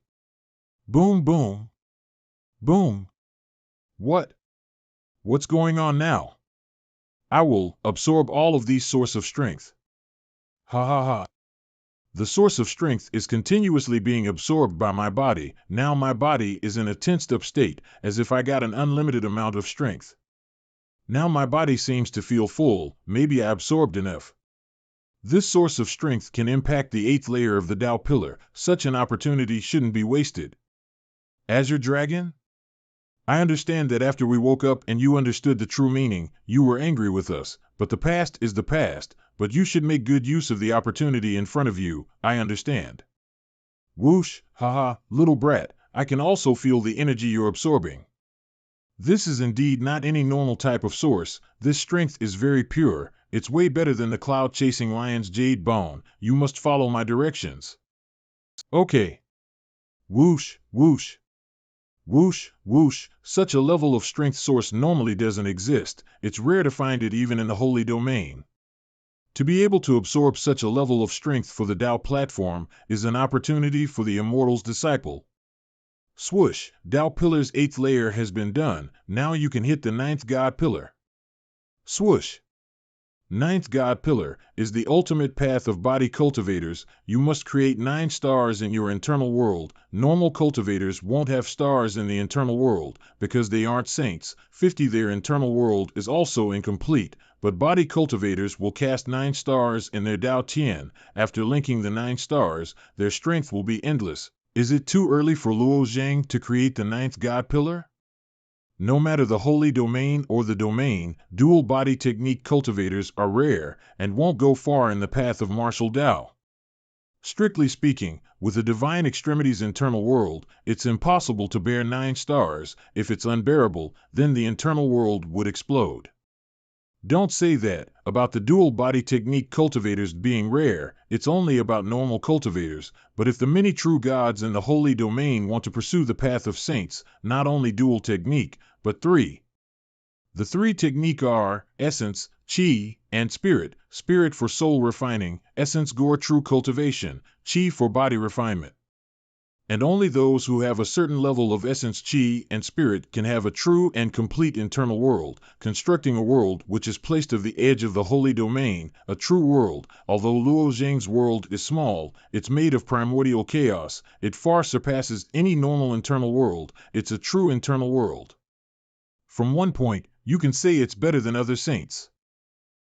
Boom, boom. Boom. What? What's going on now? I will absorb all of these source of strength. Ha ha ha. The source of strength is continuously being absorbed by my body. Now my body is in a tensed up state, as if I got an unlimited amount of strength. Now my body seems to feel full. Maybe I absorbed enough. This source of strength can impact the 8th layer of the Tao pillar. Such an opportunity shouldn't be wasted. Azure Dragon? I understand that after we woke up and you understood the true meaning, you were angry with us, but the past is the past, but you should make good use of the opportunity in front of you. I understand. Whoosh, haha, little brat, I can also feel the energy you're absorbing. This is indeed not any normal type of source. This strength is very pure. It's way better than the cloud-chasing lion's jade bone. You must follow my directions. Okay. Whoosh, whoosh. Whoosh, whoosh, such a level of strength source normally doesn't exist. It's rare to find it even in the holy domain. To be able to absorb such a level of strength for the Tao platform is an opportunity for the immortal's disciple. Swoosh, Tao pillar's 8th layer has been done. Now you can hit the 9th God pillar. Swoosh. 9th God pillar is the ultimate path of body cultivators. You must create 9 stars in your internal world. Normal cultivators won't have stars in the internal world because they aren't saints. 50 their internal world is also incomplete, but body cultivators will cast 9 stars in their Tao Tian. After linking the 9 stars, their strength will be endless. Is it too early for Luo Zhang to create the 9th God pillar? No matter the holy domain or the domain, dual body technique cultivators are rare and won't go far in the path of martial Tao. Strictly speaking, with the divine extremities internal world, it's impossible to bear 9 stars. If it's unbearable, then the internal world would explode. Don't say that about the dual body technique cultivators being rare. It's only about normal cultivators. But if the many true gods in the holy domain want to pursue the path of saints, not only dual technique, but 3. The 3 technique are essence, chi, and spirit. Spirit for soul refining, essence gore true cultivation, chi for body refinement. And only those who have a certain level of essence, chi, and spirit can have a true and complete internal world, constructing a world which is placed at the edge of the holy domain, a true world. Although Luo Zheng's world is small, it's made of primordial chaos, it far surpasses any normal internal world, it's a true internal world. From one point, you can say it's better than other saints.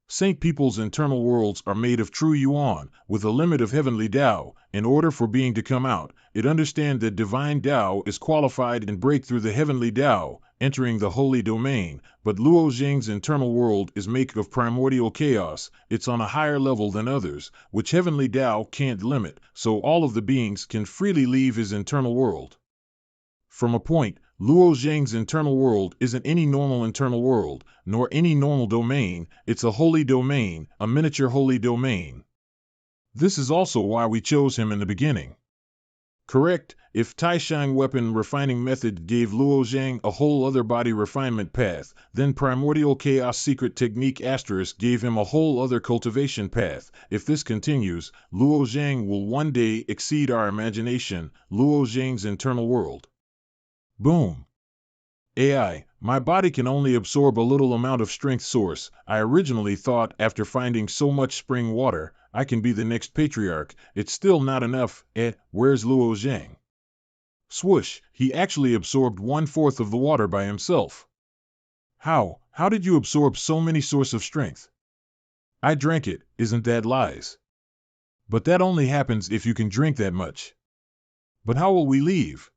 Saint people's internal worlds are made of true yuan, with a limit of heavenly Tao. In order for being to come out, it understand that divine Tao is qualified and break through the heavenly Tao, entering the holy domain. But Luo Zheng's internal world is made of primordial chaos, it's on a higher level than others, which heavenly Tao can't limit, so all of the beings can freely leave his internal world. From a point, Luo Zheng's internal world isn't any normal internal world, nor any normal domain, it's a holy domain, a miniature holy domain. This is also why we chose him in the beginning. Correct, if Taishang weapon refining method gave Luo Zheng a whole other body refinement path, then primordial chaos secret technique asterisk gave him a whole other cultivation path. If this continues, Luo Zheng will one day exceed our imagination, Luo Zheng's internal world. Boom. AI, my body can only absorb a little amount of strength source. I originally thought after finding so much spring water, I can be the next patriarch. It's still not enough. Where's Luo Zheng? Swoosh, he actually absorbed 1/4 of the water by himself. How did you absorb so many source of strength? I drank it, isn't that lies? But that only happens if you can drink that much. But how will we leave?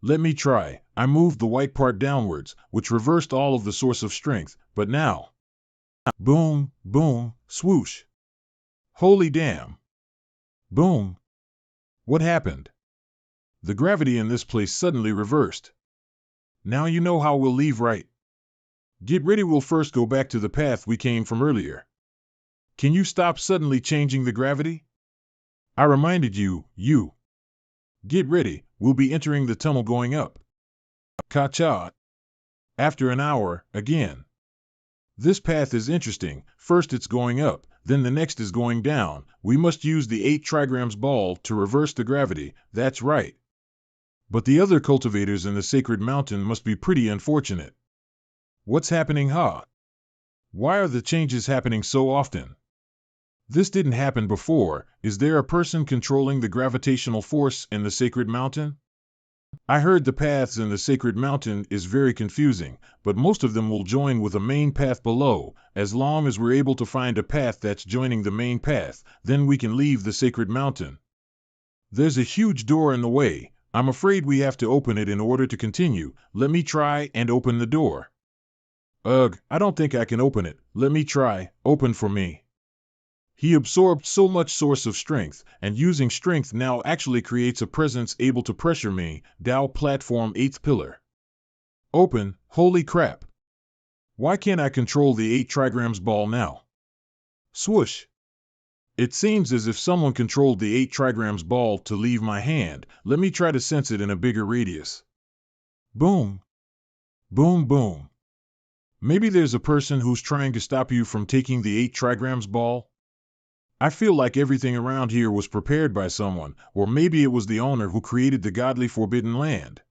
Let me try. I moved the white part downwards, which reversed all of the source of strength, but now. Boom, boom, swoosh. Holy damn. Boom. What happened? The gravity in this place suddenly reversed. Now you know how we'll leave, right? Get ready, we'll first go back to the path we came from earlier. Can you stop suddenly changing the gravity? I reminded you. Get ready, we'll be entering the tunnel going up. Ka-cha. After an hour, again. This path is interesting. First it's going up, then the next is going down. We must use the 8 trigrams ball to reverse the gravity, that's right. But the other cultivators in the sacred mountain must be pretty unfortunate. What's happening, huh? Why are the changes happening so often? This didn't happen before. Is there a person controlling the gravitational force in the sacred mountain? I heard the paths in the sacred mountain is very confusing, but most of them will join with a main path below. As long as we're able to find a path that's joining the main path, then we can leave the sacred mountain. There's a huge door in the way. I'm afraid we have to open it in order to continue. Let me try and open the door. Ugh, I don't think I can open it. Let me try. Open for me. He absorbed so much source of strength, and using strength now actually creates a presence able to pressure me. Tao platform 8th pillar. Open, holy crap. Why can't I control the 8 trigrams ball now? Swoosh. It seems as if someone controlled the 8 trigrams ball to leave my hand. Let me try to sense it in a bigger radius. Boom. Boom, boom. Maybe there's a person who's trying to stop you from taking the 8 trigrams ball? I feel like everything around here was prepared by someone, or maybe it was the owner who created the godly forbidden land.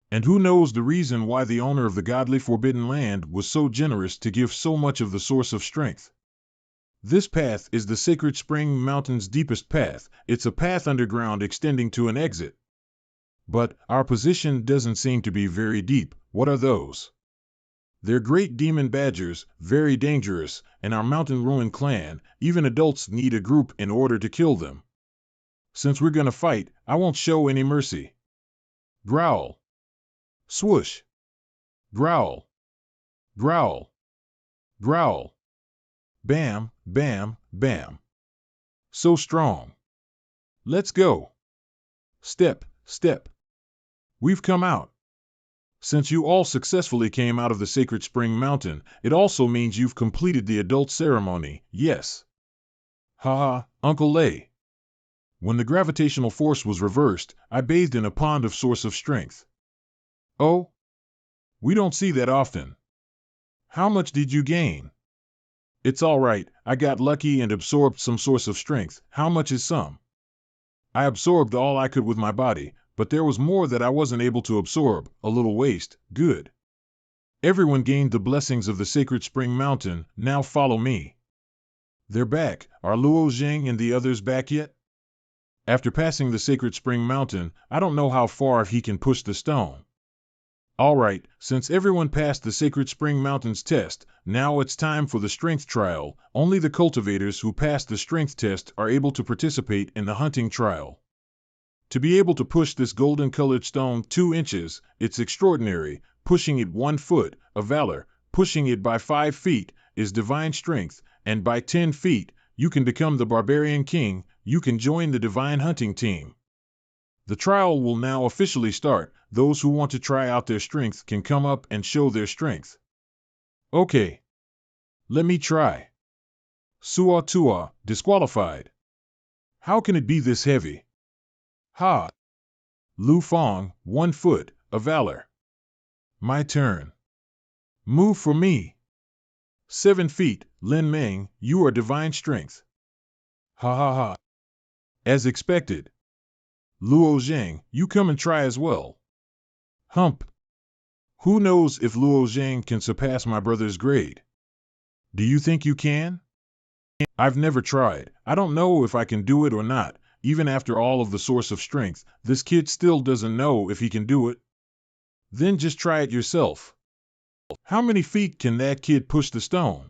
And who knows the reason why the owner of the godly forbidden land was so generous to give so much of the source of strength. This path is the sacred spring mountain's deepest path. It's a path underground extending to an exit. But our position doesn't seem to be very deep. What are those? They're great demon badgers, very dangerous, and our mountain ruin clan, even adults need a group in order to kill them. Since we're gonna fight, I won't show any mercy. Growl. Swoosh. Growl. Growl. Growl. Bam, bam, bam. So strong. Let's go. Step, step. We've come out. Since you all successfully came out of the sacred spring mountain, it also means you've completed the adult ceremony, yes. Haha, Uncle Lay. When the gravitational force was reversed, I bathed in a pond of source of strength. Oh? We don't see that often. How much did you gain? It's all right, I got lucky and absorbed some source of strength. How much is some? I absorbed all I could with my body, but there was more that I wasn't able to absorb. A little waste, good. Everyone gained the blessings of the sacred spring mountain. Now follow me. They're back. Are Luo Zhang and the others back yet? After passing the sacred spring mountain, I don't know how far he can push the stone. All right, since everyone passed the sacred spring mountain's test, now it's time for the strength trial. Only the cultivators who pass the strength test are able to participate in the hunting trial. To be able to push this golden-colored stone 2 inches, it's extraordinary. Pushing it 1 foot, a valor. Pushing it by 5 feet, is divine strength. And by 10 feet, you can become the barbarian king. You can join the divine hunting team. The trial will now officially start. Those who want to try out their strength can come up and show their strength. Okay. Let me try. Sua Tua, disqualified. How can it be this heavy? Ha! Lu Fong, 1 foot, a valor. My turn. Move for me. 7 feet, Lin Meng, you are divine strength. Ha ha ha. As expected. Luo Zhang, you come and try as well. Hump. Who knows if Luo Zhang can surpass my brother's grade? Do you think you can? I've never tried. I don't know if I can do it or not. Even after all of the source of strength, this kid still doesn't know if he can do it. Then just try it yourself. How many feet can that kid push the stone?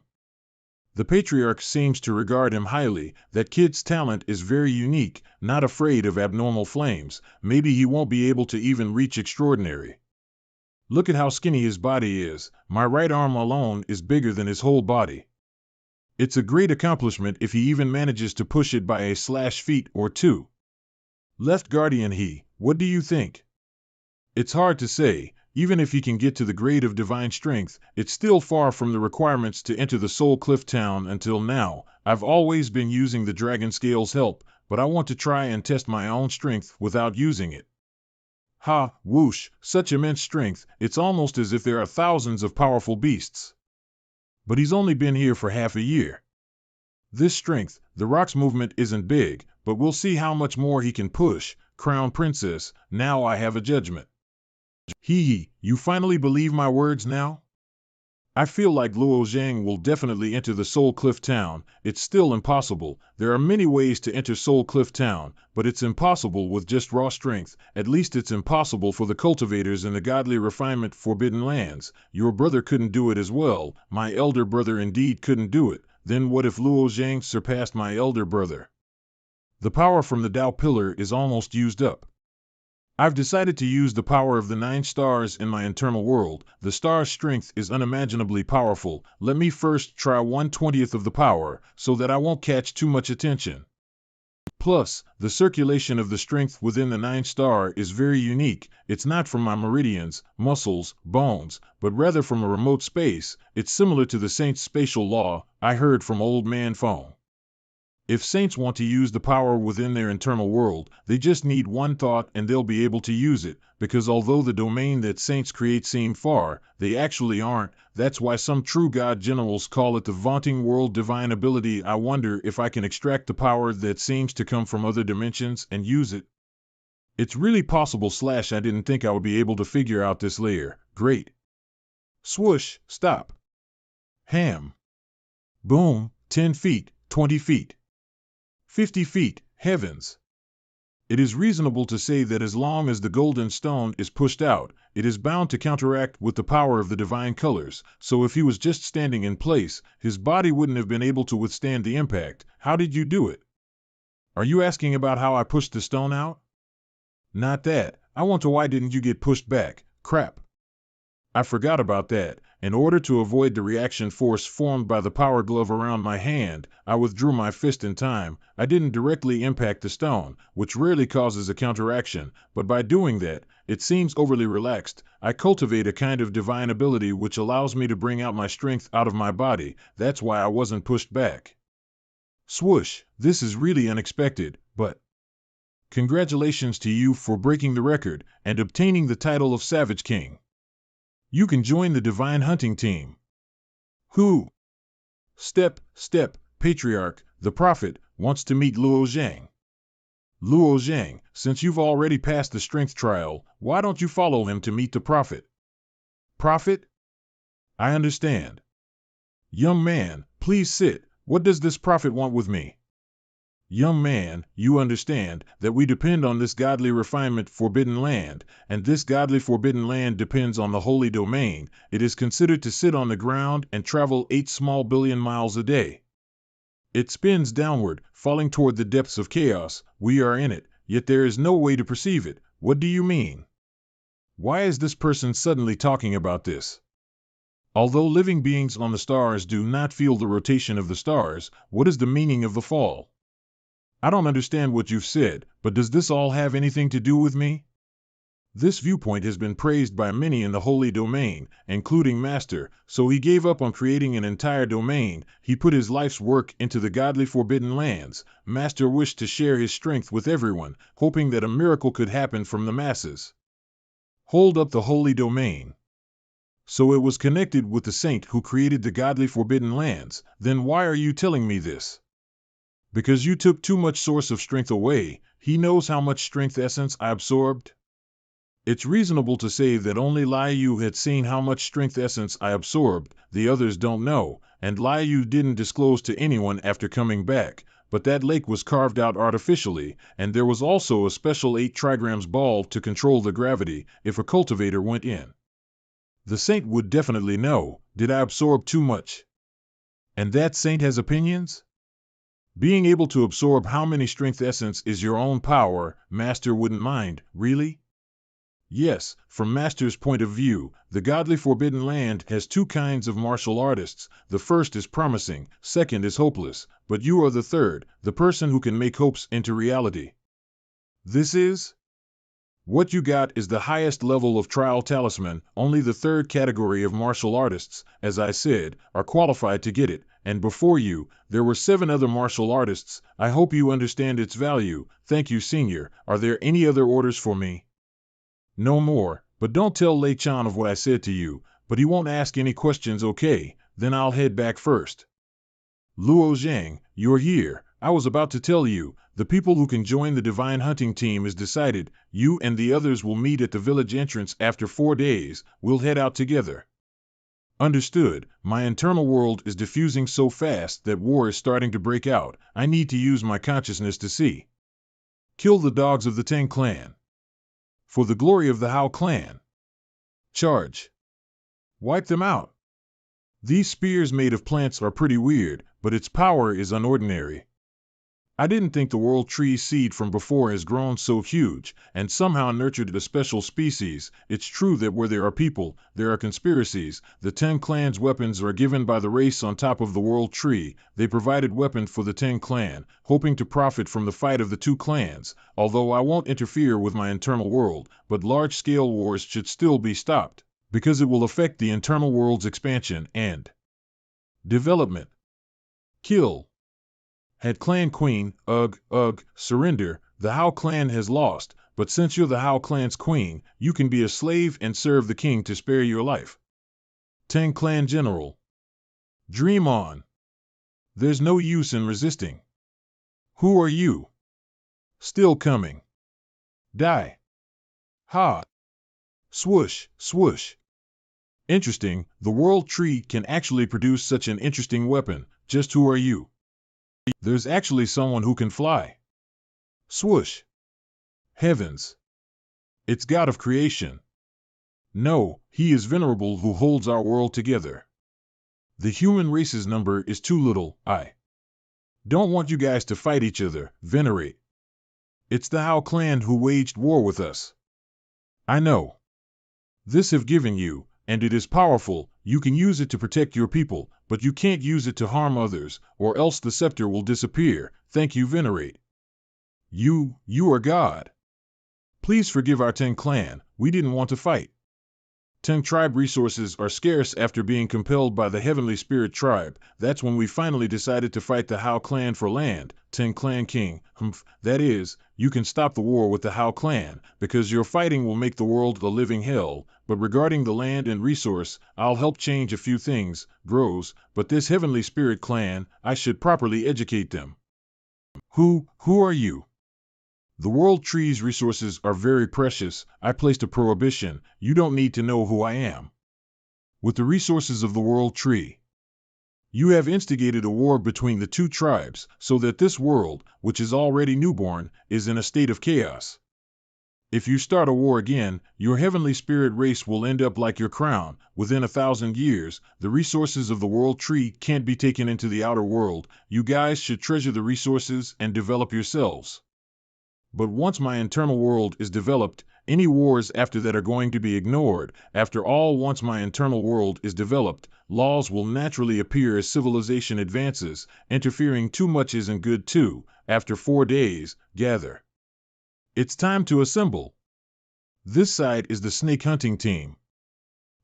The patriarch seems to regard him highly. That kid's talent is very unique, not afraid of abnormal flames. Maybe he won't be able to even reach extraordinary. Look at how skinny his body is. My right arm alone is bigger than his whole body. It's a great accomplishment if he even manages to push it by a /feet or 2. Left guardian he, what do you think? It's hard to say. Even if he can get to the grade of divine strength, it's still far from the requirements to enter the Soul Cliff Town. Until now, I've always been using the Dragon Scale's help, but I want to try and test my own strength without using it. Ha, whoosh, such immense strength, it's almost as if there are thousands of powerful beasts. But he's only been here for half a year. This strength, the rock's movement isn't big, but we'll see how much more he can push. Crown Princess, now I have a judgment. Hee, you finally believe my words now? I feel like Luo Zhang will definitely enter the Soul Cliff Town. It's still impossible. There are many ways to enter Soul Cliff Town, but it's impossible with just raw strength. At least it's impossible for the cultivators in the godly refinement Forbidden Lands. Your brother couldn't do it as well. My elder brother indeed couldn't do it. Then what if Luo Zhang surpassed my elder brother? The power from the Tao Pillar is almost used up. I've decided to use the power of the 9 stars in my internal world. The star's strength is unimaginably powerful. Let me first try 1/20th of the power, so that I won't catch too much attention. Plus, the circulation of the strength within the 9 star is very unique. It's not from my meridians, muscles, bones, but rather from a remote space. It's similar to the saint's spatial law I heard from Old Man Fong. If saints want to use the power within their internal world, they just need one thought and they'll be able to use it, because although the domain that saints create seem far, they actually aren't. That's why some true God generals call it the vaunting world divine ability. I wonder if I can extract the power that seems to come from other dimensions and use it. It's really possible. I didn't think I would be able to figure out this layer. Great. Swoosh, stop. Ham. Boom, 10 feet, 20 feet. 50 feet, heavens! It is reasonable to say that as long as the golden stone is pushed out, it is bound to counteract with the power of the divine colors, so if he was just standing in place, his body wouldn't have been able to withstand the impact. How did you do it? Are you asking about how I pushed the stone out? Not that. I want to why didn't you get pushed back? Crap. I forgot about that. In order to avoid the reaction force formed by the power glove around my hand, I withdrew my fist in time. I didn't directly impact the stone, which rarely causes a counteraction, but by doing that, it seems overly relaxed. I cultivate a kind of divine ability which allows me to bring out my strength out of my body. That's why I wasn't pushed back. Swoosh, this is really unexpected, but congratulations to you for breaking the record and obtaining the title of Savage King. You can join the divine hunting team. Who? Step, Patriarch, the prophet, wants to meet Luo Zhang. Luo Zhang, since you've already passed the strength trial, why don't you follow him to meet the prophet? Prophet? I understand. Young man, please sit. What does this prophet want with me? Young man, you understand that we depend on this godly refinement forbidden land, and this godly forbidden land depends on the holy domain. It is considered to sit on the ground and travel 8 small billion miles a day. It spins downward, falling toward the depths of chaos. We are in it, yet there is no way to perceive it. What do you mean? Why is this person suddenly talking about this? Although living beings on the stars do not feel the rotation of the stars, what is the meaning of the fall? I don't understand what you've said, but does this all have anything to do with me? This viewpoint has been praised by many in the holy domain, including Master, so he gave up on creating an entire domain. He put his life's work into the godly forbidden lands. Master wished to share his strength with everyone, hoping that a miracle could happen from the masses. Hold up the holy domain. So it was connected with the saint who created the godly forbidden lands. Then why are you telling me this? Because you took too much source of strength away. He knows how much strength essence I absorbed. It's reasonable to say that only Liu had seen how much strength essence I absorbed. The others don't know, and Liu didn't disclose to anyone after coming back. But that lake was carved out artificially, and there was also a special 8 trigrams ball to control the gravity if a cultivator went in. The saint would definitely know. Did I absorb too much? And that saint has opinions? Being able to absorb how many strength essence is your own power. Master wouldn't mind, really? Yes, from Master's point of view, the godly forbidden land has 2 kinds of martial artists. The first is promising, second is hopeless, but you are the third, the person who can make hopes into reality. This is? What you got is the highest level of trial talisman. Only the 3rd category of martial artists, as I said, are qualified to get it, and before you, there were 7 other martial artists. I hope you understand its value. Thank you, Senior. Are there any other orders for me? No more, but don't tell Lei Chan of what I said to you, but he won't ask any questions, okay? Then I'll head back first. Luo Zhang, you're here. I was about to tell you, the people who can join the divine hunting team is decided. You and the others will meet at the village entrance after 4 days. We'll head out together. Understood. My internal world is diffusing so fast that war is starting to break out. I need to use my consciousness to see. Kill the dogs of the Tang clan. For the glory of the Hao clan. Charge. Wipe them out. These spears made of plants are pretty weird, but its power is unordinary. I didn't think the world tree seed from before has grown so huge, and somehow nurtured a special species. It's true that where there are people, there are conspiracies. The Tang clan's weapons are given by the race on top of the world tree. They provided weapons for the Tang clan, hoping to profit from the fight of the 2 clans, although I won't interfere with my internal world, but large-scale wars should still be stopped, because it will affect the internal world's expansion and development. Kill. Had Clan Queen, surrender. The Hao clan has lost, but since you're the Hao clan's queen, you can be a slave and serve the king to spare your life. Tang clan general. Dream on. There's no use in resisting. Who are you? Still coming. Die. Ha. Swoosh, swoosh. Interesting, the world tree can actually produce such an interesting weapon. Just who are you? There's actually someone who can fly. Swoosh. Heavens. It's God of creation. No, he is venerable who holds our world together. The human race's number is too little. I don't want you guys to fight each other. Venerate. It's the Hao clan who waged war with us. I know. This have given you, and it is powerful. You can use it to protect your people, but you can't use it to harm others, or else the scepter will disappear. Thank you, Venerate. You are God. Please forgive our Tang clan. We didn't want to fight. Tang tribe resources are scarce after being compelled by the Heavenly Spirit tribe. That's when we finally decided to fight the Hao clan for land. Tang clan king. That is, you can stop the war with the Hao clan, because your fighting will make the world a living hell. But regarding the land and resource, I'll help change a few things. Grows, but this Heavenly Spirit clan, I should properly educate them. Who are you? The World Tree's resources are very precious. I placed a prohibition. You don't need to know who I am. With the resources of the World Tree, you have instigated a war between the two tribes, so that this world, which is already newborn, is in a state of chaos. If you start a war again, your heavenly spirit race will end up like your crown. Within 1,000 years, the resources of the World Tree can't be taken into the outer world. You guys should treasure the resources and develop yourselves. But once my internal world is developed, any wars after that are going to be ignored. After all, once my internal world is developed, laws will naturally appear as civilization advances. Interfering too much isn't good too. After 4 days, gather. It's time to assemble. This side is the snake hunting team.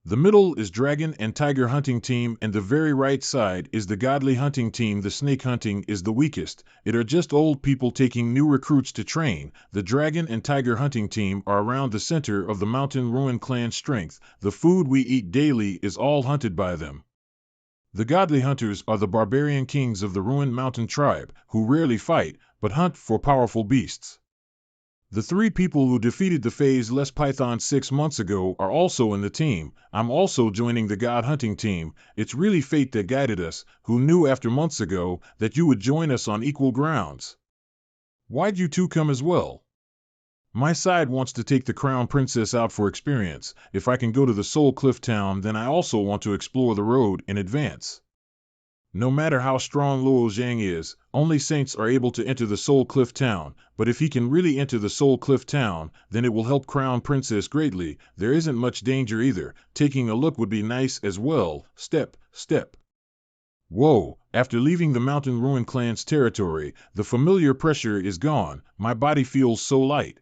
The middle is dragon and tiger hunting team, and the very right side is the godly hunting team. The snake hunting is the weakest. It are just old people taking new recruits to train. The dragon and tiger hunting team are around the center of the mountain ruin clan strength. The food we eat daily is all hunted by them. The godly hunters are the barbarian kings of the ruined mountain tribe, who rarely fight, but hunt for powerful beasts. The 3 people who defeated the Faceless Python 6 months ago are also in the team. I'm also joining the God Hunting team. It's really fate that guided us, who knew after months ago that you would join us on equal grounds. Why'd you two come as well? My side wants to take the Crown Princess out for experience. If I can go to the Soul Cliff Town, then I also want to explore the road in advance. No matter how strong Luo Zhang is, only saints are able to enter the Soul Cliff Town, but if he can really enter the Soul Cliff Town, then it will help Crown Princess greatly. There isn't much danger either. Taking a look would be nice as well. Step. Whoa, after leaving the Mountain Ruin Clan's territory, the familiar pressure is gone. My body feels so light.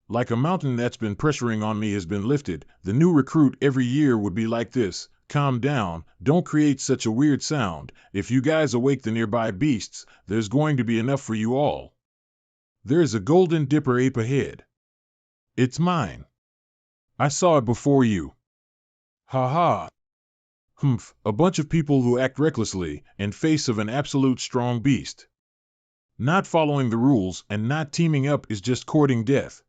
Like a mountain that's been pressuring on me has been lifted. The new recruit every year would be like this. Calm down, don't create such a weird sound. If you guys awake the nearby beasts, there's going to be enough for you all. There's a golden dipper ape ahead. It's mine. I saw it before you. Ha ha. Humph, a bunch of people who act recklessly in face of an absolute strong beast. Not following the rules and not teaming up is just courting death.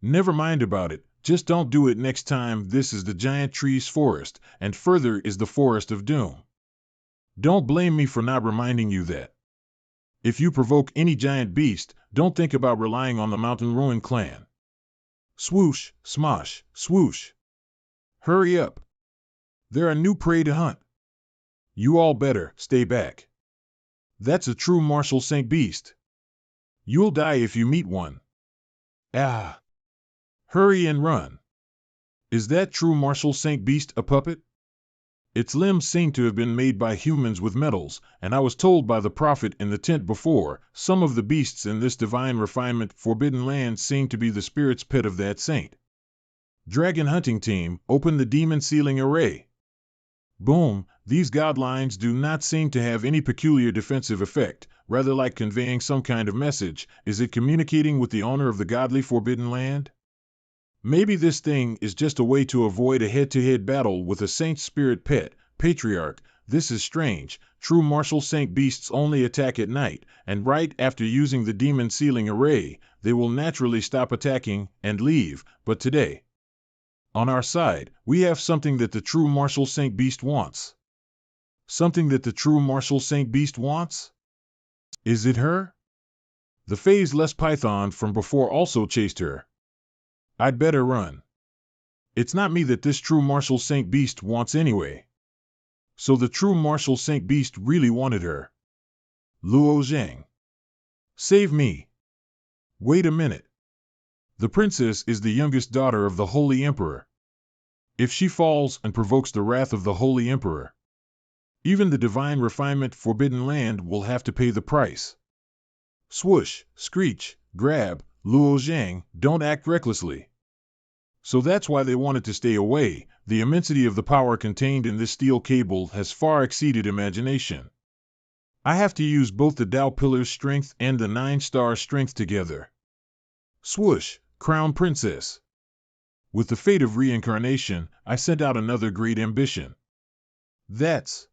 Never mind about it. Just don't do it next time. This is the giant tree's forest, and further is the forest of doom. Don't blame me for not reminding you that. If you provoke any giant beast, don't think about relying on the Mountain Ruin clan. Swoosh, smosh, swoosh. Hurry up. There are new prey to hunt. You all better stay back. That's a true martial saint beast. You'll die if you meet one. Ah. Hurry and run. Is that true martial saint beast a puppet? Its limbs seem to have been made by humans with metals, and I was told by the prophet in the tent before, some of the beasts in this divine refinement forbidden land seem to be the spirit's pet of that saint. Dragon hunting team, open the demon sealing array. Boom, these god lines do not seem to have any peculiar defensive effect, rather like conveying some kind of message. Is it communicating with the owner of the godly forbidden land? Maybe this thing is just a way to avoid a head-to-head battle with a saint spirit pet. Patriarch, this is strange. True martial saint beasts only attack at night, and right after using the demon sealing array, they will naturally stop attacking and leave. But today, on our side, we have something that the true martial saint beast wants. Something that the true martial saint beast wants? Is it her? The Faceless Python from before also chased her. I'd better run. It's not me that this true martial saint beast wants anyway. So the true martial saint beast really wanted her. Luo Zhang. Save me. Wait a minute. The princess is the youngest daughter of the Holy Emperor. If she falls and provokes the wrath of the Holy Emperor, even the divine refinement forbidden land will have to pay the price. Swoosh, screech, grab, Luo Zhang, don't act recklessly. So that's why they wanted to stay away. The immensity of the power contained in this steel cable has far exceeded imagination. I have to use both the Tao Pillar's strength and the 9-star strength together. Swoosh, Crown Princess. With the fate of reincarnation, I sent out another great ambition. That's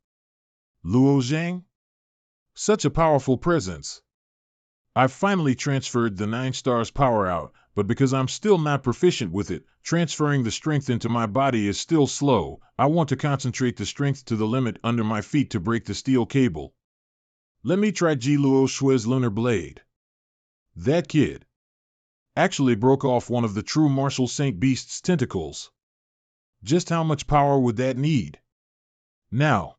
Luo Zhang? Such a powerful presence. I've finally transferred the 9 stars power out, but because I'm still not proficient with it, transferring the strength into my body is still slow. I want to concentrate the strength to the limit under my feet to break the steel cable. Let me try Ji Luo Shui's lunar blade. That kid actually broke off one of the true martial Saint Beast's tentacles. Just how much power would that need? Now,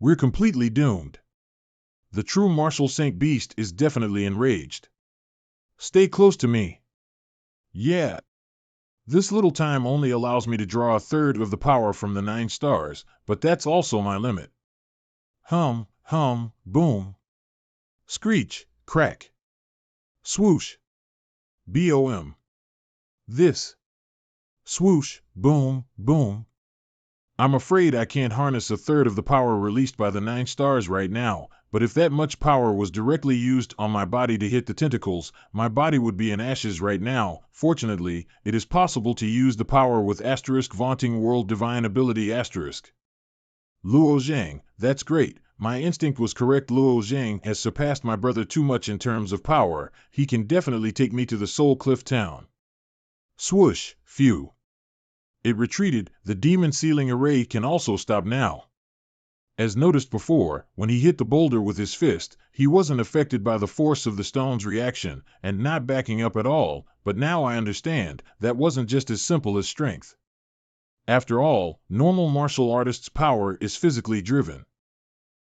we're completely doomed. The true martial Saint Beast is definitely enraged. Stay close to me. Yeah. This little time only allows me to draw a third of the power from the 9 stars, but that's also my limit. Hum, boom. Screech, crack. Swoosh. BOM. This. Swoosh, boom, boom. I'm afraid I can't harness a third of the power released by the 9 stars right now, but if that much power was directly used on my body to hit the tentacles, my body would be in ashes right now. Fortunately, it is possible to use the power with asterisk vaunting world divine ability asterisk. Luo Zhang, that's great. My instinct was correct. Luo Zhang has surpassed my brother too much in terms of power. He can definitely take me to the Soul Cliff Town. Swoosh, phew. It retreated. The demon sealing array can also stop now. As noticed before, when he hit the boulder with his fist, he wasn't affected by the force of the stone's reaction, and not backing up at all, but now I understand, that wasn't just as simple as strength. After all, normal martial artists' power is physically driven.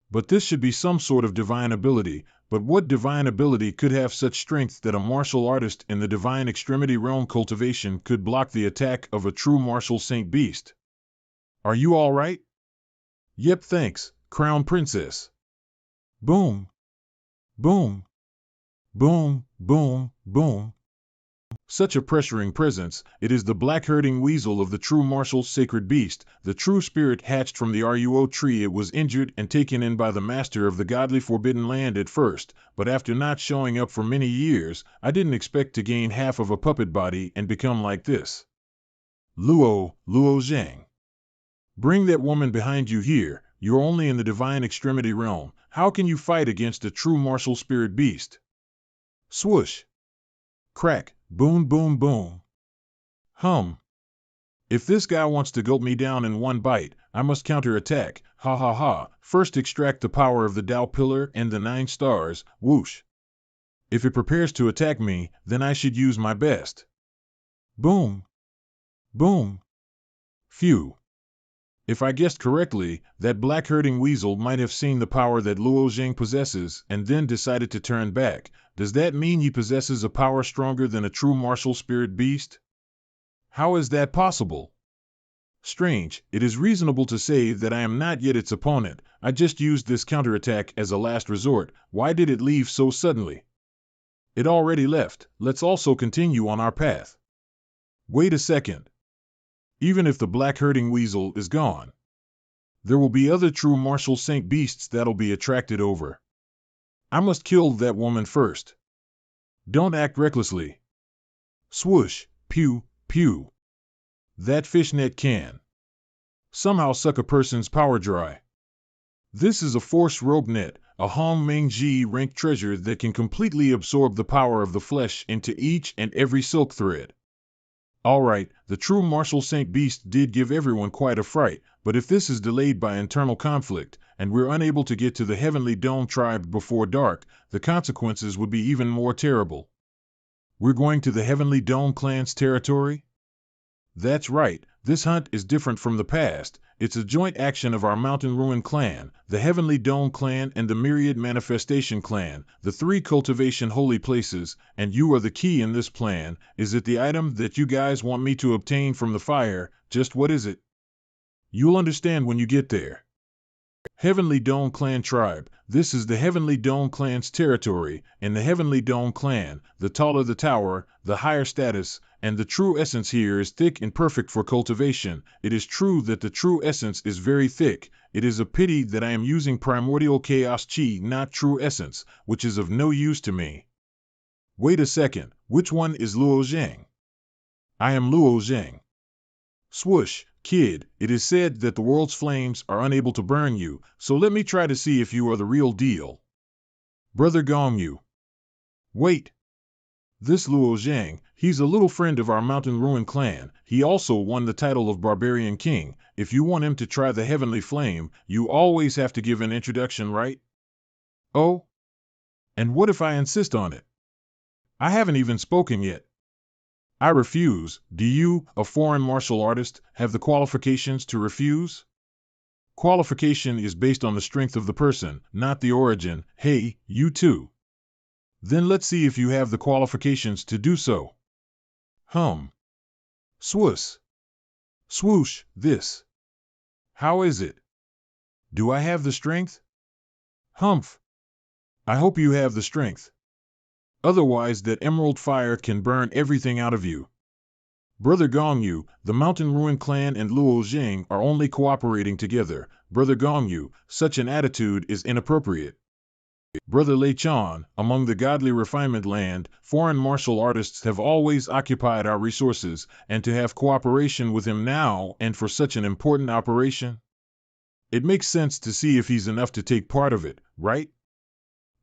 But this should be some sort of divine ability, but what divine ability could have such strength that a martial artist in the divine extremity realm cultivation could block the attack of a true martial Saint Beast? Are you all right? Yep, thanks, Crown Princess. Boom. Boom. Boom, boom, boom. Such a pressuring presence, it is the black herding weasel of the true martial sacred beast, the true spirit hatched from the Ruo tree. It was injured and taken in by the master of the godly forbidden land at first, but after not showing up for many years, I didn't expect to gain half of a puppet body and become like this. Luo Zhang. Bring that woman behind you here. You're only in the divine extremity realm. How can you fight against a true martial spirit beast? Swoosh. Crack. Boom, boom, boom. Hum. If this guy wants to gulp me down in one bite, I must counterattack. Ha ha ha. First extract the power of the Tao Pillar and the 9 stars. Whoosh. If it prepares to attack me, then I should use my best. Boom. Boom. Phew. If I guessed correctly, that black herding weasel might have seen the power that Luo Zhang possesses and then decided to turn back. Does that mean he possesses a power stronger than a true martial spirit beast? How is that possible? Strange. It is reasonable to say that I am not yet its opponent. I just used this counterattack as a last resort. Why did it leave so suddenly? It already left. Let's also continue on our path. Wait a second. Even if the black herding weasel is gone, there will be other true martial saint beasts that'll be attracted over. I must kill that woman first. Don't act recklessly. Swoosh, pew, pew. That fishnet can somehow suck a person's power dry. This is a force rope net, a Hong Meng Ji rank treasure that can completely absorb the power of the flesh into each and every silk thread. Alright, the true martial Saint Beast did give everyone quite a fright, but if this is delayed by internal conflict, and we're unable to get to the Heavenly Dome tribe before dark, the consequences would be even more terrible. We're going to the Heavenly Dome clan's territory? That's right, this hunt is different from the past. It's a joint action of our Mountain Ruin clan, the Heavenly Dome clan and the Myriad Manifestation clan, the 3 cultivation holy places, and you are the key in this plan. Is it the item that you guys want me to obtain from the fire? Just what is it? You'll understand when you get there. Heavenly Dome Clan Tribe. This is the Heavenly Dome Clan's territory. In the Heavenly Dome Clan, the taller the tower, the higher status, and the true essence here is thick and perfect for cultivation. It is true that the true essence is very thick. It is a pity that I am using primordial chaos chi, not true essence, which is of no use to me. Wait a second, which one is Luo Zhang? I am Luo Zhang. Swoosh, kid, it is said that the world's flames are unable to burn you, so let me try to see if you are the real deal. Brother Gongyu. Wait. This Luo Zhang, he's a little friend of our Mountain Ruin clan. He also won the title of Barbarian King. If you want him to try the Heavenly Flame, you always have to give an introduction, right? Oh? And what if I insist on it? I haven't even spoken yet. I refuse. Do you, a foreign martial artist, have the qualifications to refuse? Qualification is based on the strength of the person, not the origin. Hey, you too. Then let's see if you have the qualifications to do so. Swoosh. Swoosh, this. How is it? Do I have the strength? Humph. I hope you have the strength. Otherwise that emerald fire can burn everything out of you. Brother Gongyu, the Mountain Ruin clan and Luo Jing are only cooperating together. Brother Gongyu, such an attitude is inappropriate. Brother Lei Chan, among the godly refinement land, foreign martial artists have always occupied our resources, and to have cooperation with him now and for such an important operation? It makes sense to see if he's enough to take part of it, right?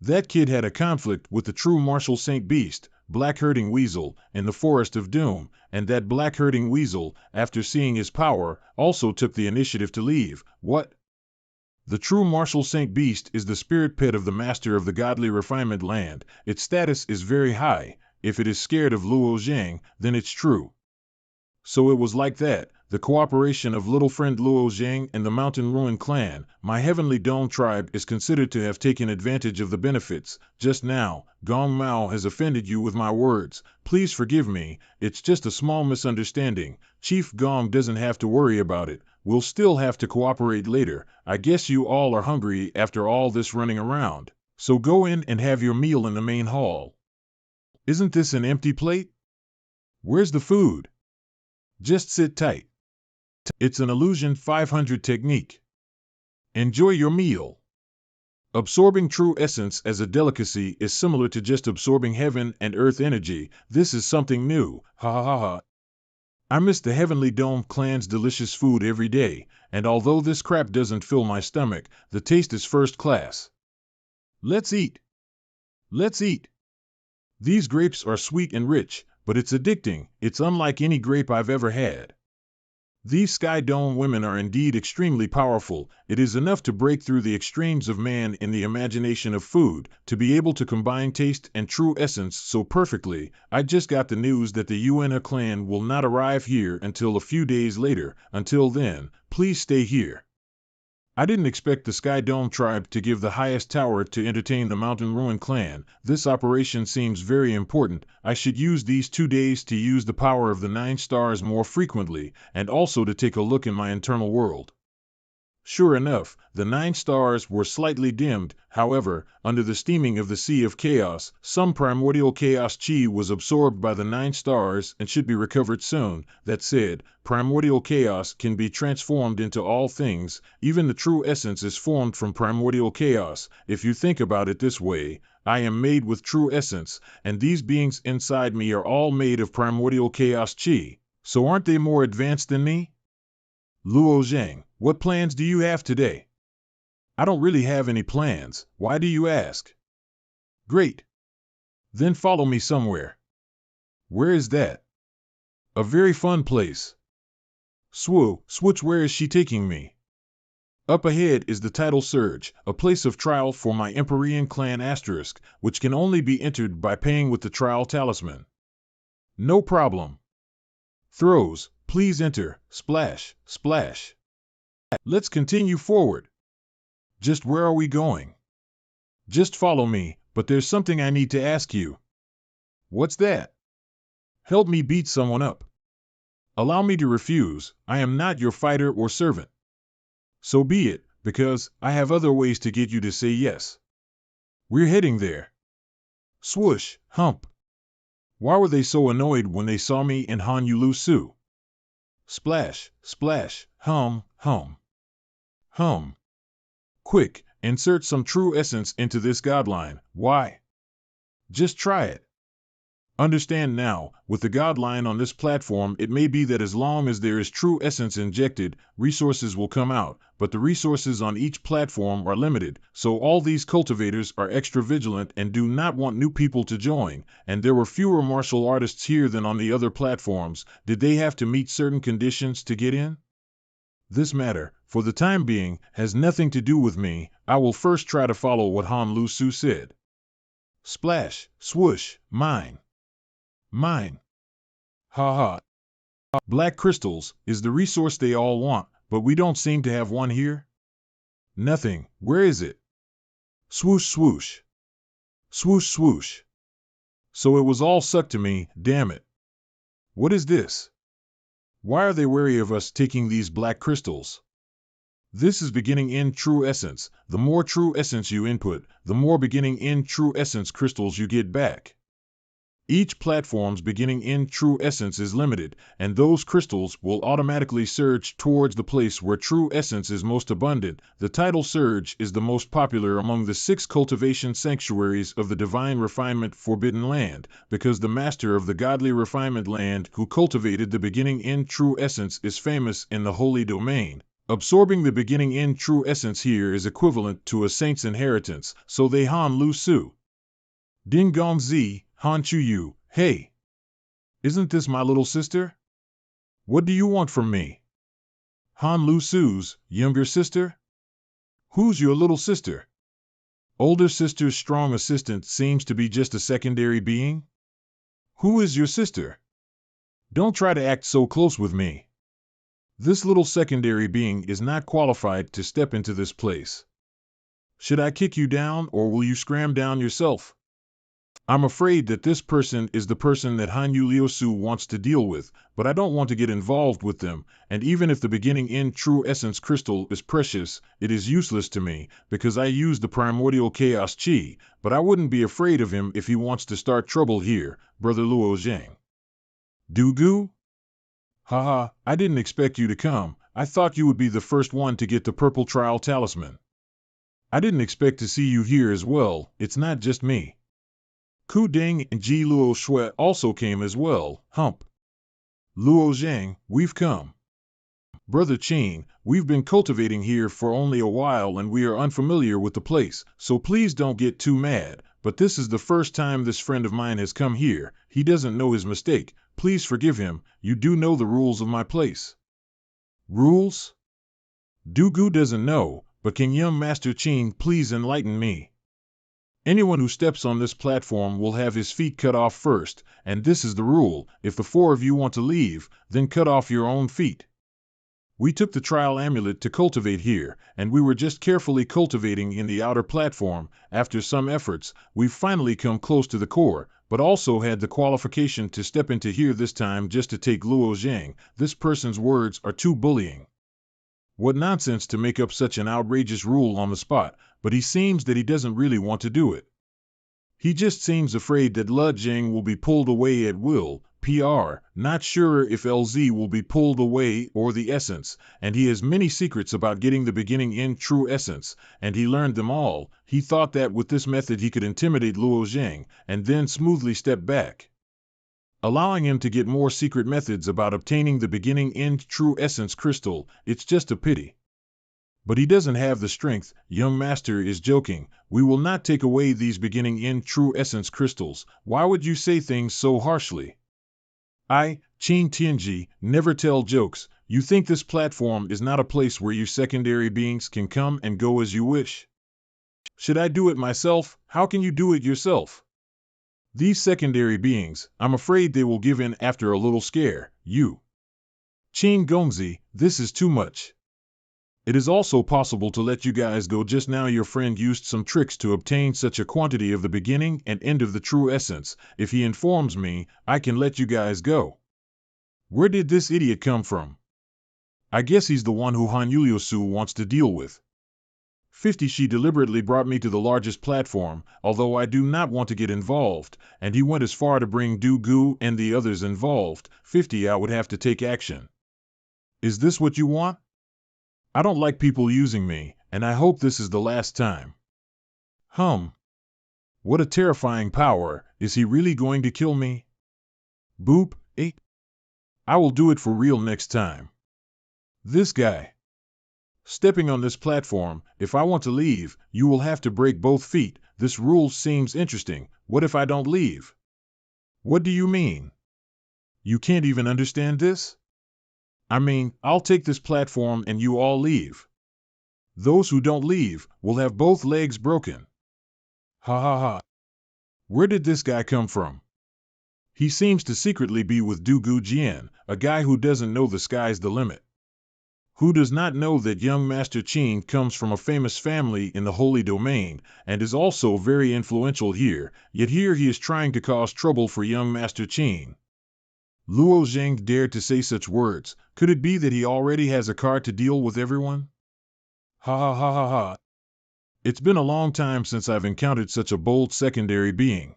That kid had a conflict with the true martial Saint Beast, Black Herding Weasel, in the Forest of Doom, and that Black Herding Weasel, after seeing his power, also took the initiative to leave. What? The true martial Saint Beast is the spirit pet of the master of the godly refinement land. Its status is very high. If it is scared of Luo Zhang, then it's true. So it was like that, the cooperation of little friend Luo Zhang and the Mountain Ruin clan, my Heavenly Dome tribe is considered to have taken advantage of the benefits. Just now, Gong Mao has offended you with my words. Please forgive me, it's just a small misunderstanding. Chief Gong doesn't have to worry about it. We'll still have to cooperate later. I guess you all are hungry after all this running around. So go in and have your meal in the main hall. Isn't this an empty plate? Where's the food? Just sit tight. It's an illusion 500 technique. Enjoy your meal. Absorbing true essence as a delicacy is similar to just absorbing heaven and earth energy. This is something new. Ha ha ha ha. I miss the Heavenly Dome clan's delicious food every day, and although this crap doesn't fill my stomach, the taste is first class. Let's eat. Let's eat. These grapes are sweet and rich, but it's addicting. It's unlike any grape I've ever had. These Sky Dome women are indeed extremely powerful. It is enough to break through the extremes of man in the imagination of food, to be able to combine taste and true essence so perfectly. I just got the news that the Yuan clan will not arrive here until a few days later. Until then, please stay here. I didn't expect the Sky Dome tribe to give the highest tower to entertain the Mountain Ruin clan. This operation seems very important. I should use these 2 days to use the power of the 9 stars more frequently, and also to take a look in my internal world. Sure enough, the 9 stars were slightly dimmed. However, under the steaming of the Sea of Chaos, some primordial chaos chi was absorbed by the 9 stars and should be recovered soon. That said, primordial chaos can be transformed into all things. Even the true essence is formed from primordial chaos. If you think about it this way, I am made with true essence, and these beings inside me are all made of primordial chaos chi. So aren't they more advanced than me? Luo Zhang, what plans do you have today? I don't really have any plans. Why do you ask? Great. Then follow me somewhere. Where is that? A very fun place. Switch, where is she taking me? Up ahead is the Tidal Surge, a place of trial for my Empyrean clan asterisk, which can only be entered by paying with the trial talisman. No problem. Throws, please enter. Splash, splash. Let's continue forward. Just where are we going? Just follow me, but there's something I need to ask you. What's that? Help me beat someone up. Allow me to refuse. I am not your fighter or servant. So be it, because I have other ways to get you to say yes. We're heading there. Swoosh, hump. Why were they so annoyed when they saw me in Honolulu Su? Splash, splash, hum. Quick, insert some true essence into this godline. Why? Just try it. Understand now, with the God line on this platform, it may be that as long as there is true essence injected, resources will come out, but the resources on each platform are limited, so all these cultivators are extra vigilant and do not want new people to join, and there were fewer martial artists here than on the other platforms. Did they have to meet certain conditions to get in? This matter, for the time being, has nothing to do with me. I will first try to follow what Han Lu Su said. Splash, swoosh, mine. Mine. Ha ha. Black crystals is the resource they all want, but we don't seem to have one here. Nothing. Where is it? Swoosh swoosh. Swoosh swoosh. So it was all sucked to me, damn it. What is this? Why are they wary of us taking these black crystals? This is beginning in true essence. The more true essence you input, the more beginning in true essence crystals you get back. Each platform's beginning in true essence is limited, and those crystals will automatically surge towards the place where true essence is most abundant. The tidal surge is the most popular among the 6 cultivation sanctuaries of the divine refinement forbidden land, because the master of the godly refinement land who cultivated the beginning in true essence is famous in the holy domain. Absorbing the beginning in true essence here is equivalent to a saint's inheritance, so they Han Lu Su. Ding Gong Zi, Han Chu Yu, hey! Isn't this my little sister? What do you want from me? Han Lu Su's younger sister? Who's your little sister? Older sister's strong assistant seems to be just a secondary being? Who is your sister? Don't try to act so close with me. This little secondary being is not qualified to step into this place. Should I kick you down, or will you scram down yourself? I'm afraid that this person is the person that Han Yu Su wants to deal with, but I don't want to get involved with them, and even if the beginning in true essence crystal is precious, it is useless to me, because I use the primordial chaos chi, but I wouldn't be afraid of him if he wants to start trouble here, Brother Luo Zhang. Dugu? Haha, I didn't expect you to come. I thought you would be the first one to get the purple trial talisman. I didn't expect to see you here as well. It's not just me. Ku Ding and Ji Luo Shui also came as well. Hump. Luo Zhang, we've come. Brother Qin, we've been cultivating here for only a while and we are unfamiliar with the place, so please don't get too mad, but this is the first time this friend of mine has come here. He doesn't know his mistake. Please forgive him. You do know the rules of my place. Rules? Dugu doesn't know, but can young Master Qin please enlighten me? Anyone who steps on this platform will have his feet cut off first, and this is the rule. If the 4 of you want to leave, then cut off your own feet. We took the trial amulet to cultivate here, and we were just carefully cultivating in the outer platform. After some efforts, we've finally come close to the core, but also had the qualification to step into here this time just to take Luo Zhang. This person's words are too bullying. What nonsense to make up such an outrageous rule on the spot, but he seems that he doesn't really want to do it. He just seems afraid that Le Zhang will be pulled away at will. PR, not sure if LZ will be pulled away or the essence, and he has many secrets about getting the beginning in true essence, and he learned them all. He thought that with this method he could intimidate Luo Zhang, and then smoothly step back, allowing him to get more secret methods about obtaining the beginning in true essence crystal. It's just a pity. But he doesn't have the strength. Young Master is joking. We will not take away these beginning in true essence crystals. Why would you say things so harshly? I, Qin Tianji, never tell jokes. You think this platform is not a place where you secondary beings can come and go as you wish? Should I do it myself? How can you do it yourself? These secondary beings, I'm afraid they will give in after a little scare. You. Qin Gongzi, this is too much. It is also possible to let you guys go. Just now your friend used some tricks to obtain such a quantity of the beginning and end of the true essence. If he informs me, I can let you guys go. Where did this idiot come from? I guess he's the one who Han Yuliosu wants to deal with. 50 She deliberately brought me to the largest platform, although I do not want to get involved, and he went as far to bring Du Gu and the others involved. 50 I would have to take action. Is this what you want? I don't like people using me, and I hope this is the last time. What a terrifying power. Is he really going to kill me? Boop, eh? I will do it for real next time. This guy. Stepping on this platform, if I want to leave, you will have to break both feet. This rule seems interesting. What if I don't leave? What do you mean? You can't even understand this? I mean, I'll take this platform and you all leave. Those who don't leave will have both legs broken. Ha ha ha. Where did this guy come from? He seems to secretly be with Du Gu Jian, a guy who doesn't know the sky's the limit. Who does not know that young Master Qin comes from a famous family in the Holy Domain, and is also very influential here, yet here he is trying to cause trouble for young Master Qin. Luo Zheng dared to say such words. Could it be that he already has a card to deal with everyone? Ha ha ha ha ha. It's been a long time since I've encountered such a bold secondary being.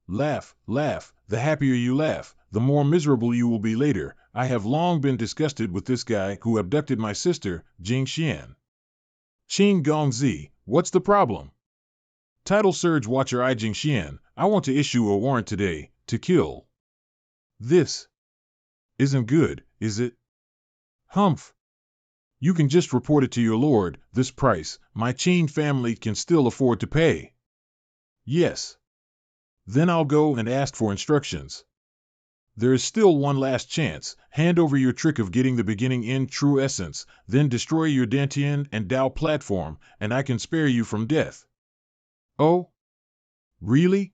Laugh, laugh, the happier you laugh, the more miserable you will be later. I have long been disgusted with this guy who abducted my sister, Jing Xian. Qing Gongzi, what's the problem? Title Surge Watcher I Jing Xian, I want to issue a warrant today, to kill. This isn't good, is it? Humph. You can just report it to your lord. This price, my Qin family can still afford to pay. Yes. Then I'll go and ask for instructions. There is still one last chance. Hand over your trick of getting the beginning in true essence, then destroy your Dantian and Dao platform, and I can spare you from death. Oh? Really?